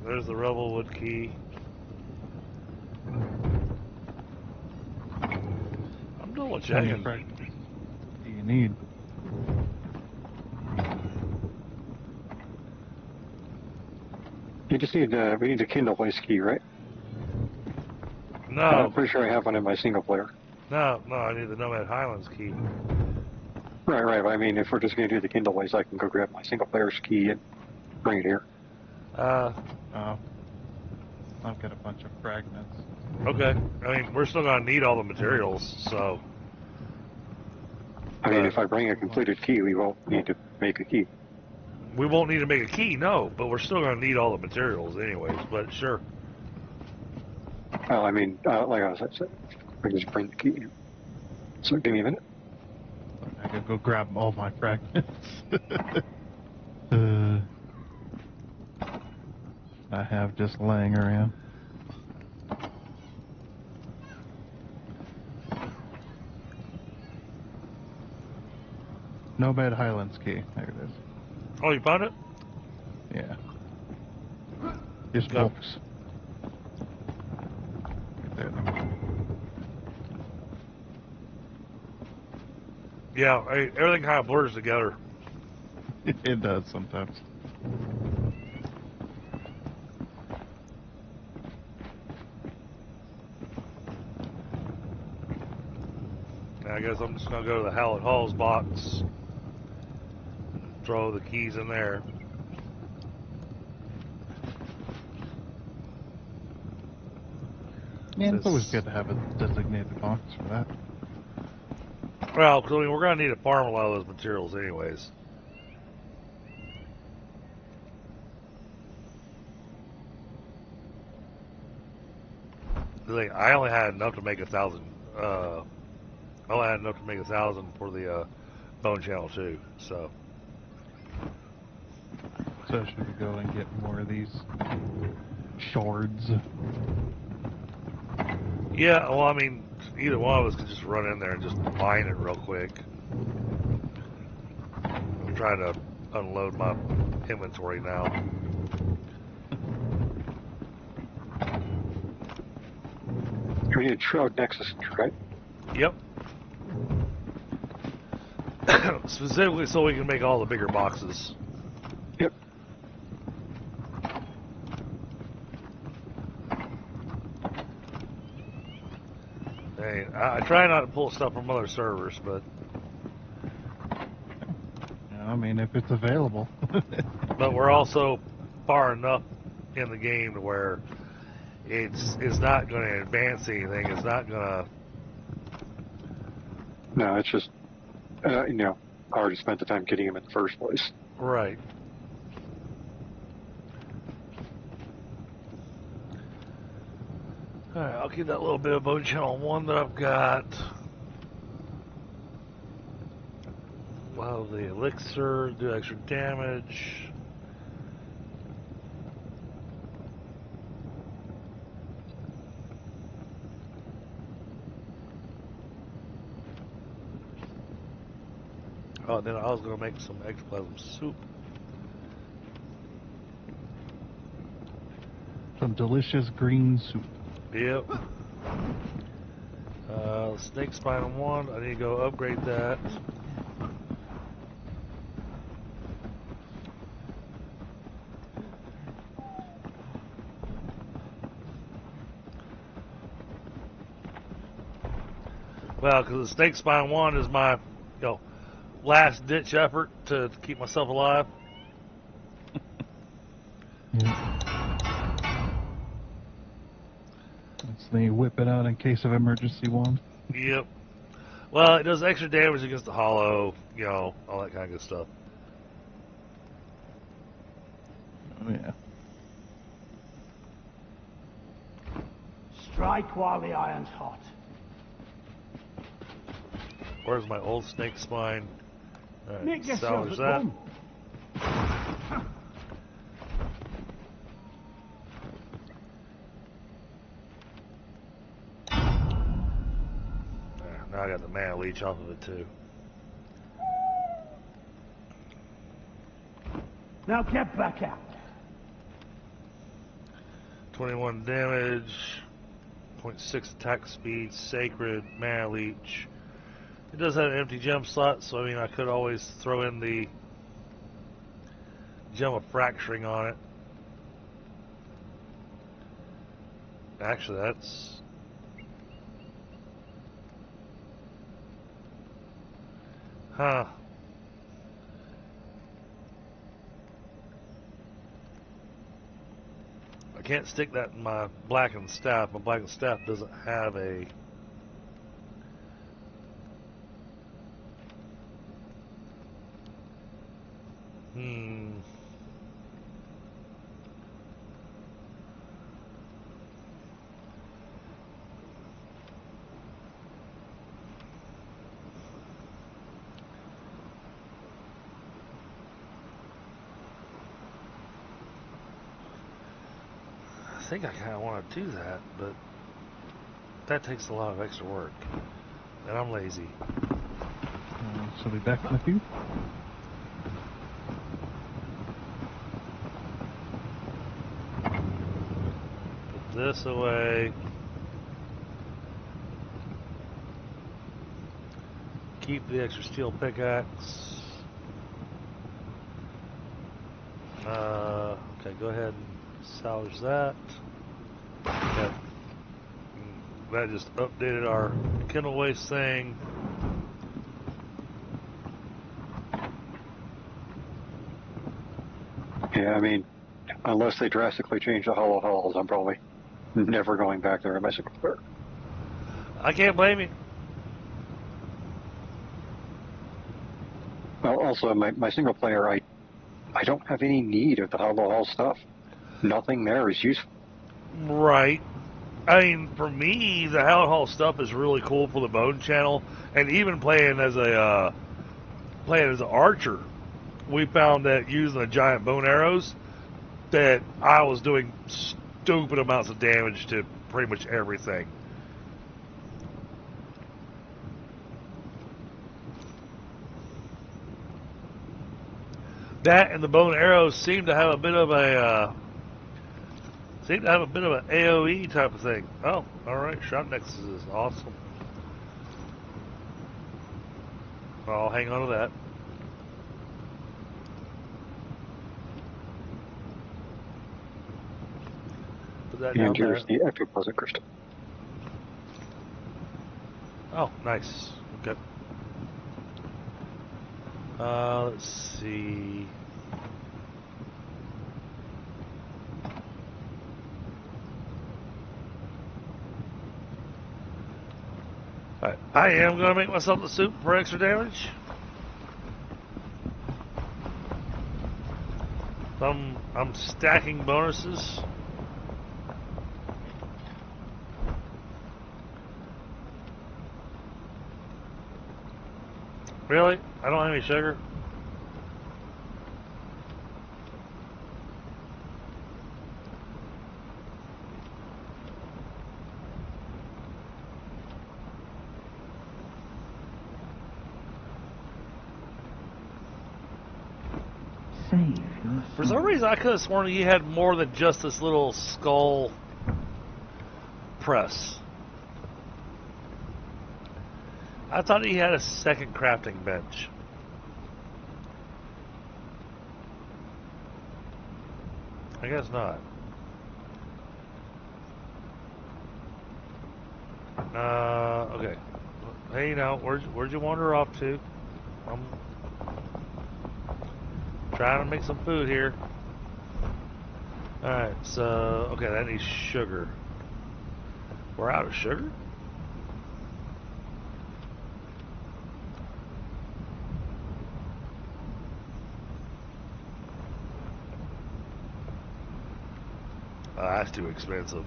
There's the Revelwood key. I'm double checking. What do you need? You just need we need a Kindle Voice key, right? No, I'm pretty sure I have one in my single player. no, I need the Nomad Highlands key. Right. But I mean, if we're just going to do the Kindle Voice, I can go grab my single player's key and bring it here. Oh. I've got a bunch of fragments. Okay. I mean, we're still going to need all the materials, so. I mean, if I bring a completed key, we won't need to make a key. We won't need to make a key, no, but we're still going to need all the materials anyways, but sure. Well, I mean, like I said, I can just bring the key. So give me a minute. I could go grab all my fragments. I have just laying around. Nomad Highlands key. There it is. Oh, you found it? Yeah. Just Go. books. Right there. Yeah, everything kind of blurs together. It does sometimes. I guess I'm just going to go to the Hallett Halls box. Throw the keys in there. Yeah, it's always good to have a designated box for that. Well, 'cause, I mean, we're going to need to farm a lot of those materials anyways. I only had enough to make 1,000. I only had enough to make 1,000 for the bone channel too. So Should we go and get more of these shards? yeah, well, I mean, either one of us could just run in there and just mine it real quick. I'm trying to unload my inventory now. We need a Shroud Nexus, right? Yep. Specifically so we can make all the bigger boxes. Yep. Hey, I try not to pull stuff from other servers, but I mean, if it's available. but we're also far enough in the game to where it's not going to advance anything. It's not going to. No, it's just you know, I already spent the time getting him in the first place. Right. Alright, I'll keep that little bit of bone channel 1 that I've got. Wow, the elixir, do extra damage. Oh, then I was going to make some ectoplasm soup. Some delicious green soup. Yep. Snake spine 1, I need to go upgrade that. Well, because the snake spine 1 is my, last ditch effort to keep myself alive. It's the whip it out in case of emergency wand. Yep. Well, it does extra damage against the hollow, all that kind of good stuff. Oh, yeah. Strike while the iron's hot. Where's my old snake spine? All Make right, yourself salvage at that. home. There, now I got the mana leech off of it too. Now get back out. 21 damage, 0.6 attack speed, sacred, mana leech. It does have an empty gem slot, so I mean I could always throw in the gem of fracturing on it. Actually, that's I can't stick that in my blackened staff. My blackened staff doesn't have a I think I kind of want to do that, but that takes a lot of extra work, and I'm lazy. So be back in a few. Put this away. Keep the extra steel pickaxe. Okay, go ahead and salvage that. That just updated our Kindle Waste thing. Yeah, I mean, unless they drastically change the hollow halls, I'm probably never going back there in my single player. I can't blame you. Well, also, my single player, I don't have any need of the hollow hall stuff. Nothing there is useful. Right. I mean, for me, the Hell Hall stuff is really cool for the bone channel, and even playing as an archer, we found that using the giant bone arrows, that I was doing stupid amounts of damage to pretty much everything. That and the bone arrows seem to have a bit of an AOE type of thing. Oh, all right, shot nexus is awesome. I'll hang on to that. Put that down And there. here's the ectoplasm crystal. Oh, nice. Okay. Let's see. Alright, I am going to make myself the soup for extra damage. I'm stacking bonuses. Really? I don't have any sugar? Save your For some reason, I could have sworn he had more than just this little skull press. I thought he had a second crafting bench. I guess not. Okay. Hey, now, where'd you wander off to? I'm trying to make some food here. Alright, so, okay, that needs sugar. We're out of sugar? That's too expensive.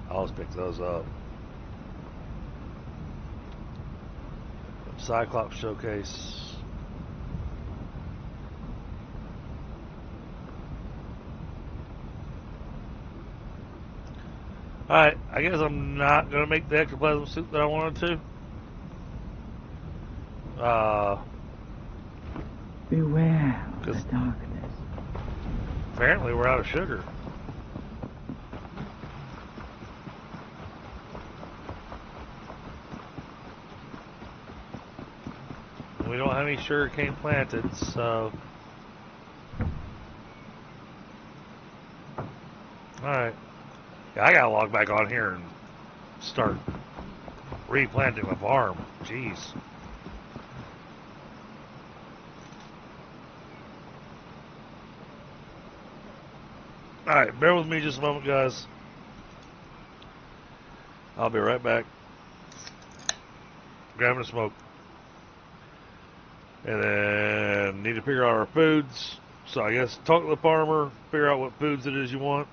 I'll just pick those up. Cyclops showcase. Alright, I guess I'm not going to make the ectoplasm soup that I wanted to. Beware of the darkness. Apparently we're out of sugar. We don't have any sugar cane planted, so... Alright. Yeah, I gotta log back on here and start replanting the farm. Jeez. Alright, bear with me just a moment, guys. I'll be right back. Grabbing a smoke. And then need to figure out our foods. So I guess talk to the farmer, figure out what foods it is you want.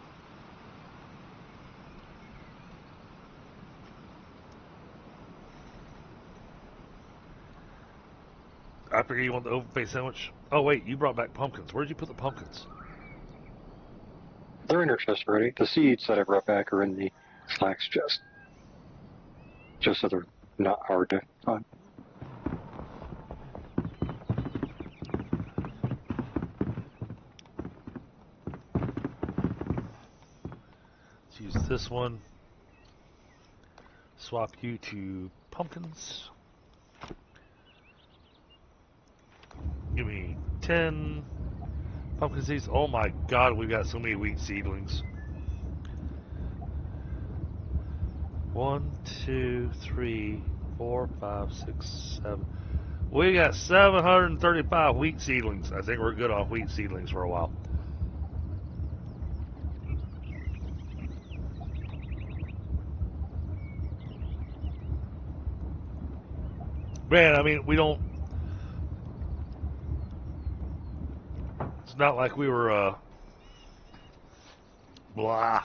I figure you want the open face sandwich. Oh wait, you brought back pumpkins. Where'd you put the pumpkins? They're in your chest already. The seeds that I brought back are in the flax chest. Just so they're not hard to find. Let's use this one. Swap you to pumpkins. Give me 10 pumpkin seeds. Oh my god, we've got so many wheat seedlings. 1, 2, 3, 4, 5, 6, 7. We got 735 wheat seedlings. I think we're good on wheat seedlings for a while. Man, I mean, we don't... It's not like we were, blah.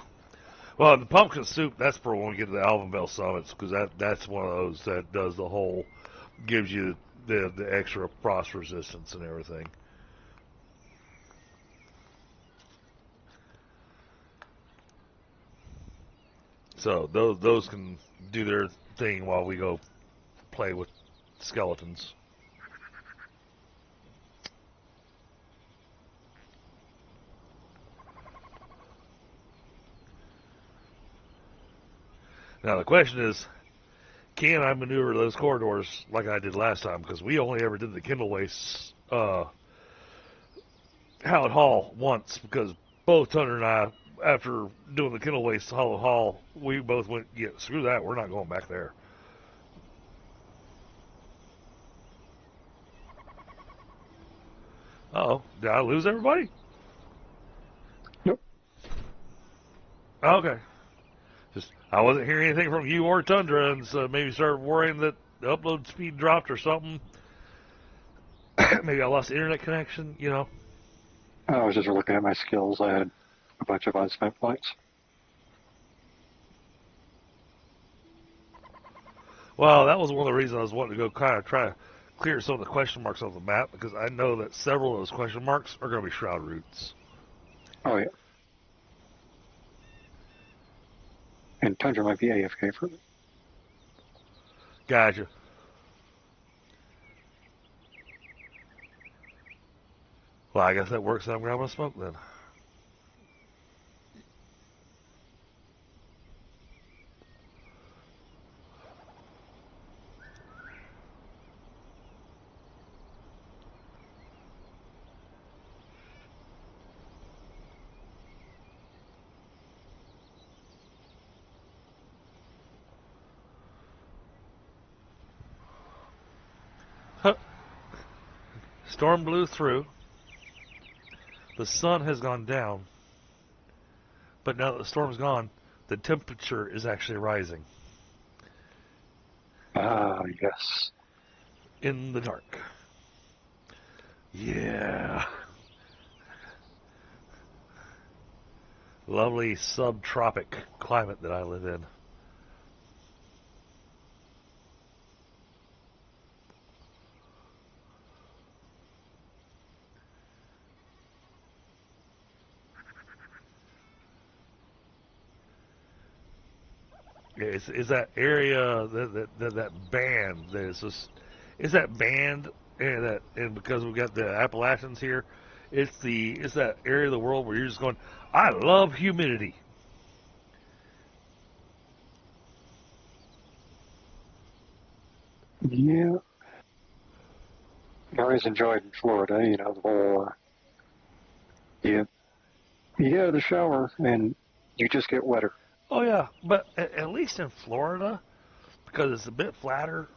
Well, the pumpkin soup, that's for when we get to the Alvinvale Summits, because that's one of those that does the whole, gives you the extra frost resistance and everything. So those can do their thing while we go play with skeletons. Now the question is, can I maneuver those corridors like I did last time? Because we only ever did the Kindle Waste Hallowed Hall once, because both Thunder and I, after doing the Kindle Waste Hallowed Hall, we both went, yeah, screw that, we're not going back there. Uh-oh, did I lose everybody? Nope. Okay. Just, I wasn't hearing anything from you or Tundra, and so maybe started worrying that the upload speed dropped or something. Maybe I lost internet connection, you know. I was just looking at my skills. I had a bunch of unspent points. Well, that was one of the reasons I was wanting to go kind of try to clear some of the question marks off the map, because I know that several of those question marks are going to be shroud routes. Oh, yeah. And Tundra might be AFK for it. Gotcha. Well, I guess that works. I'm grabbing a smoke then. Huh. Storm blew through. The sun has gone down. But now that the storm's gone, the temperature is actually rising. Ah, yes. In the dark. Yeah. Lovely subtropic climate that I live in. Is that area that band that is just that band and because we've got the Appalachians here, it's that area of the world where you're just going, I love humidity. Yeah. I always enjoyed in Florida, you know, the whole, you get out of the shower and you just get wetter. Oh yeah, but at least in Florida, because it's a bit flatter,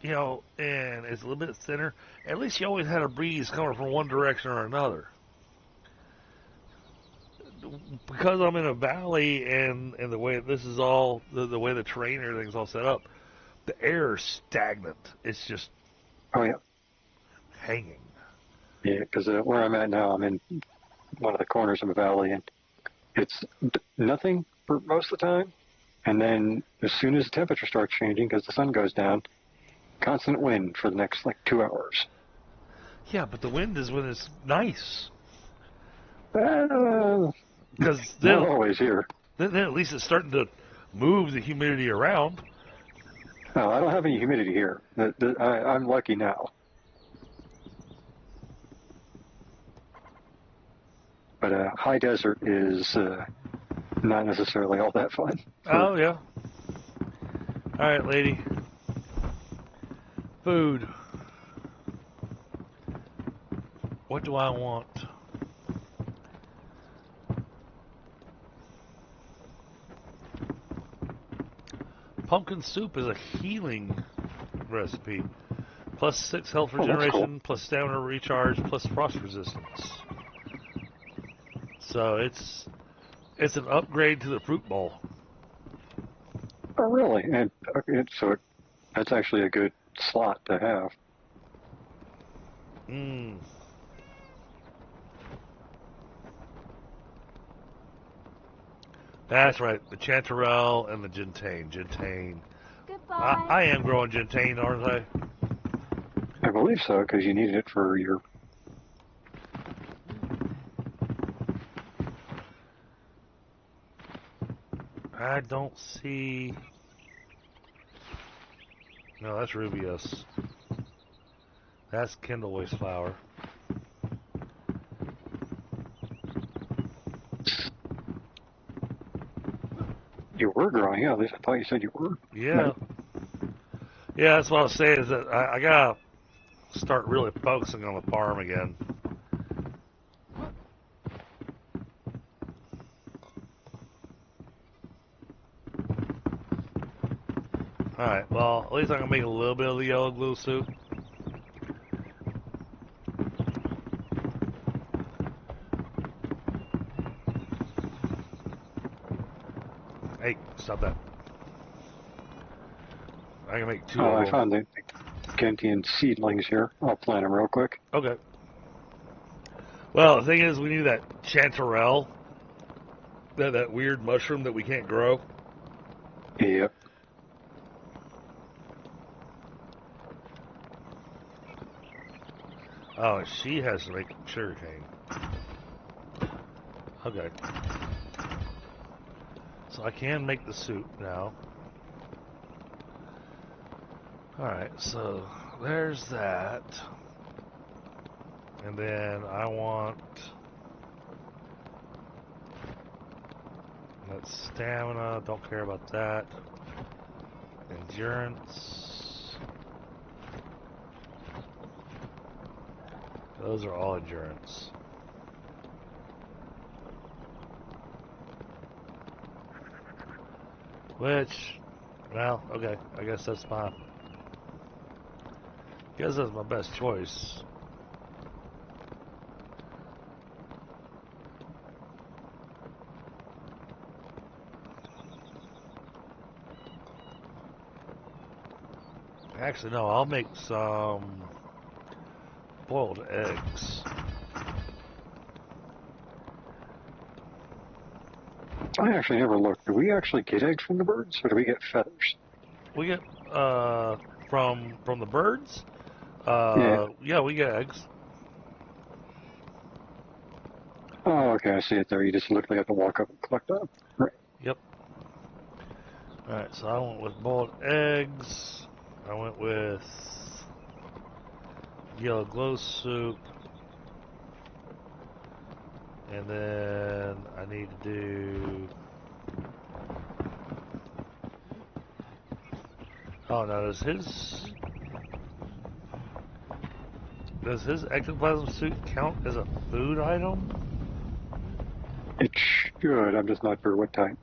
you know, and it's a little bit thinner, at least you always had a breeze coming from one direction or another. Because I'm in a valley and the way this is all, the way the terrain and everything's all set up, the air is stagnant. It's just Oh, yeah. hanging. Yeah, because where I'm at now, I'm in one of the corners of a valley, and it's nothing for most of the time. And then as soon as the temperature starts changing, because the sun goes down, constant wind for the next, 2 hours. Yeah, but the wind is when it's nice. Because not always here. Then at least it's starting to move the humidity around. No, I don't have any humidity here. I'm lucky now. But high desert is not necessarily all that fun. Oh, yeah. All right, lady. Food. What do I want? Pumpkin soup is a healing recipe. Plus 6 health regeneration, cool. plus stamina recharge, plus frost resistance. So it's an upgrade to the fruit bowl. Oh, really? And that's actually a good slot to have. Mmm. That's right, the chanterelle and the gentiane. Goodbye. I am growing gentiane, aren't I? I believe so, because you needed it for your... I don't see... No, that's rubius. That's Kindle Waste flower. You were growing, yeah. At least I thought you said you were. Yeah. Yeah, that's what I was saying. Is that I gotta start really focusing on the farm again. All right. Well, at least I can make a little bit of the yellow glue soup. Hey, stop that. I can make 2 Oh, of I them. found the Gentian seedlings here. I'll plant them real quick. Okay. Well, the thing is, we need that chanterelle, that weird mushroom that we can't grow. Yep. Oh, she has to make sugarcane. Okay. So I can make the soup now. Alright, so there's that. And then I want that stamina, don't care about that. Endurance. Those are all endurance. Which, well, okay, I guess that's my best choice. Actually, no, I'll make some boiled eggs. I actually never looked. Do we actually get eggs from the birds, or do we get feathers? We get from the birds. Yeah. Yeah, we get eggs. Oh, okay, I see it there. You just literally have to walk up and collect them. Right. Yep. All right, so I went with boiled eggs. I went with yellow glow soup, and then I need to do. Oh no, does his ectoplasm suit count as a food item? It should. I'm just not sure what type.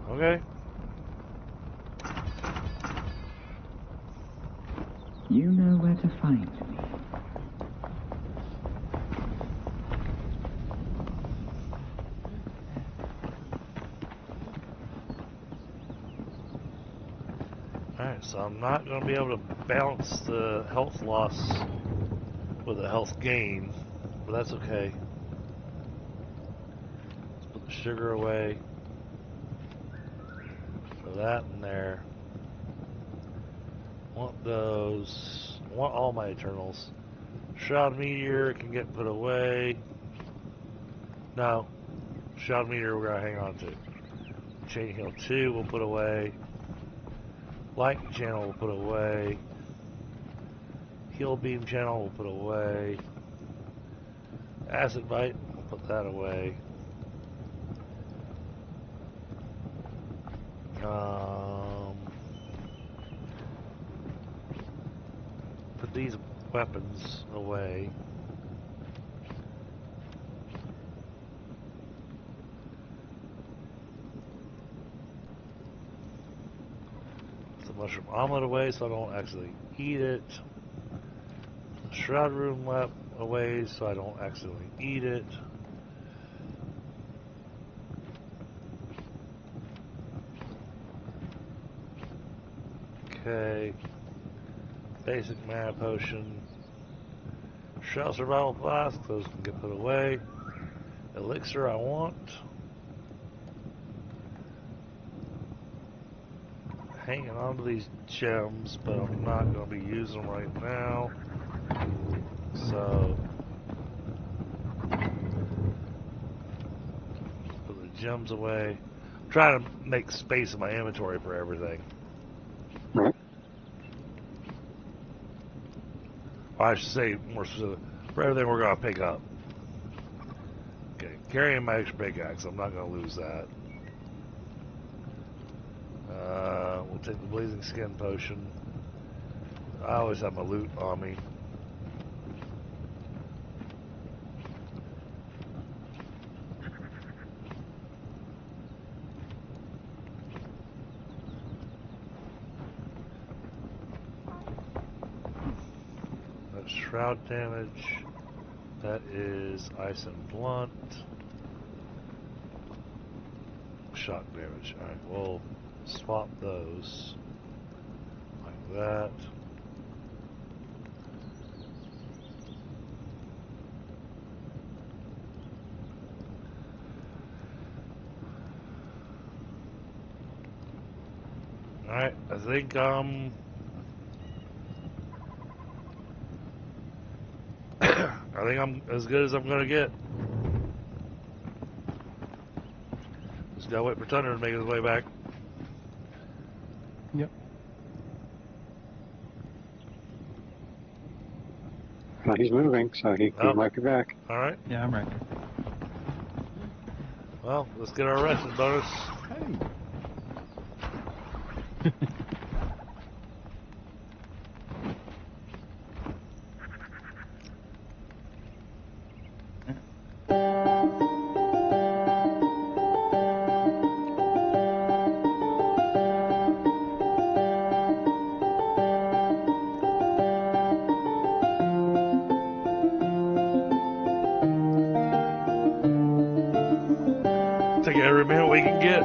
Okay. You know where to find me. Alright, so I'm not going to be able to balance the health loss with a health gain, but that's okay. Let's put the sugar away. Throw that in there. Want those. Want all my Eternals. Shroud Meteor can get put away. No. Shroud Meteor we're going to hang on to. Chain Heal 2 we'll put away. Lightning Channel we'll put away. Heal Beam Channel we'll put away. Acid Bite we'll put that away. Put these weapons away. Put the mushroom omelet away so I don't actually eat it. The shroud room away so I don't accidentally eat it. Okay. Basic mana potion. Shell survival flask, those can get put away. Elixir I want. Hanging on to these gems, but I'm not going to be using them right now. So, put the gems away. I'm trying to make space in my inventory for everything. Right. Or I should say more specific, for everything we're going to pick up. carrying my extra pickaxe. I'm not going to lose that. We'll take the blazing skin potion. I always have my loot on me. That's shroud damage. That is ice and blunt. Shock damage. Alright, we'll swap those. Like that. Alright, I think I'm as good as I'm gonna get. Just gotta wait for Thunder to make his way back. Yep. Well, he's moving, so he might be back. Alright. Yeah, I'm right. Well, let's get our resting bonus. Hey. Take every minute we can get.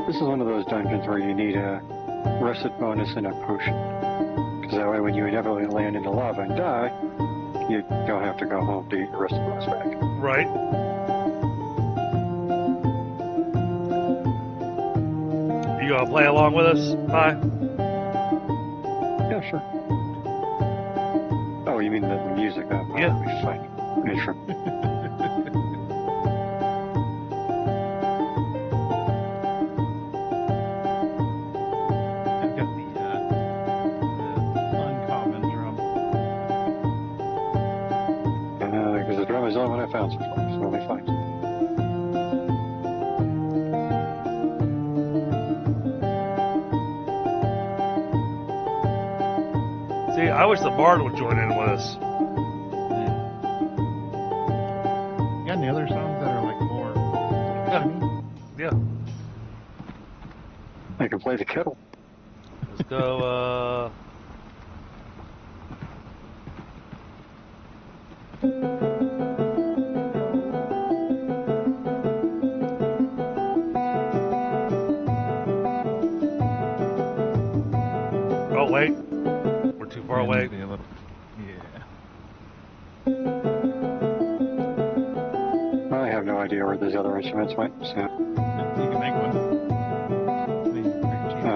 This is one of those dungeons where you need a rested bonus and a potion. Because that way when you inevitably land into lava and die, you don't have to go home to get your rested bonus back. Right. You gonna play along with us? Bye. Yeah, sure. Oh, you mean the music? Yeah. That'll be fine. Yeah, sure. I've got the uncommon drum. Because the drum is the only one I found so far, so it'll be fine. See, I wish the Bard would join in with us. You got any other songs that are like more? Yeah. I can play the kettle. Let's go, Oh, wait. We're too far away. Maybe a little- Yeah. I have no idea where those other instruments went, so. You can make one.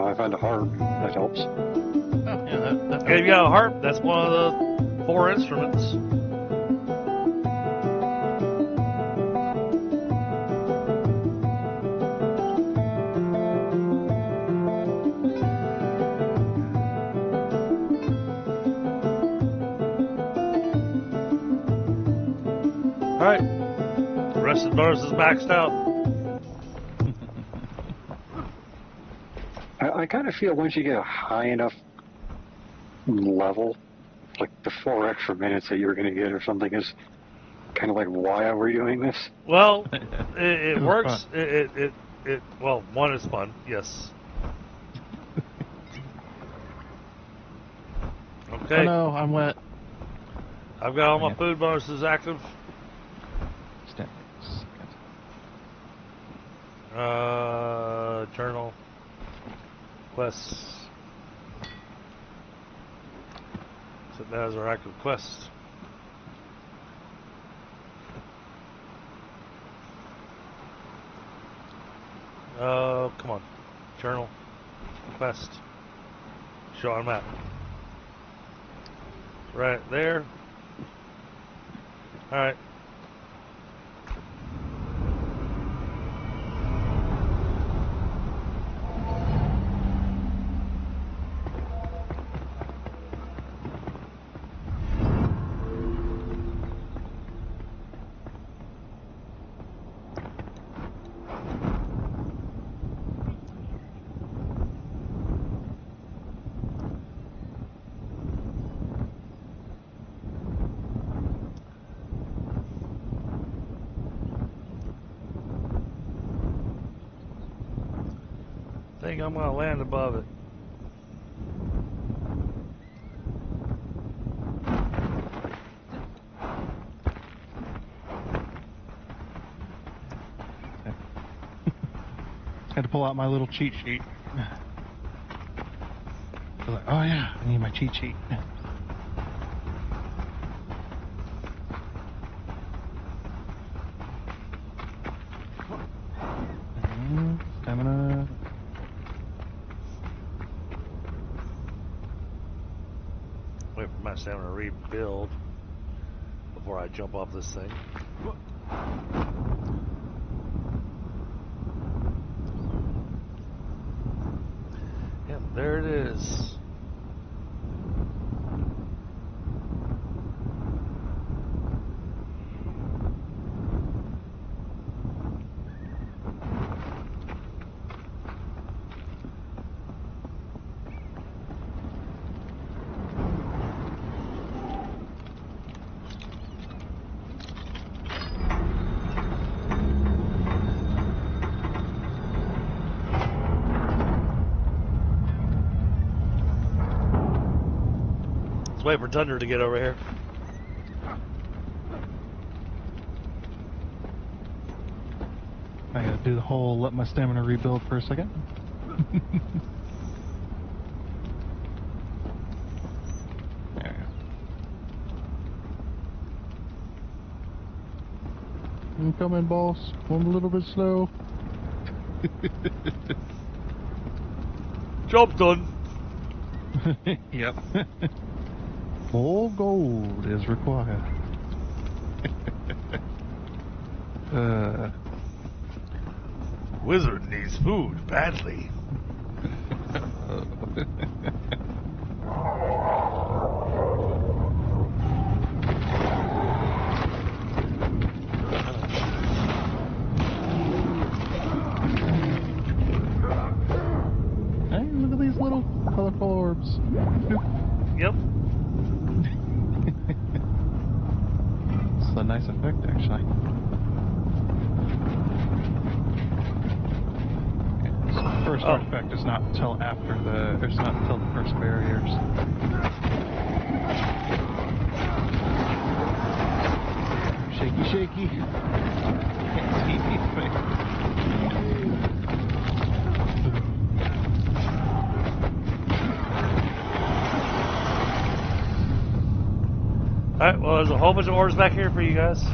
I found a harp. That helps. Oh, yeah, that Okay, you got a harp. That's one of the 4 instruments. Alright. The rest of the bonus is maxed out. I kind of feel once you get a high enough level, like the 4 extra minutes that you were going to get or something is kind of like, why are we doing this? Well, it was works. fun. Well, one is fun, yes. Oh Okay. no, I'm wet. I've got all my Yeah. food bonuses active. Journal. Quests. So that is our active quest. Come on. Journal. Quest. Show on map. Right there. Alright. think I'm gonna land above it. Had to pull out my little cheat sheet. I was like, oh yeah, I need my cheat sheet. Stamina. Wait for my stamina to rebuild before I jump off this thing. Yep, there it is. Wait for Thunder to get over here. I gotta do the whole let my stamina rebuild for a second. There we go. I'm coming, boss. I'm a little bit slow. Job's done. Yep. More gold is required. Wizard needs food badly. Hey, look at these little colorful orbs. Yep. It's a nice effect, actually. Okay, so the first artifact is not until after it's not until the first barriers. Shaky, shaky. Can't see anything. Alright, well, there's a whole bunch of ores back here for you guys.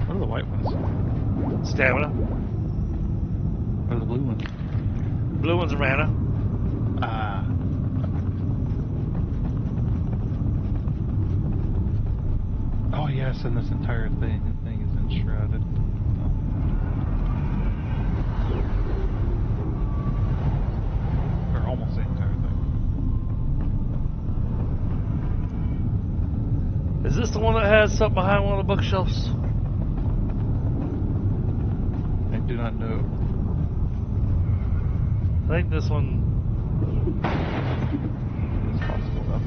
What are the white ones? Stamina. What are the blue ones? Blue ones are mana. Ah. Oh yes, and this entire thing is enshrouded. Or almost the entire thing. Is this the one that has something behind one of the bookshelves? I do not know. I think this one. It's possible though.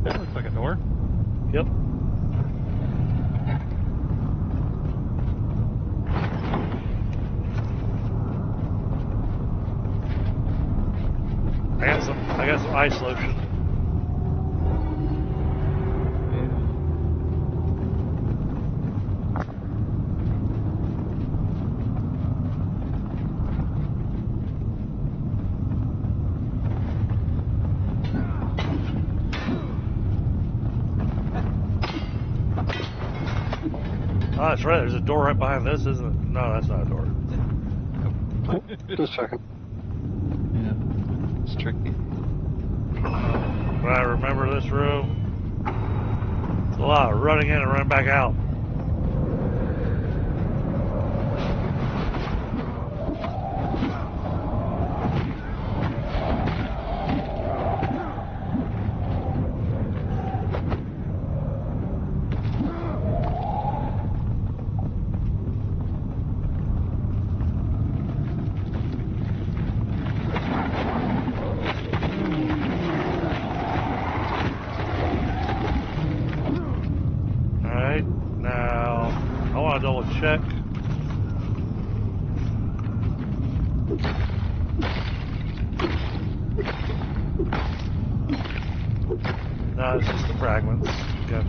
That looks like a door. Yep. I got some ice lotion. Oh, that's right. There's a door right behind this, isn't it? No, that's not a door. Just checking. Yeah, it's tricky. But I remember this room. It's a lot of running in and running back out. check. No, it's just the fragments. Okay.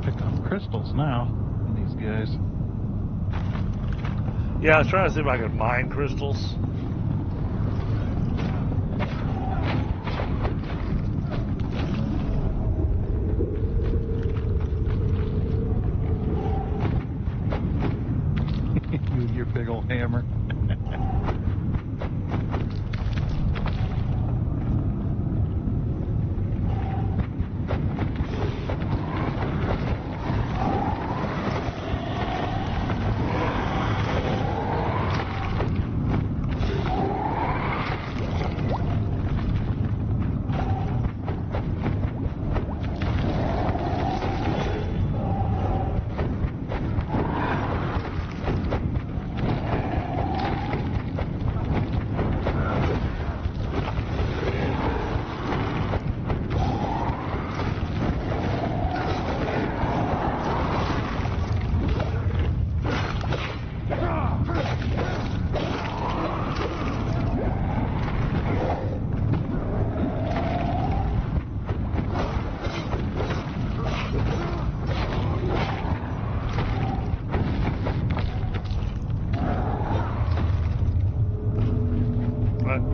Pick up crystals now in these guys. Yeah, I was trying to see if I could mine crystals. You and your big old hammer.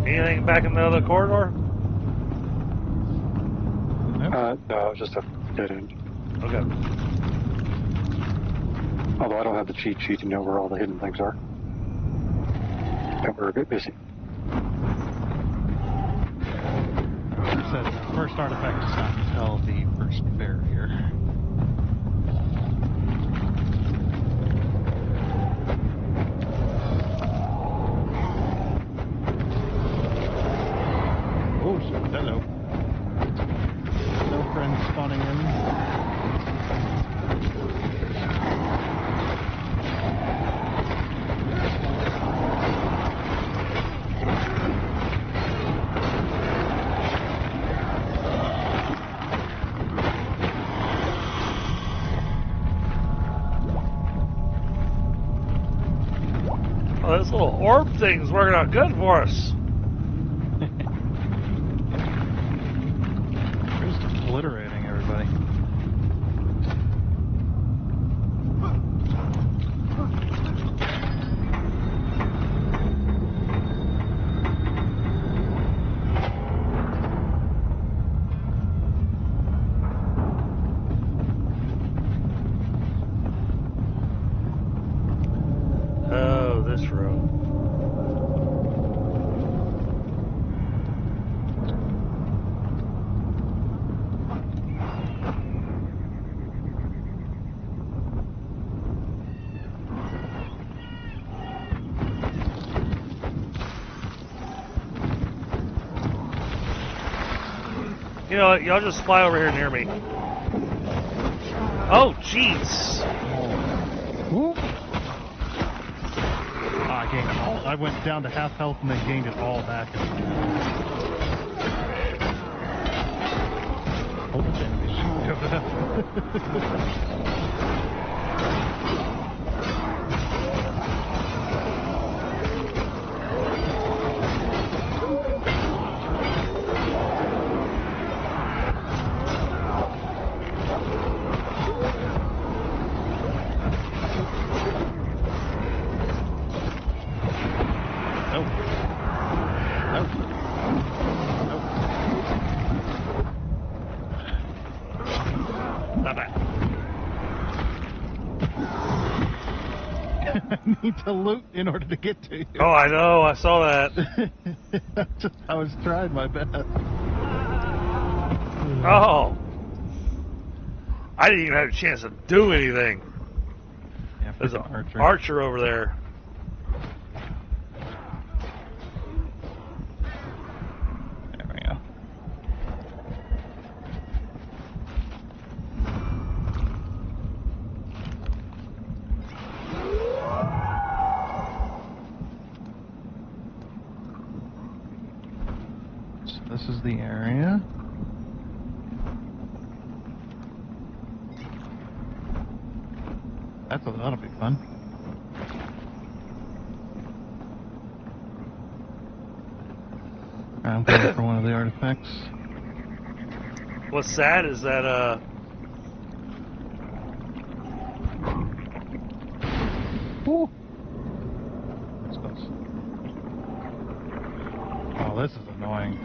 Anything back in the other corridor? No, just a dead end. Okay. Although I don't have the cheat sheet to know where all the hidden things are. And we're a bit busy. It said first artifact does not tell the first barrier. Oh, shit, hello. No friends spawning in. Oh, this little orb thing's working out good for us. Just obliterating everybody. Oh, this room. You know what? Y'all just fly over here near me. Oh, jeez. Whoop. I gained it all. I went down to half health and then gained it all back. Oh, the enemies over there. Need to loot in order to get to you. Oh, I know. I saw that. I was trying my best. Oh. I didn't even have a chance to do anything. Yeah, There's an freaking archer over there. There we go. So this is the area. That'll be fun. I'm going for one of the artifacts. What's sad is that, Ooh. That's close. Oh, this is annoying.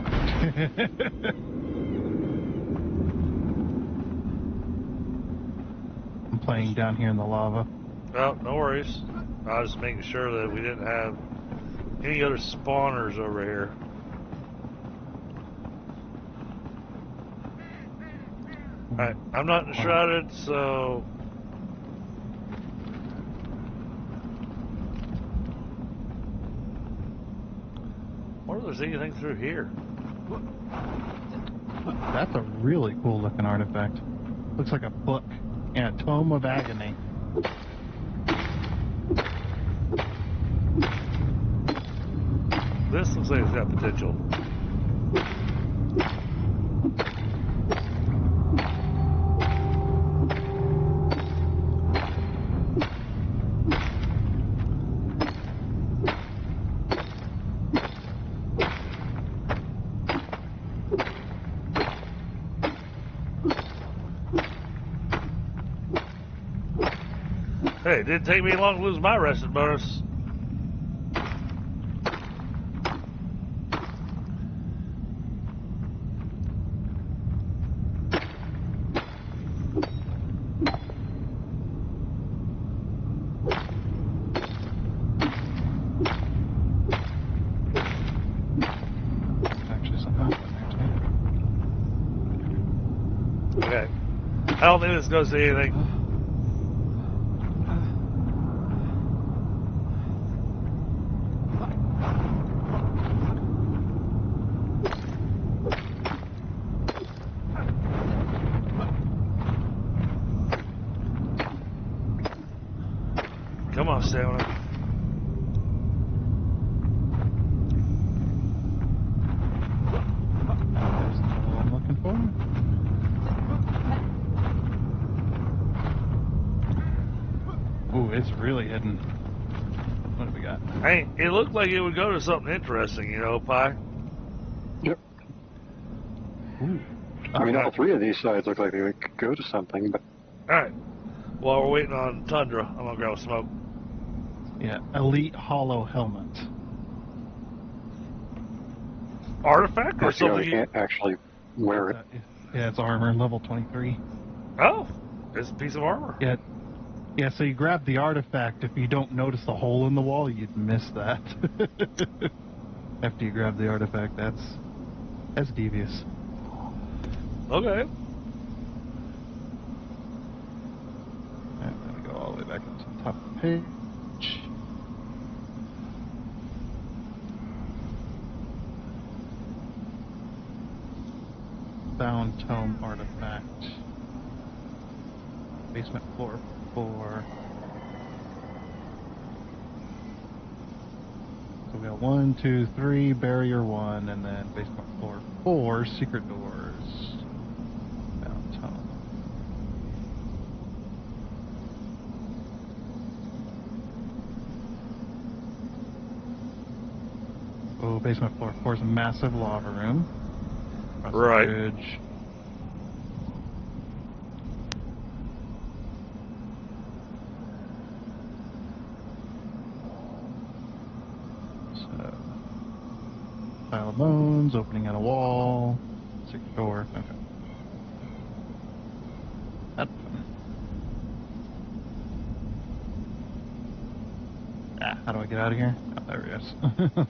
I'm playing down here in the lava. oh, no worries. I was just making sure that we didn't have any other spawners over here. Alright, I'm not enshrouded, so... I wonder if there's anything through here. That's a really cool looking artifact. Looks like a book. Yeah, Tome of Agony. This looks like it's got potential. Hey, it didn't take me long to lose my rested bonus. Actually, something else in there too. Okay. I don't think this goes to anything. Come on, stamina. That's all I'm looking for. Ooh, it's really hidden. What do we got? Hey, it looked like it would go to something interesting, you know, Pi. Yep. Ooh. I mean, all three of these sides look like they could go to something, but... Alright. While we're waiting on Tundra, I'm gonna grab a smoke. Yeah, Elite Hollow Helmet. Artifact or I feel something? you can't actually wear it. Yeah, it's armor, level 23. Oh, it's a piece of armor. Yeah, yeah. So you grab the artifact. If you don't notice the hole in the wall, you'd miss that. After you grab the artifact, that's devious. Okay. I'm gonna go all the way back up to the top of the page. Bound Tome artifact. Basement floor 4. So we got 1, 2, 3, barrier 1, and then basement floor 4, secret doors. Bound Tome. Oh, basement floor 4 is a massive lava room. Across the Right. bridge. So, pile of bones, opening at a wall, secret door. Okay. That's fun. Ah, how do I get out of here? Oh, there it is.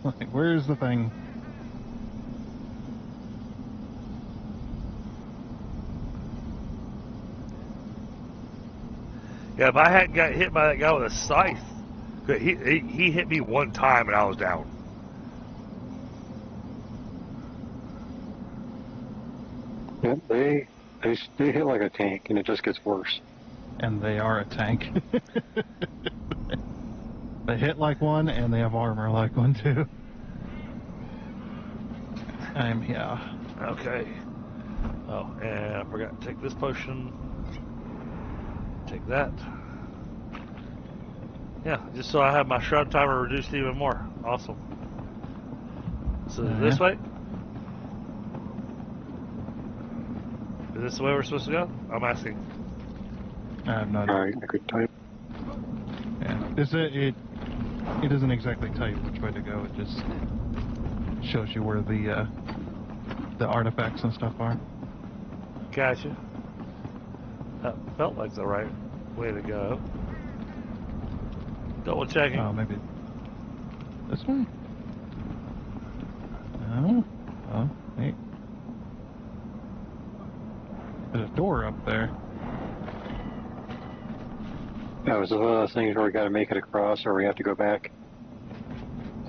Like, where's the thing? Yeah, if I hadn't got hit by that guy with a scythe, he hit me one time and I was down. Yeah, they hit like a tank, and it just gets worse. And they are a tank. They hit like one, and they have armor like one too. Yeah. Okay. Oh, and I forgot to take this potion. Take that. Yeah, just so I have my shroud timer reduced even more. Awesome. So this way? Is this the way we're supposed to go? I'm asking. I have not. Alright, I could type. Yeah. It doesn't exactly tell you which way to go. It just shows you where the artifacts and stuff are. Gotcha. That felt like the right way to go. Double checking. Oh, maybe this way? No. Oh, wait. There's a door up there. That was one of those things where we got to make it across, or we have to go back.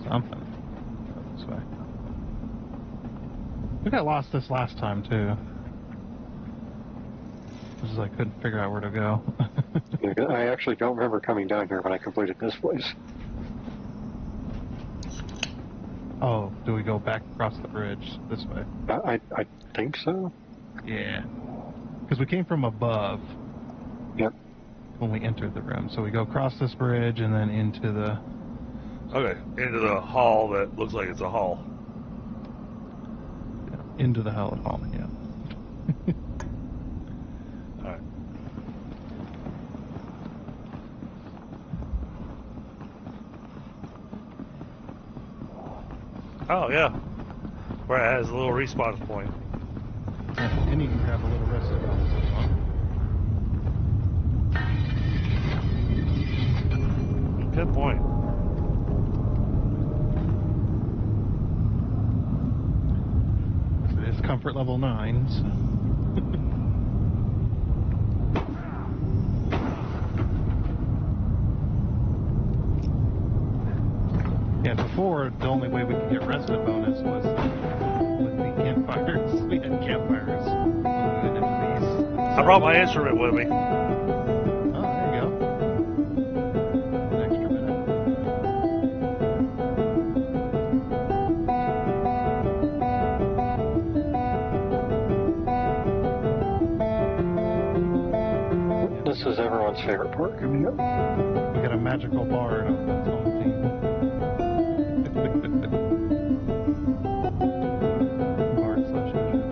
Something. Go this way. We got lost this last time too. Because I couldn't figure out where to go. I actually don't remember coming down here when I completed this place. Oh, do we go back across the bridge this way? I think so. Yeah. Because we came from above. Yep. When we entered the room. So we go across this bridge and then into the... Okay, into the hall that looks like it's a hall. Yeah, into the hall, yeah. Alright. Oh, yeah. Where it has a little respawn point. Yeah, and you can grab a little rest of it. Good point. It is comfort level 9, so. Yeah, before, the only way we could get resident bonus was with the campfires. We had campfires included into these. I brought my instrument with me. Oh, there you go. An extra minute. This is everyone's favorite part coming up. We got a magical bard on the team. Bard slash magician.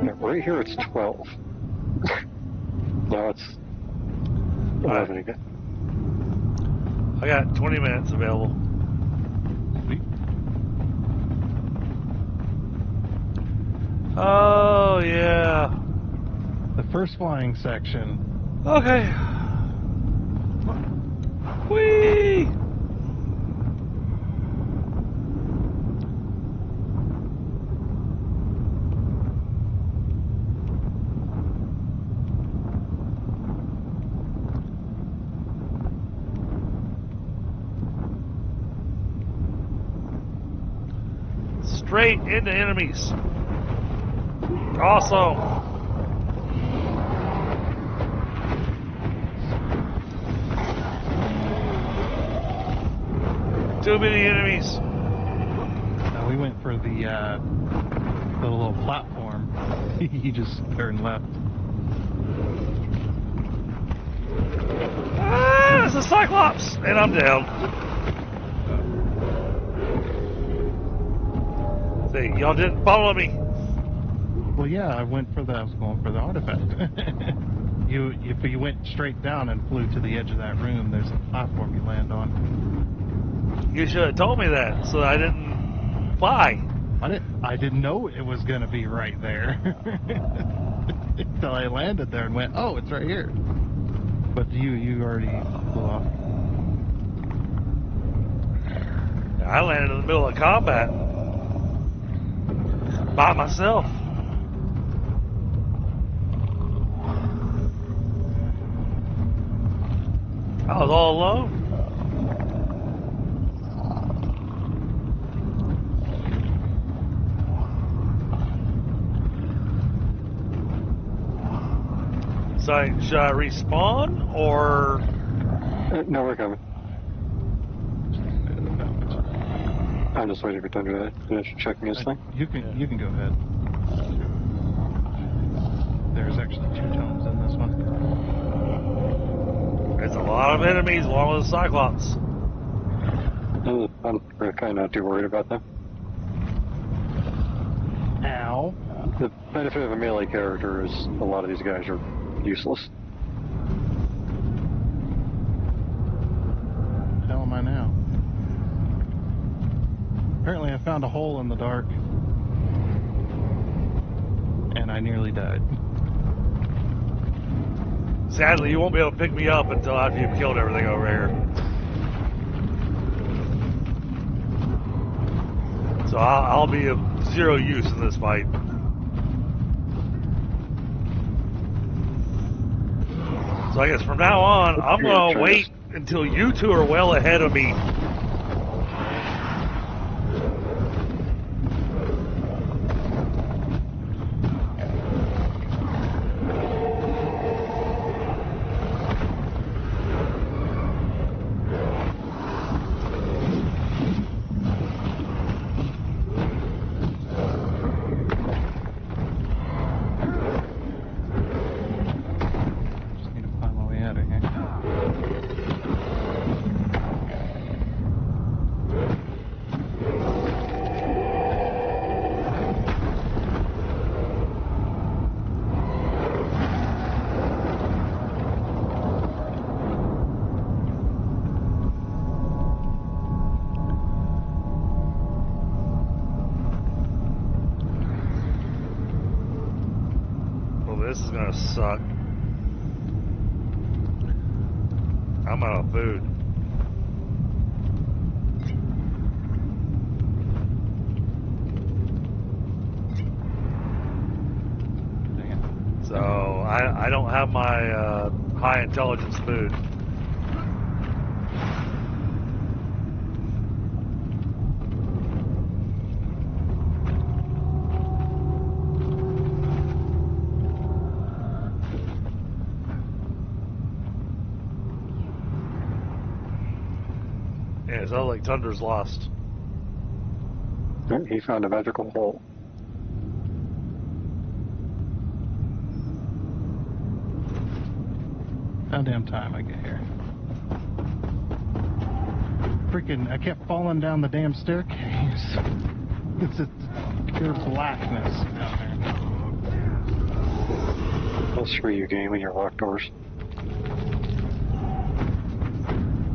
Yeah, right here it's 12. Now it's 11 again. I got 20 minutes available. Sweet. Oh, yeah. The first flying section. Okay. Whee! Straight into enemies. Awesome. Too many enemies. We went for the little platform. He just turned left. Ah, it's a Cyclops! And I'm down. See, y'all didn't follow me. Well, yeah, I was going for the artifact. If you went straight down and flew to the edge of that room, there's a platform you land on. You should have told me that, so I didn't fly. I didn't know it was going to be right there. Until I landed there and went, oh, it's right here. But you already flew off. I landed in the middle of combat. By myself. I was all alone. So, should I respawn, or? No, we're coming. I'm just waiting for Thunder to finish checking his thing. You can go ahead. There's actually 2 tomes in this one. There's a lot of enemies along with the Cyclops. I'm kind of not too worried about them. Ow. The benefit of a melee character is a lot of these guys are useless. What the hell am I now? Apparently I found a hole in the dark. And I nearly died. Sadly, you won't be able to pick me up until after you've killed everything over here. So I'll be of 0 use in this fight. So I guess from now on, I'm going to wait until you 2 are well ahead of me. This is gonna suck. I'm out of food. So I don't have my high intelligence food. Yeah, it sounds like Thunder's lost. He found a magical hole. How damn time I get here. Freaking, I kept falling down the damn staircase. It's a pure blackness down there. I'll screw you, game, and your locked doors.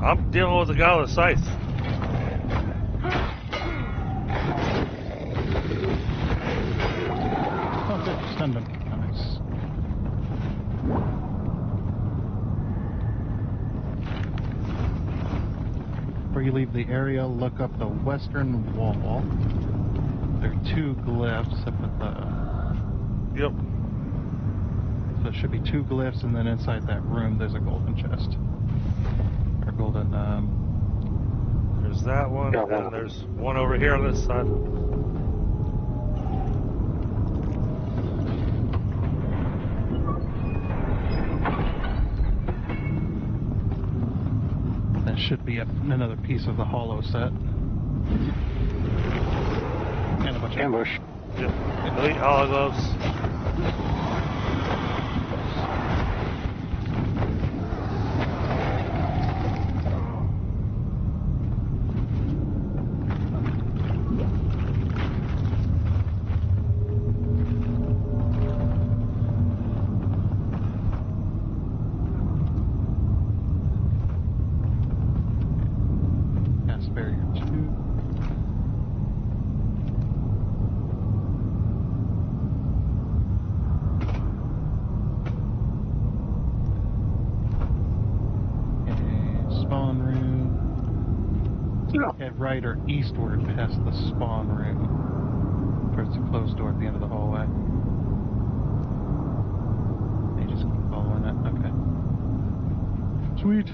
I'm dealing with the guy with the scythe. Oh, good. Stunned him. Nice. Before you leave the area, look up the western wall. There are 2 glyphs up at the... Yep. So it should be 2 glyphs, and then inside that room there's a golden chest. Or golden, There's that one, Yeah, and there's one over here on this side. that should be another piece of the hollow set. And a bunch of... Ambush. Yep. Elite hollow gloves. barrier 2. Spawn room. Head right or eastward past the spawn room. Towards the closed door at the end of the hallway. They just keep following it. Okay. Sweet.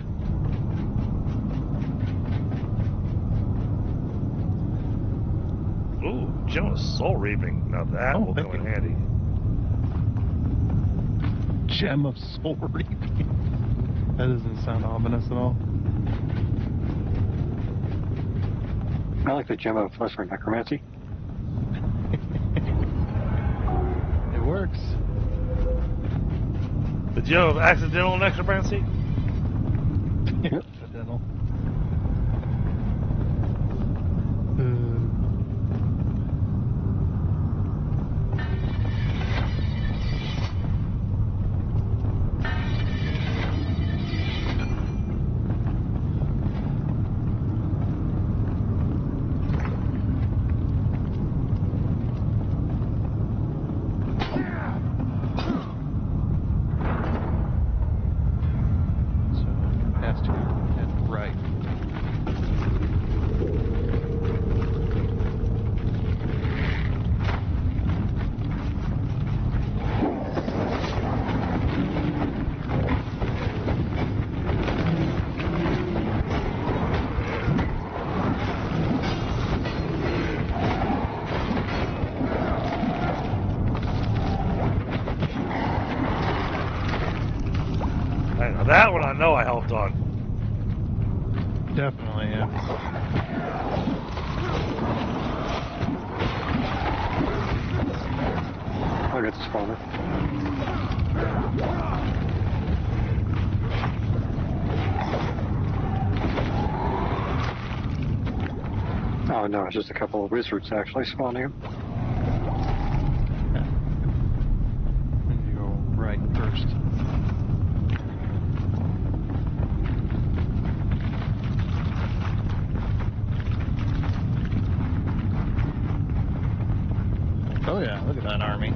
Ooh, Gem of Soul Reaping. Now that will come in handy. Gem of Soul Reaping. That doesn't sound ominous at all. I like the gem of for necromancy. It works. The gem of accidental necromancy? Accidental. That one I know I helped on. Definitely, yeah. I'll get the spawner. Oh no, it's just a couple of wizards actually spawning him. You go right first. Oh yeah, look at that army.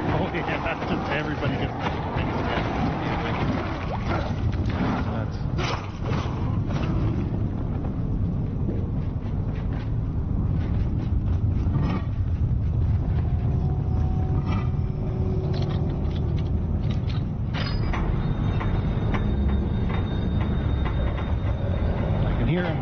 Oh yeah, just everybody gets nuts. I can hear him.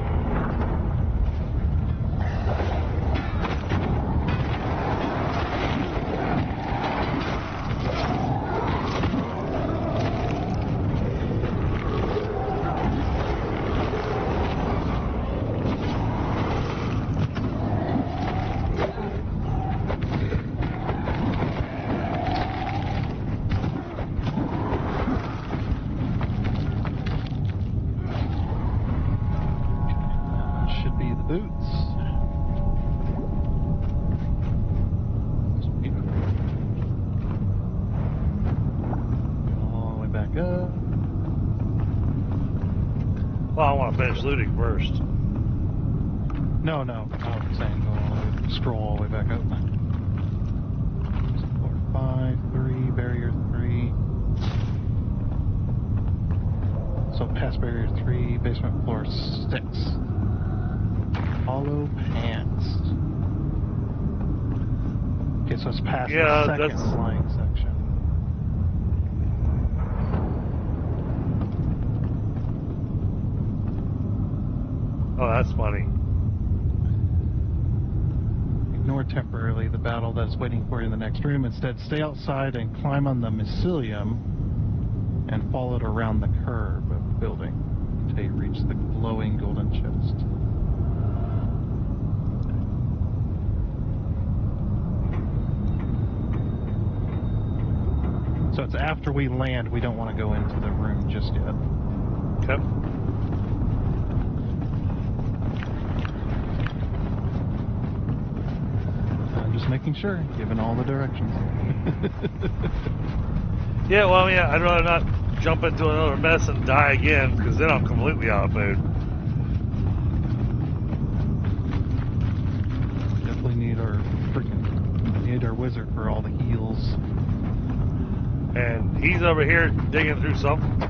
Should be the boots. All the way back up. Well, I want to finish looting first. No, I was saying go all the way, scroll all the way back up. 4, 5, 3, barrier 3. So past barrier 3, basement floor 6. Hollow pants. Okay, so it's past the second flying section. Oh, that's funny. Ignore temporarily the battle that's waiting for you in the next room. Instead, stay outside and climb on the mycelium and follow it around the curve of the building until you reach the glowing golden chest. So it's after we land, we don't want to go into the room just yet. Okay. I'm just making sure, given all the directions. Yeah, well, yeah, I'd rather not jump into another mess and die again, because then I'm completely out of food. Definitely need our wizard for all the heals. And he's over here digging through something.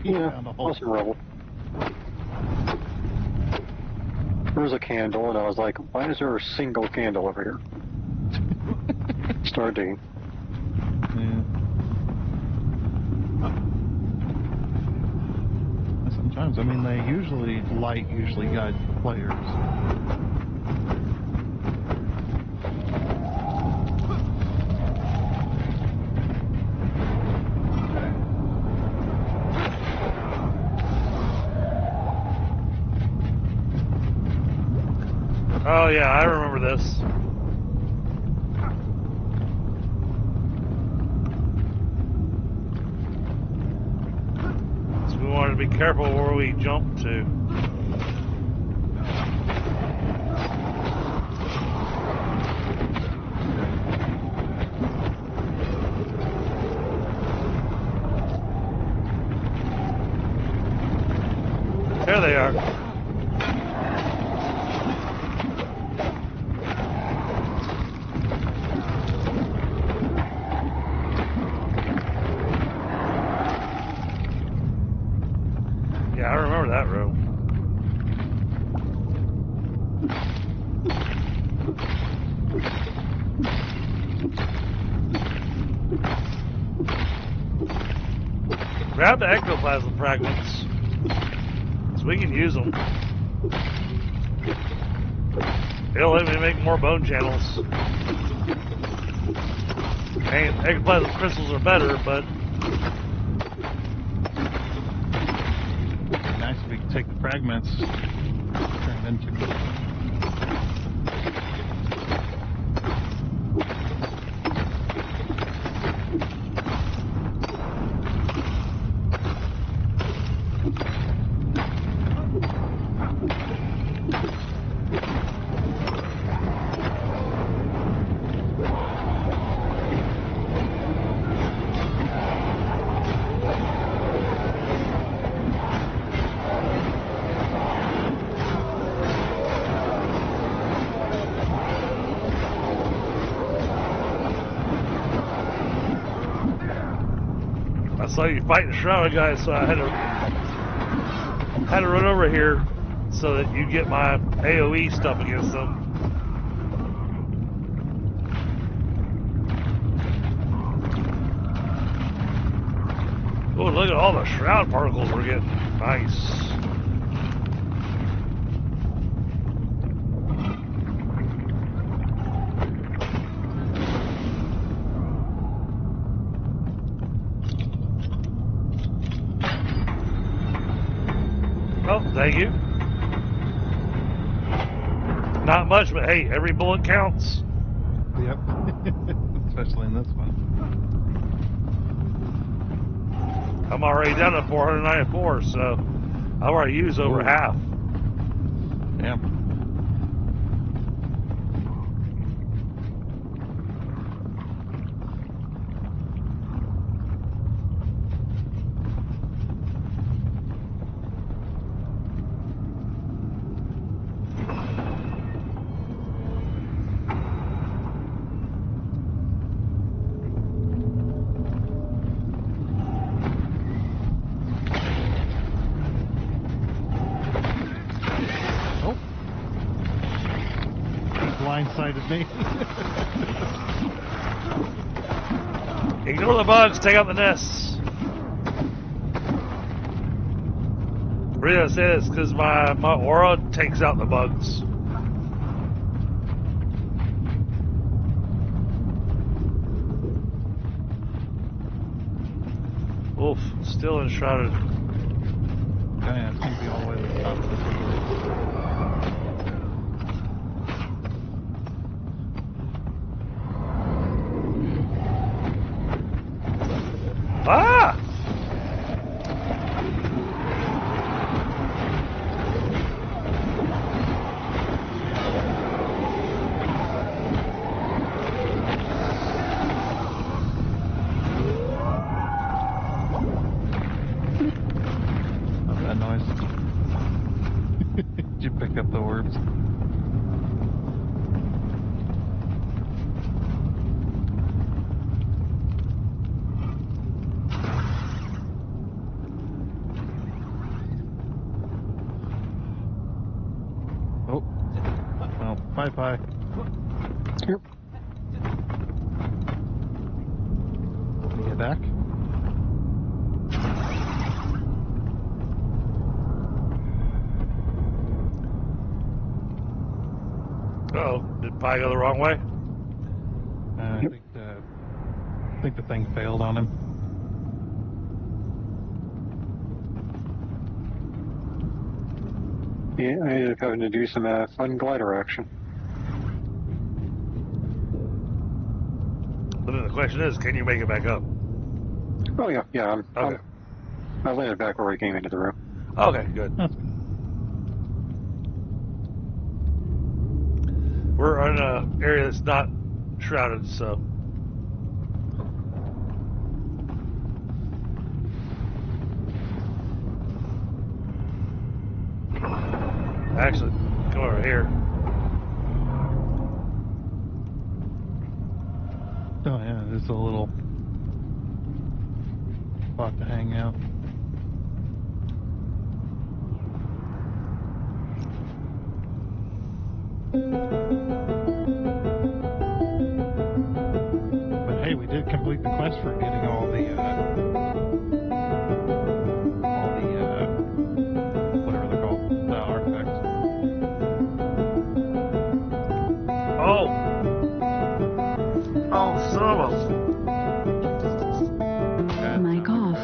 Yeah, awesome rubble. There was a candle, and I was like, why is there a single candle over here? Started digging. Yeah. Sometimes, I mean, light usually guides the players. Oh yeah, I remember this. So we wanted to be careful where we jump to. There they are. Yeah, I remember that room. Grab the ectoplasm fragments. We can use them. It'll let me make more bone channels. And ectoplasm crystals are better, but Nice if we can take the fragments, turn them into. I saw you fighting Enshrouded guys, so I had to run over here so that you get my AoE stuff against them. Oh, look at all the shroud particles we're getting. Nice. Oh, thank you. Not much, but hey, every bullet counts. Yep. Especially in this one. I'm already down to 494, so I've already used over half. Yeah. Blindsided me. Ignore the bugs, take out the nests. The reason I say this because my aura takes out the bugs. Oof, still enshrouded. Yeah, it's gonna be all the way to the top of the field. Ah! What's that noise? Did you pick up the orbs? Oh. Well, bye-bye. Yep. Can you get back? Uh-oh, did Pi go the wrong way? I think the thing failed on him. Yeah, I ended up having to do some fun glider action. But then the question is, can you make it back up? Oh yeah, yeah. Okay. I landed back where I came into the room. Okay, good. We're in an area that's not shrouded, so. Actually, come over here. Oh yeah, there's a little spot to hang out. But hey, we did complete the quest for getting all the whatever they're called, the artifacts. Oh! Oh, son of a... Mic off.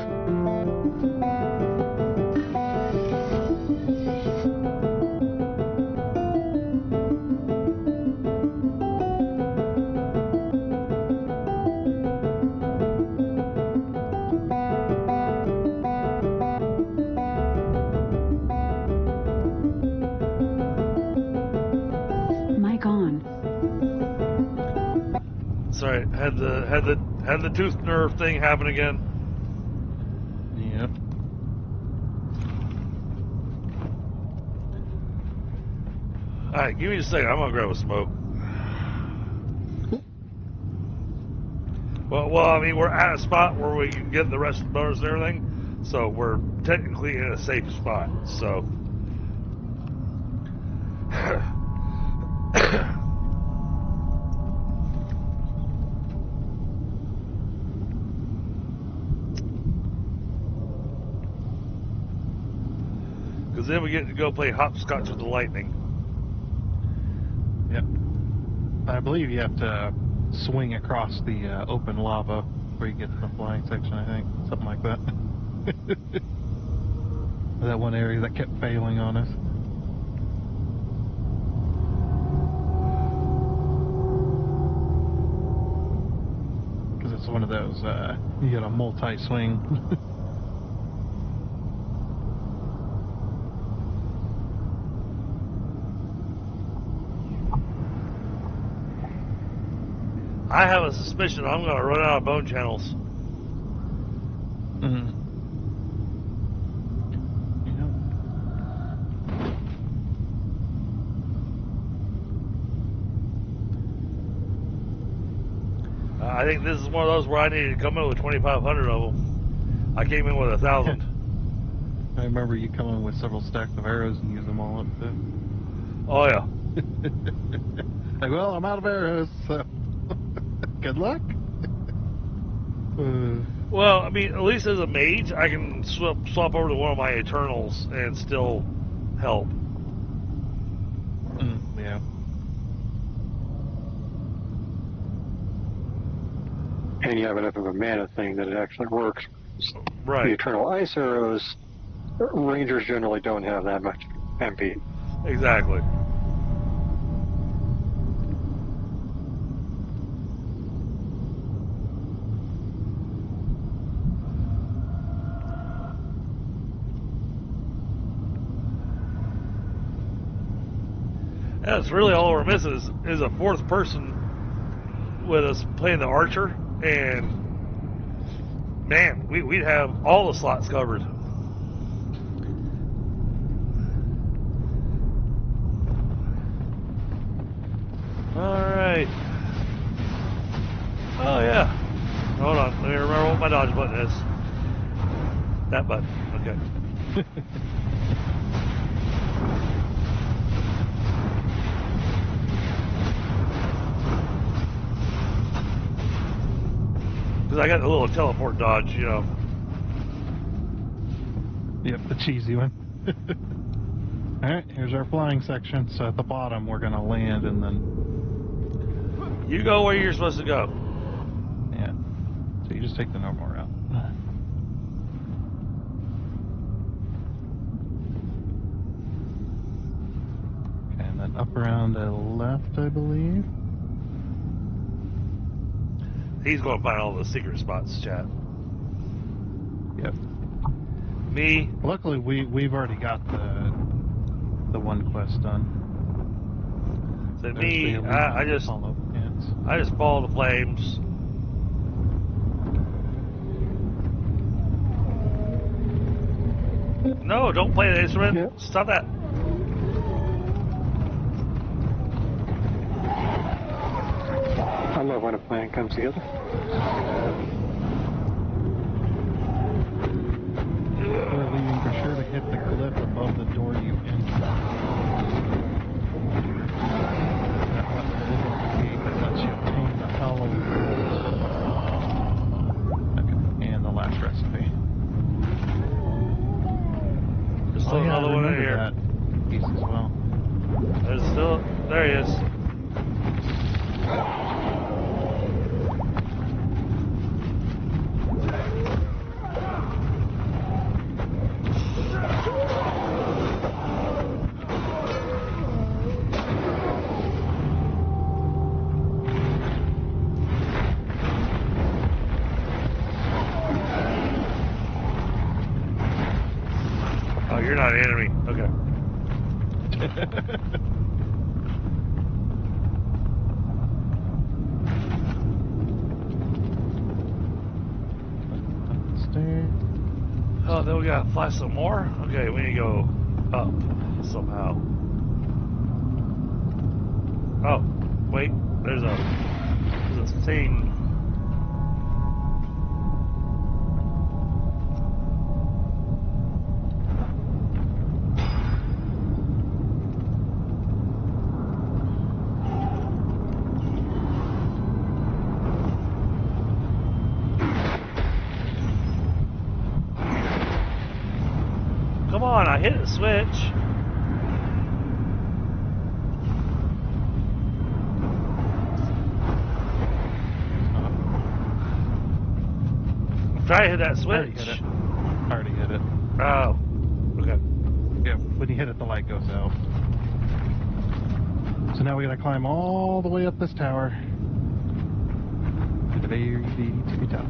Mic on. Sorry, had the tooth nerve thing happen again. Yep. Alright, give me a second. I'm gonna grab a smoke. Well, I mean, we're at a spot where we can get the rest of the bonus and everything, so we're technically in a safe spot. So, because then we get to go play hopscotch with the lightning. Yep. I believe you have to swing across the open lava before you get to the flying section, I think. Something like that. That one area that kept failing on us. Because it's one of those, you get a multi-swing. I have a suspicion I'm going to run out of bone channels. Mm-hmm. I think this is one of those where I needed to come in with 2,500 of them. I came in with 1,000. I remember you coming with several stacks of arrows and use them all up too. Oh yeah. Like, well, I'm out of arrows, so good luck. Well, I mean, at least as a mage, I can swap over to one of my Eternals and still help. Yeah. And you have enough of a mana thing that it actually works. Right. The Eternal Ice Arrows, Rangers generally don't have that much MP. Exactly. Yeah, it's really all we're missing is a fourth person with us playing the archer, and man, we'd have all the slots covered. Alright. Oh yeah. Hold on, let me remember what my dodge button is. That button, okay. Because I got the little teleport dodge, you know. Yep, the cheesy one. Alright, here's our flying section. So at the bottom, we're going to land and then... You go where you're supposed to go. Yeah. So you just take the normal route. Up around the left, I believe. He's going to find all the secret spots, chat. Yep. Me? Luckily, we've already got the one quest done. So me, I just follow the flames. No, don't play the instrument. Yeah. Stop that. I love when a plan comes together. We're leaving for sure to hit the cliff above the door you entered. That isn't the gate that lets you obtain the hollow bolts. Okay, and the last recipe. There's still another one in here. That piece as well. There he is. Oh, you're not an enemy. Okay. Oh, then we gotta fly some more? Okay, we need to go up somehow. Oh, wait, there's a thing. Come on, I hit the switch. Try to hit that switch. Already hit it. Oh, okay. Yeah, when you hit it, the light goes out. So now we gotta climb all the way up this tower to the very tippy top.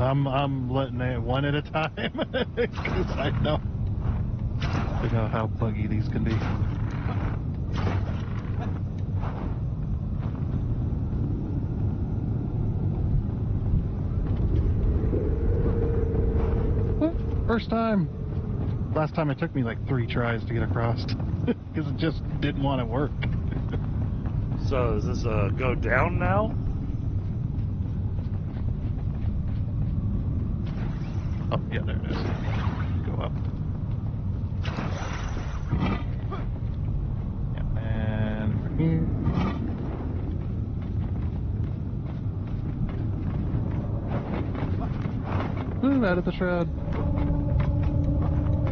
I'm letting it one at a time because I know how buggy these can be. First time. Last time it took me like 3 tries to get across because it just didn't want to work. So does this go down now? Oh, yeah, there it is. Go up. Yeah, and over here. Ooh, out of the shroud.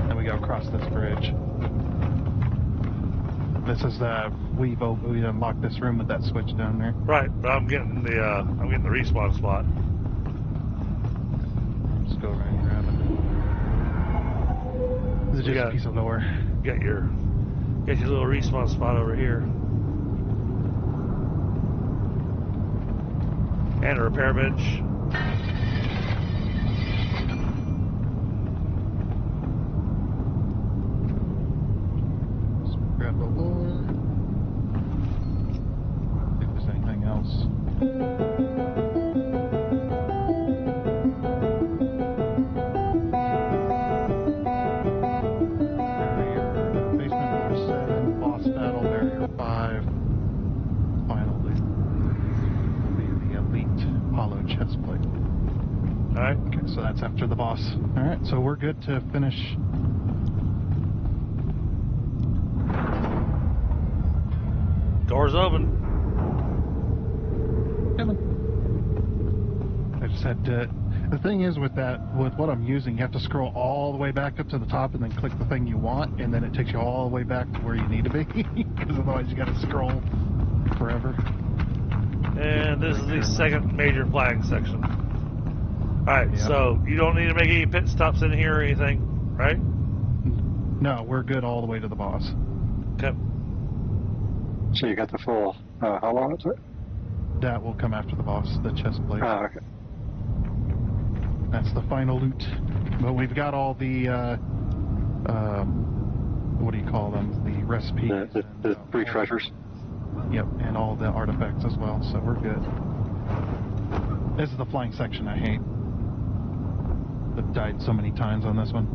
And we go across this bridge. This is we unlocked this room with that switch down there. Right, but I'm getting the respawn spot. Just go right and grab it. This is just a piece of lore. Get your little respawn spot over here. And a repair bench. Alright. Okay, so that's after the boss. Alright, so we're good to finish. Doors open. I just had to. The thing is with what I'm using, you have to scroll all the way back up to the top and then click the thing you want, and then it takes you all the way back to where you need to be. Because otherwise you got to scroll forever. And this is the second major flying section. Alright, Yep. so you don't need to make any pit stops in here or anything, right? No, we're good all the way to the boss. Okay. So you got the full, how long is it? That will come after the boss, the chest plate. Oh, okay. That's the final loot. But we've got all the, what do you call them? The recipes. The three treasures. Yep, and all the artifacts as well, so we're good. This is the flying section I hate. I've died so many times on this one.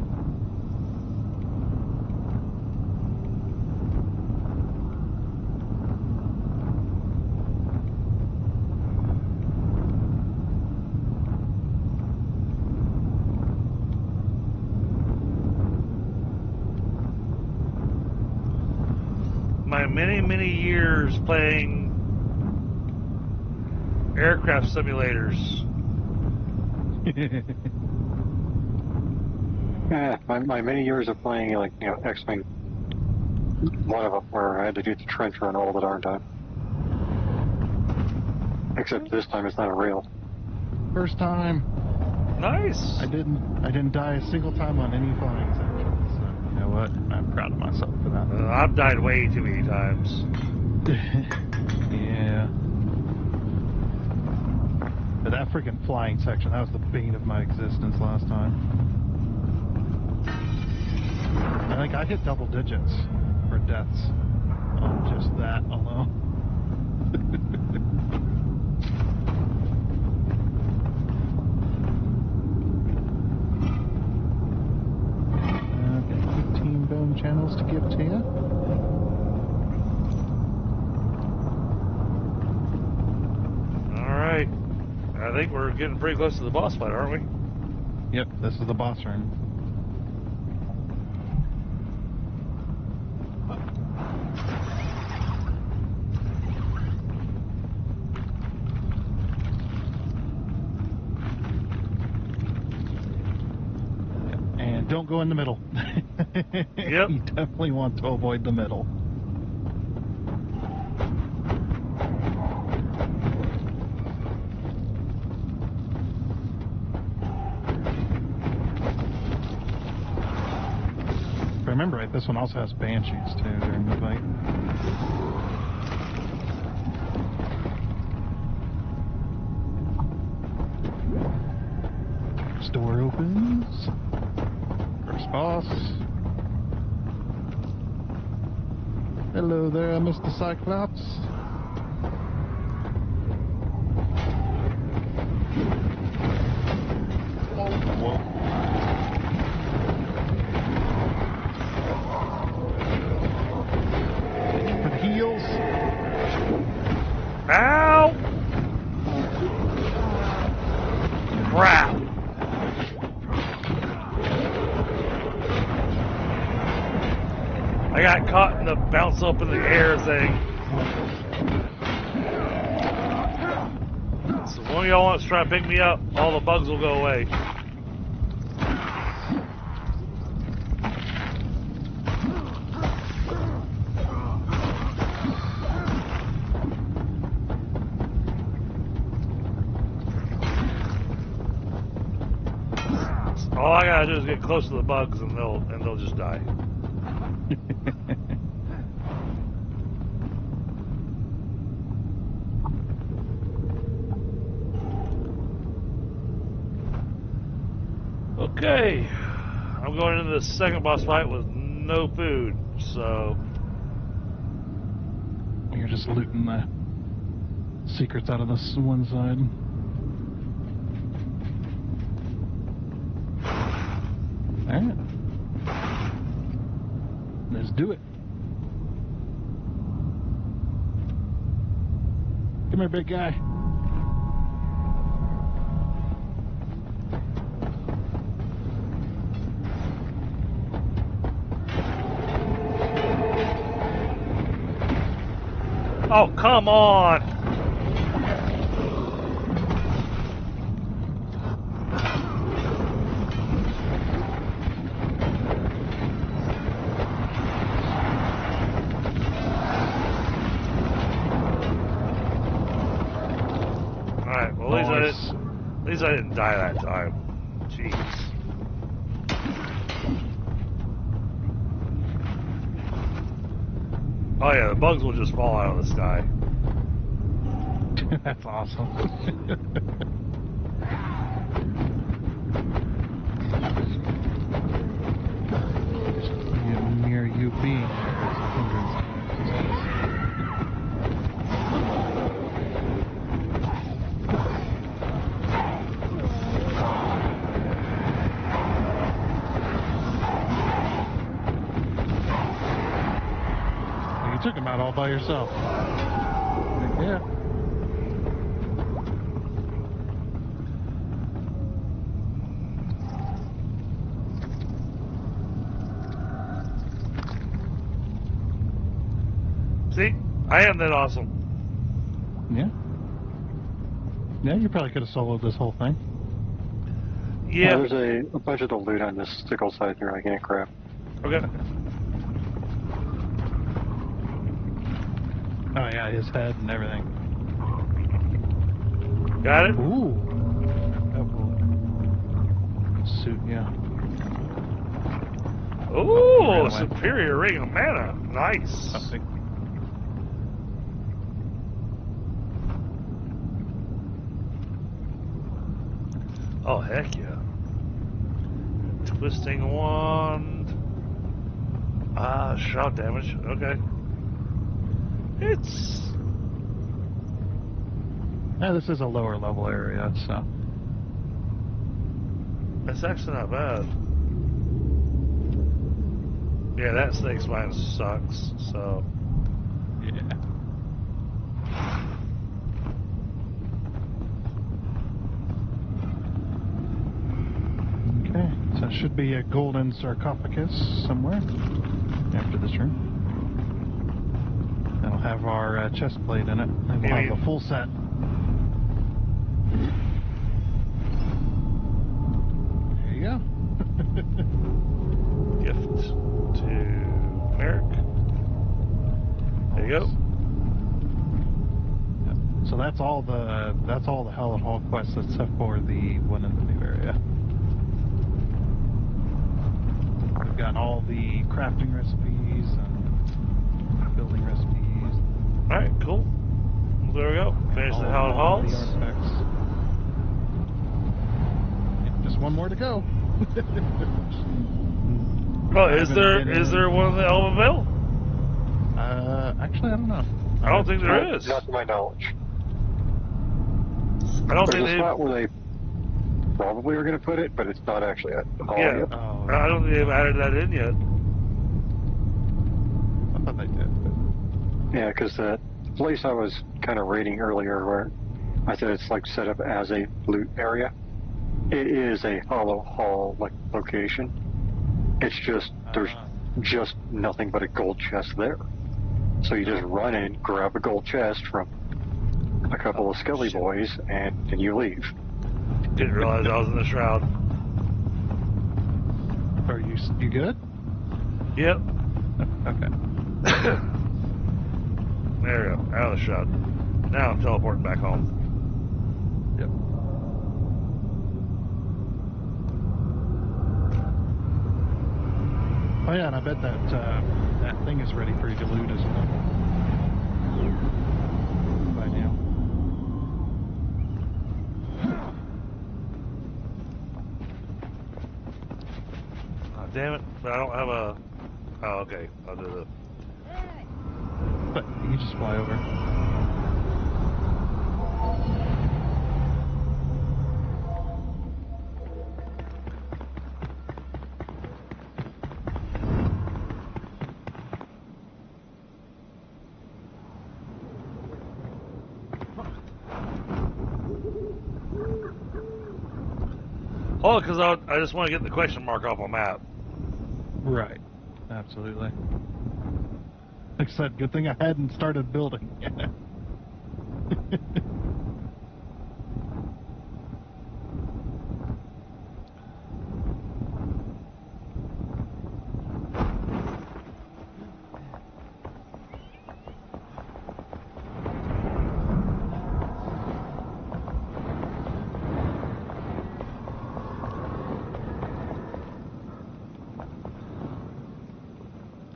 My many years playing aircraft simulators. Yeah, my many years of playing, like, X-Wing, one of them where I had to do the trench run all the darn time. Except this time it's not a rail. First time. Nice. I didn't die a single time on any flying sections. So, you know what? I'm proud of myself for that. I've died way too many times. Yeah. But that freaking flying section, that was the bane of my existence last time. I think I hit double digits for deaths on just that alone. Got 15 bone channels to give to you. Alright. I think we're getting pretty close to the boss fight, aren't we? Yep, this is the boss room. And don't go in the middle. Yep. You definitely want to avoid the middle. If I remember right, this one also has banshees too during the fight. First door opens. First boss. Hello there, Mr. Cyclops. Whoa. For the heels. Ow! Crap! I got caught in the bounce up in the air thing. So one of y'all wants to try to pick me up, all the bugs will go away. All I gotta do is get close to the bugs and they'll just die. Okay, I'm going into the second boss fight with no food, so You're just looting the secrets out of this one side. Alright. Let's do it. Come here, big guy. Oh, come on! Alright, well, at least I didn't die that time. Jeez. Oh yeah, the bugs will just fall out of the sky. That's awesome. Near you being there is a hindrance. You took him out all by yourself. Yeah. See? I am that awesome. Yeah. Yeah, you probably could have soloed this whole thing. Yeah. There's a bunch of the loot on this sickle side here I can't grab. Okay. Oh yeah, his head and everything. Got it? Ooh. That will suit you. Ooh, superior ring of mana. Nice. Something. Oh, heck yeah. Twisting wand. Shroud damage. Okay. It's... Yeah, this is a lower level area, so... It's actually not bad. Yeah, that snake spine sucks, so... Yeah. Okay, so it should be a golden sarcophagus somewhere after this room. That'll have our chest plate in it, and we'll have a full set. There you go. Gift to Merrick. There you go. Yep. So that's all the Hell and Hall quests except for the one in the new area. We've got all the crafting recipes and building recipes. Alright, cool. Well, there we go. Finish the Hell and Halls. The artifacts. Yeah, just one more to go. Oh, is there one in the Elven Vale? Actually, I don't know. I don't think there is. Not to my knowledge. I don't There's think a they... spot where they probably are going to put it, but it's not actually at all Yeah. yet. Oh, I don't think they've added that in yet. I thought they did. But... Yeah, because the place I was kind of raiding earlier, where I said it's like set up as a loot area, it is a hollow hall like location. It's just there's just nothing but a gold chest there. So you just run in, grab a gold chest from a couple of skelly boys, and you leave. Didn't realize I was in the shroud. Are you good? Yep. Okay. There we go. Out of the shroud. Now I'm teleporting back home. Yep. Oh yeah, and I bet that thing is ready for you to loot as well. By now. Oh, damn it. But I don't have a... Oh, okay. I'll do the... But you can just fly over. Oh, because I just want to get the question mark off my map. Right. Absolutely. Like I said, good thing I hadn't started building yet.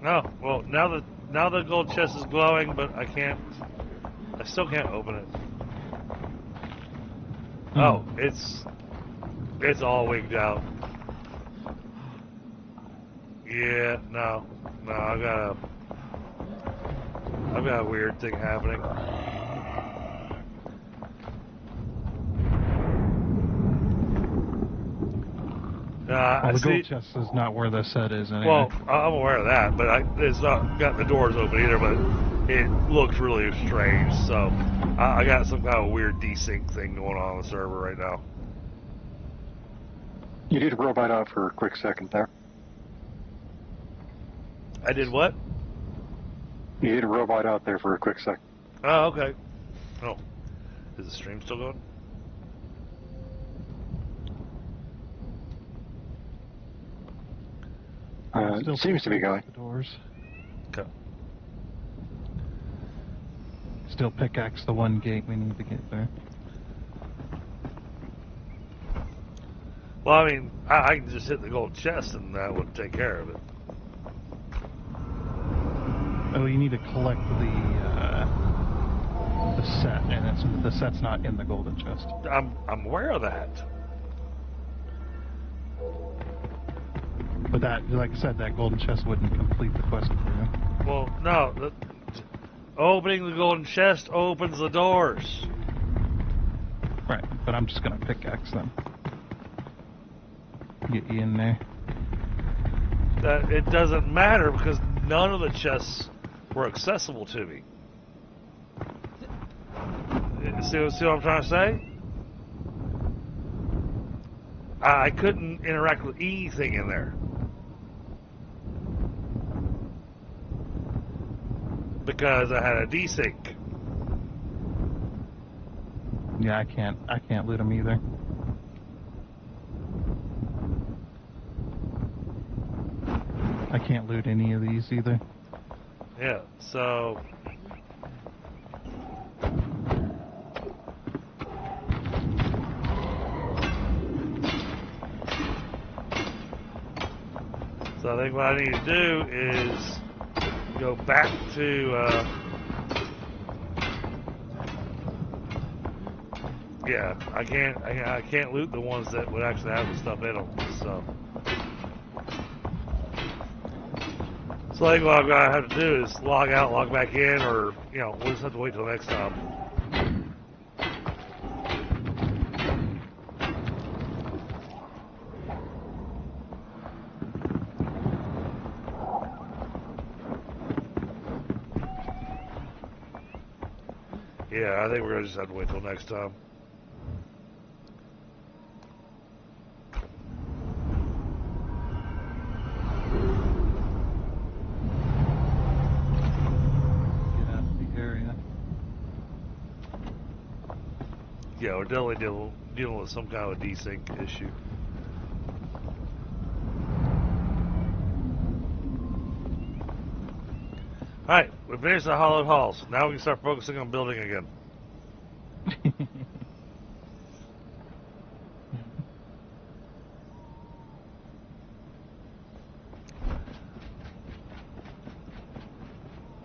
Oh, well, now the gold chest is glowing, but I still can't open it. Oh, it's all wigged out. Yeah, no, I've got a weird thing happening. Well, the gold chest is not where the set is anyway. Well, I'm aware of that, but it's not got the doors open either, but it looks really strange, so I got some kind of weird desync thing going on the server right now. You did robot out for a quick second there. I did what? You did robot out there for a quick second. Oh, okay. Oh, is the stream still going? Still seems to be going. The doors. Okay. Still pickaxe the one gate we need to get there. Well, I mean, I can just hit the gold chest and that would take care of it. Oh, you need to collect the set, and the set's not in the golden chest. I'm aware of that. But that, like I said, that golden chest wouldn't complete the quest for you. Well, no. Opening the golden chest opens the doors. Right, but I'm just gonna pickaxe them. Get you in there. It doesn't matter because none of the chests were accessible to me. See what I'm trying to say? I couldn't interact with anything in there. Because I had a desync. Yeah, I can't loot them either. I can't loot any of these either. Yeah, so I think what I need to do is go back to yeah, I can't loot the ones that would actually have the stuff in them. So I think what I'm gonna have to do is log out, log back in, or we'll just have to wait till next time. Yeah, I think we're gonna just have to wait till next time. Get out of the area. Yeah, we're definitely dealing with some kind of desync issue. Alright, we finished the hollowed halls. Now we can start focusing on building again.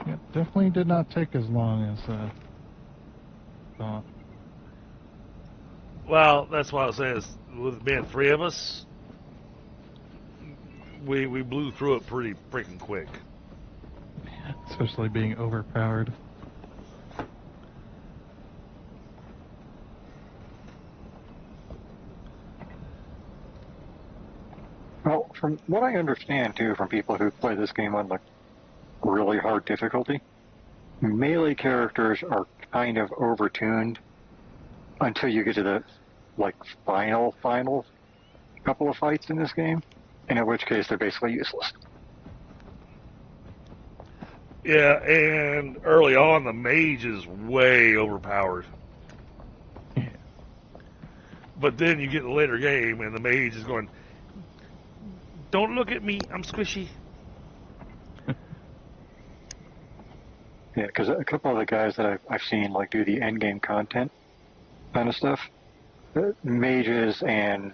Yeah, definitely did not take as long as thought. Well, that's why I say is with being three of us, we blew through it pretty freaking quick. Especially being overpowered. Well, from what I understand, too, from people who play this game on, like, really hard difficulty, melee characters are kind of overtuned until you get to the, like, final couple of fights in this game, and in which case they're basically useless. Yeah, and early on, the mage is way overpowered. But then you get the later game, and the mage is going, "Don't look at me, I'm squishy." Yeah, because a couple of the guys that I've seen like do the end game content kind of stuff, mages and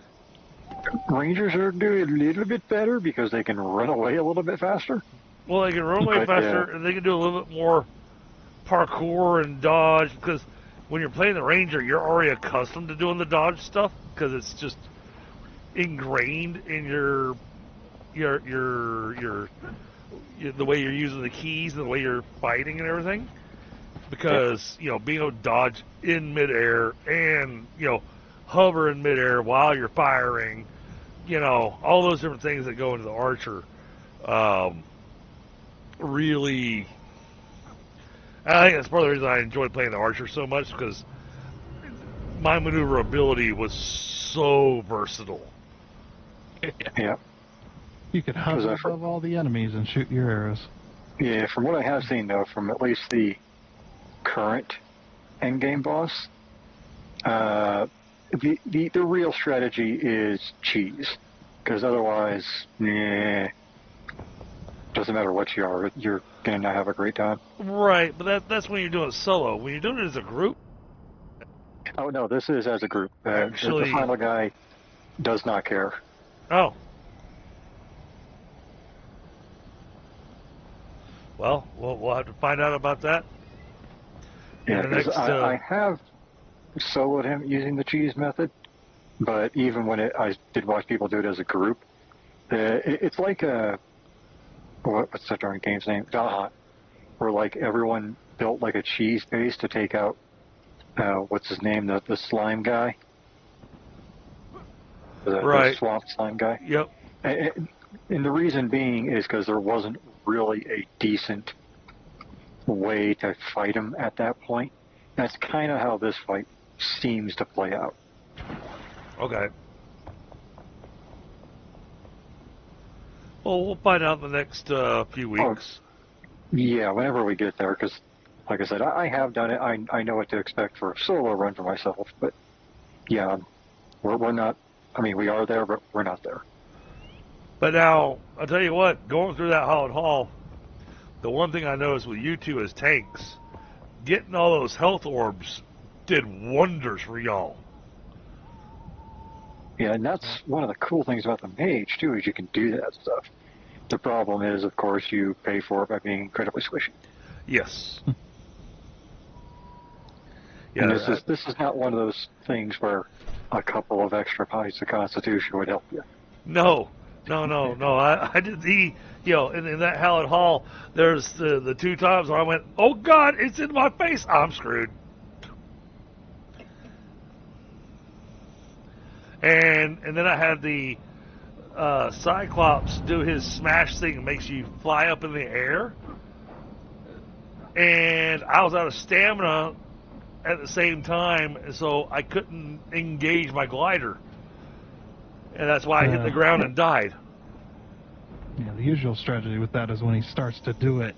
rangers are doing a little bit better because they can run away a little bit faster. Well, they can run away faster, and they can do a little bit more parkour and dodge, because when you're playing the ranger, you're already accustomed to doing the dodge stuff, because it's just ingrained in your the way you're using the keys and the way you're fighting and everything. Because, you know, being able to dodge in midair and, you know, hover in midair while you're firing, you know, all those different things that go into the archer, really, I think that's part of the reason I enjoyed playing the archer so much, because my maneuverability was so versatile. Yeah. You could hover above all the enemies and shoot your arrows. Yeah, from what I have seen, though, from at least the current endgame boss, the real strategy is cheese. Because otherwise, doesn't matter what you are, you're going to not have a great time. Right, but that's when you're doing it solo. When you're doing it as a group... Oh, no, this is as a group. Actually, the final guy does not care. Oh. Well, we'll have to find out about that. Yeah, because I have soloed him using the cheese method, but even when I did watch people do it as a group, it's like what's that darn game's name? Valhalla, where like everyone built like a cheese base to take out what's his name, the slime guy, the swamp slime guy. Yep. And the reason being is because there wasn't really a decent way to fight him at that point. That's kind of how this fight seems to play out. Okay. Well, we'll find out in the next few weeks. Yeah, whenever we get there, because, like I said, I have done it. I know what to expect for a solo run for myself. But, yeah, we're not... I mean, we are there, but we're not there. But now, I'll tell you what, going through that Hallowed Hall, the one thing I noticed with you two as tanks, getting all those health orbs did wonders for y'all. Yeah, and that's one of the cool things about the mage, too, is you can do that stuff. The problem is, of course, you pay for it by being incredibly squishy. Yes. Yeah, and this is not one of those things where a couple of extra points of Constitution would help you. No. I did the, you know, in that Hallowed Hall, there's the two times where I went, oh God, it's in my face, I'm screwed. And then I had the Cyclops do his smash thing that makes you fly up in the air. And I was out of stamina at the same time, so I couldn't engage my glider. And that's why I hit the ground and died. Yeah, the usual strategy with that is when he starts to do it,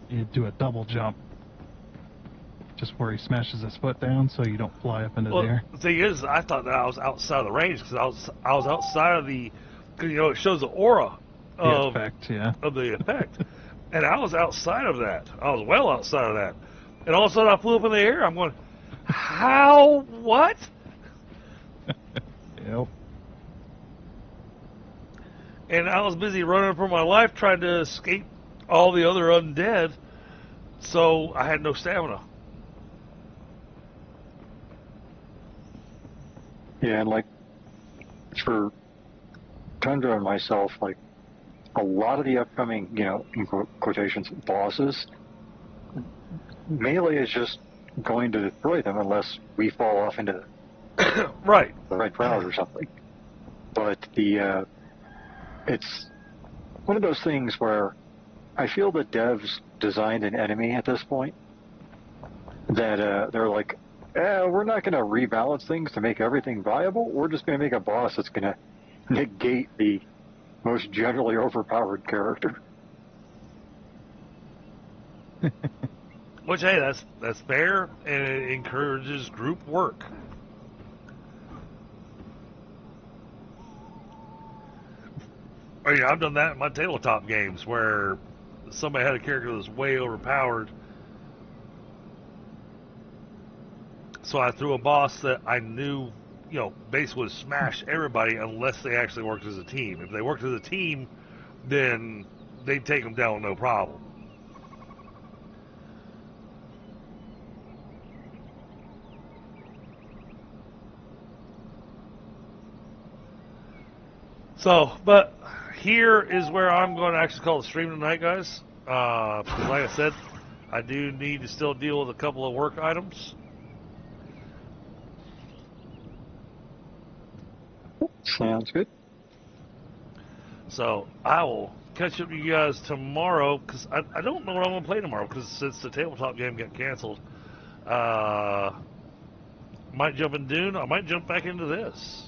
you do a double jump. Just where he smashes his foot down so you don't fly up into the air. The thing is, I thought that I was outside of the range because I was outside of the, because, you know, it shows the aura of the effect. And I was outside of that. I was well outside of that. And all of a sudden I flew up in the air. I'm going, how? What? Yep. And I was busy running for my life trying to escape all the other undead, so I had no stamina. Yeah, and like for Tundra and myself, like a lot of the upcoming, you know, in quotations, bosses, melee is just going to destroy them unless we fall off into the right crowd or something. But it's one of those things where I feel the devs designed an enemy at this point that they're like, we're not going to rebalance things to make everything viable. We're just going to make a boss that's going to negate the most generally overpowered character. Which, hey, that's fair, and it encourages group work. I mean, I've done that in my tabletop games where somebody had a character that's way overpowered. So I threw a boss that I knew, basically would smash everybody unless they actually worked as a team. If they worked as a team, then they'd take them down no problem. So, but here is where I'm going to actually call the stream tonight, guys. Because like I said, I do need to still deal with a couple of work items. Sounds good. So I will catch up with you guys tomorrow, because I don't know what I'm going to play tomorrow, because since the tabletop game got canceled, might jump in Dune, I might jump back into this.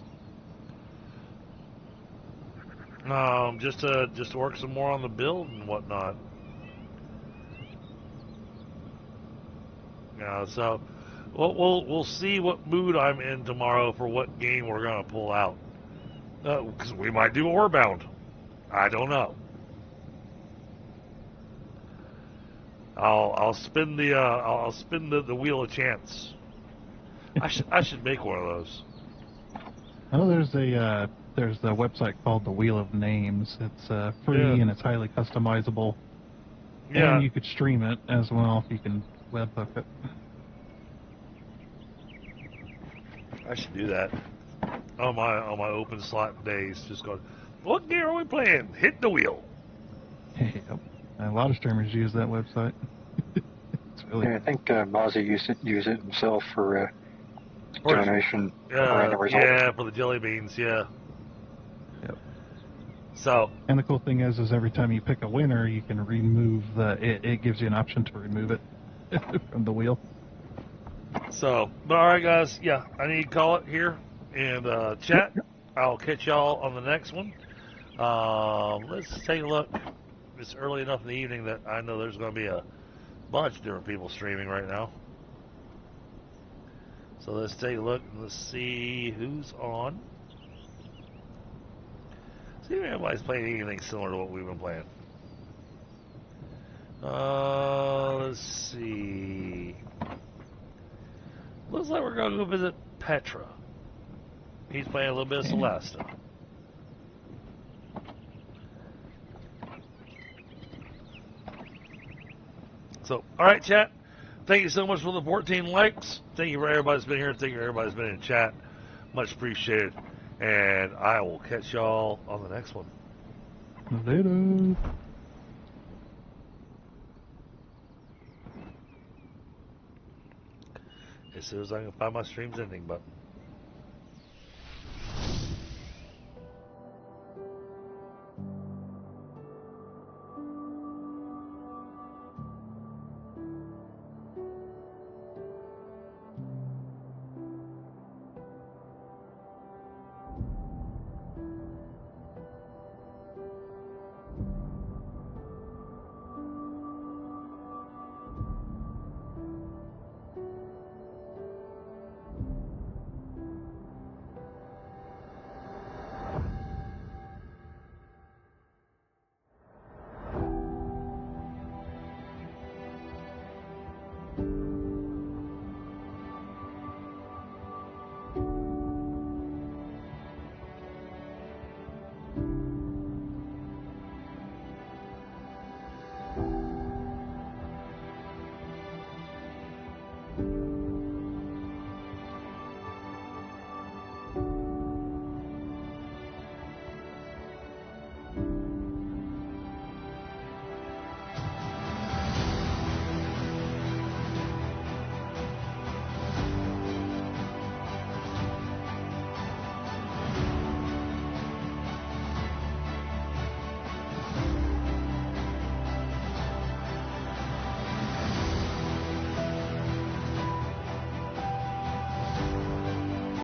Just to work some more on the build and whatnot. So we'll see what mood I'm in tomorrow for what game we're gonna pull out. Because we might do Orbbound. I don't know. I'll spin the wheel of chance. I should make one of those. Oh, there's a website called the Wheel of Names. It's free and it's highly customizable. Yeah. And you could stream it as well if you can webhook it. I should do that on my open slot days. Just go, what game are we playing? Hit the wheel. Yep. A lot of streamers use that website. It's really. Yeah, I think Mozzie used it himself for donation. Yeah, for the jelly beans. Yeah. Yep. So. And the cool thing is every time you pick a winner, you can remove it gives you an option to remove it from the wheel. So, but all right, guys. Yeah, I need to call it here and chat. I'll catch y'all on the next one. Let's take a look. It's early enough in the evening that I know there's going to be a bunch of different people streaming right now. So let's take a look and let's see who's on. See if anybody's playing anything similar to what we've been playing. Let's see. Looks like we're going to go visit Petra. He's playing a little bit of Celesta. So, all right, chat. Thank you so much for the 14 likes. Thank you for everybody that's been here. Thank you for everybody that's been in chat. Much appreciated. And I will catch y'all on the next one. Later. As soon as I can find my stream's ending button.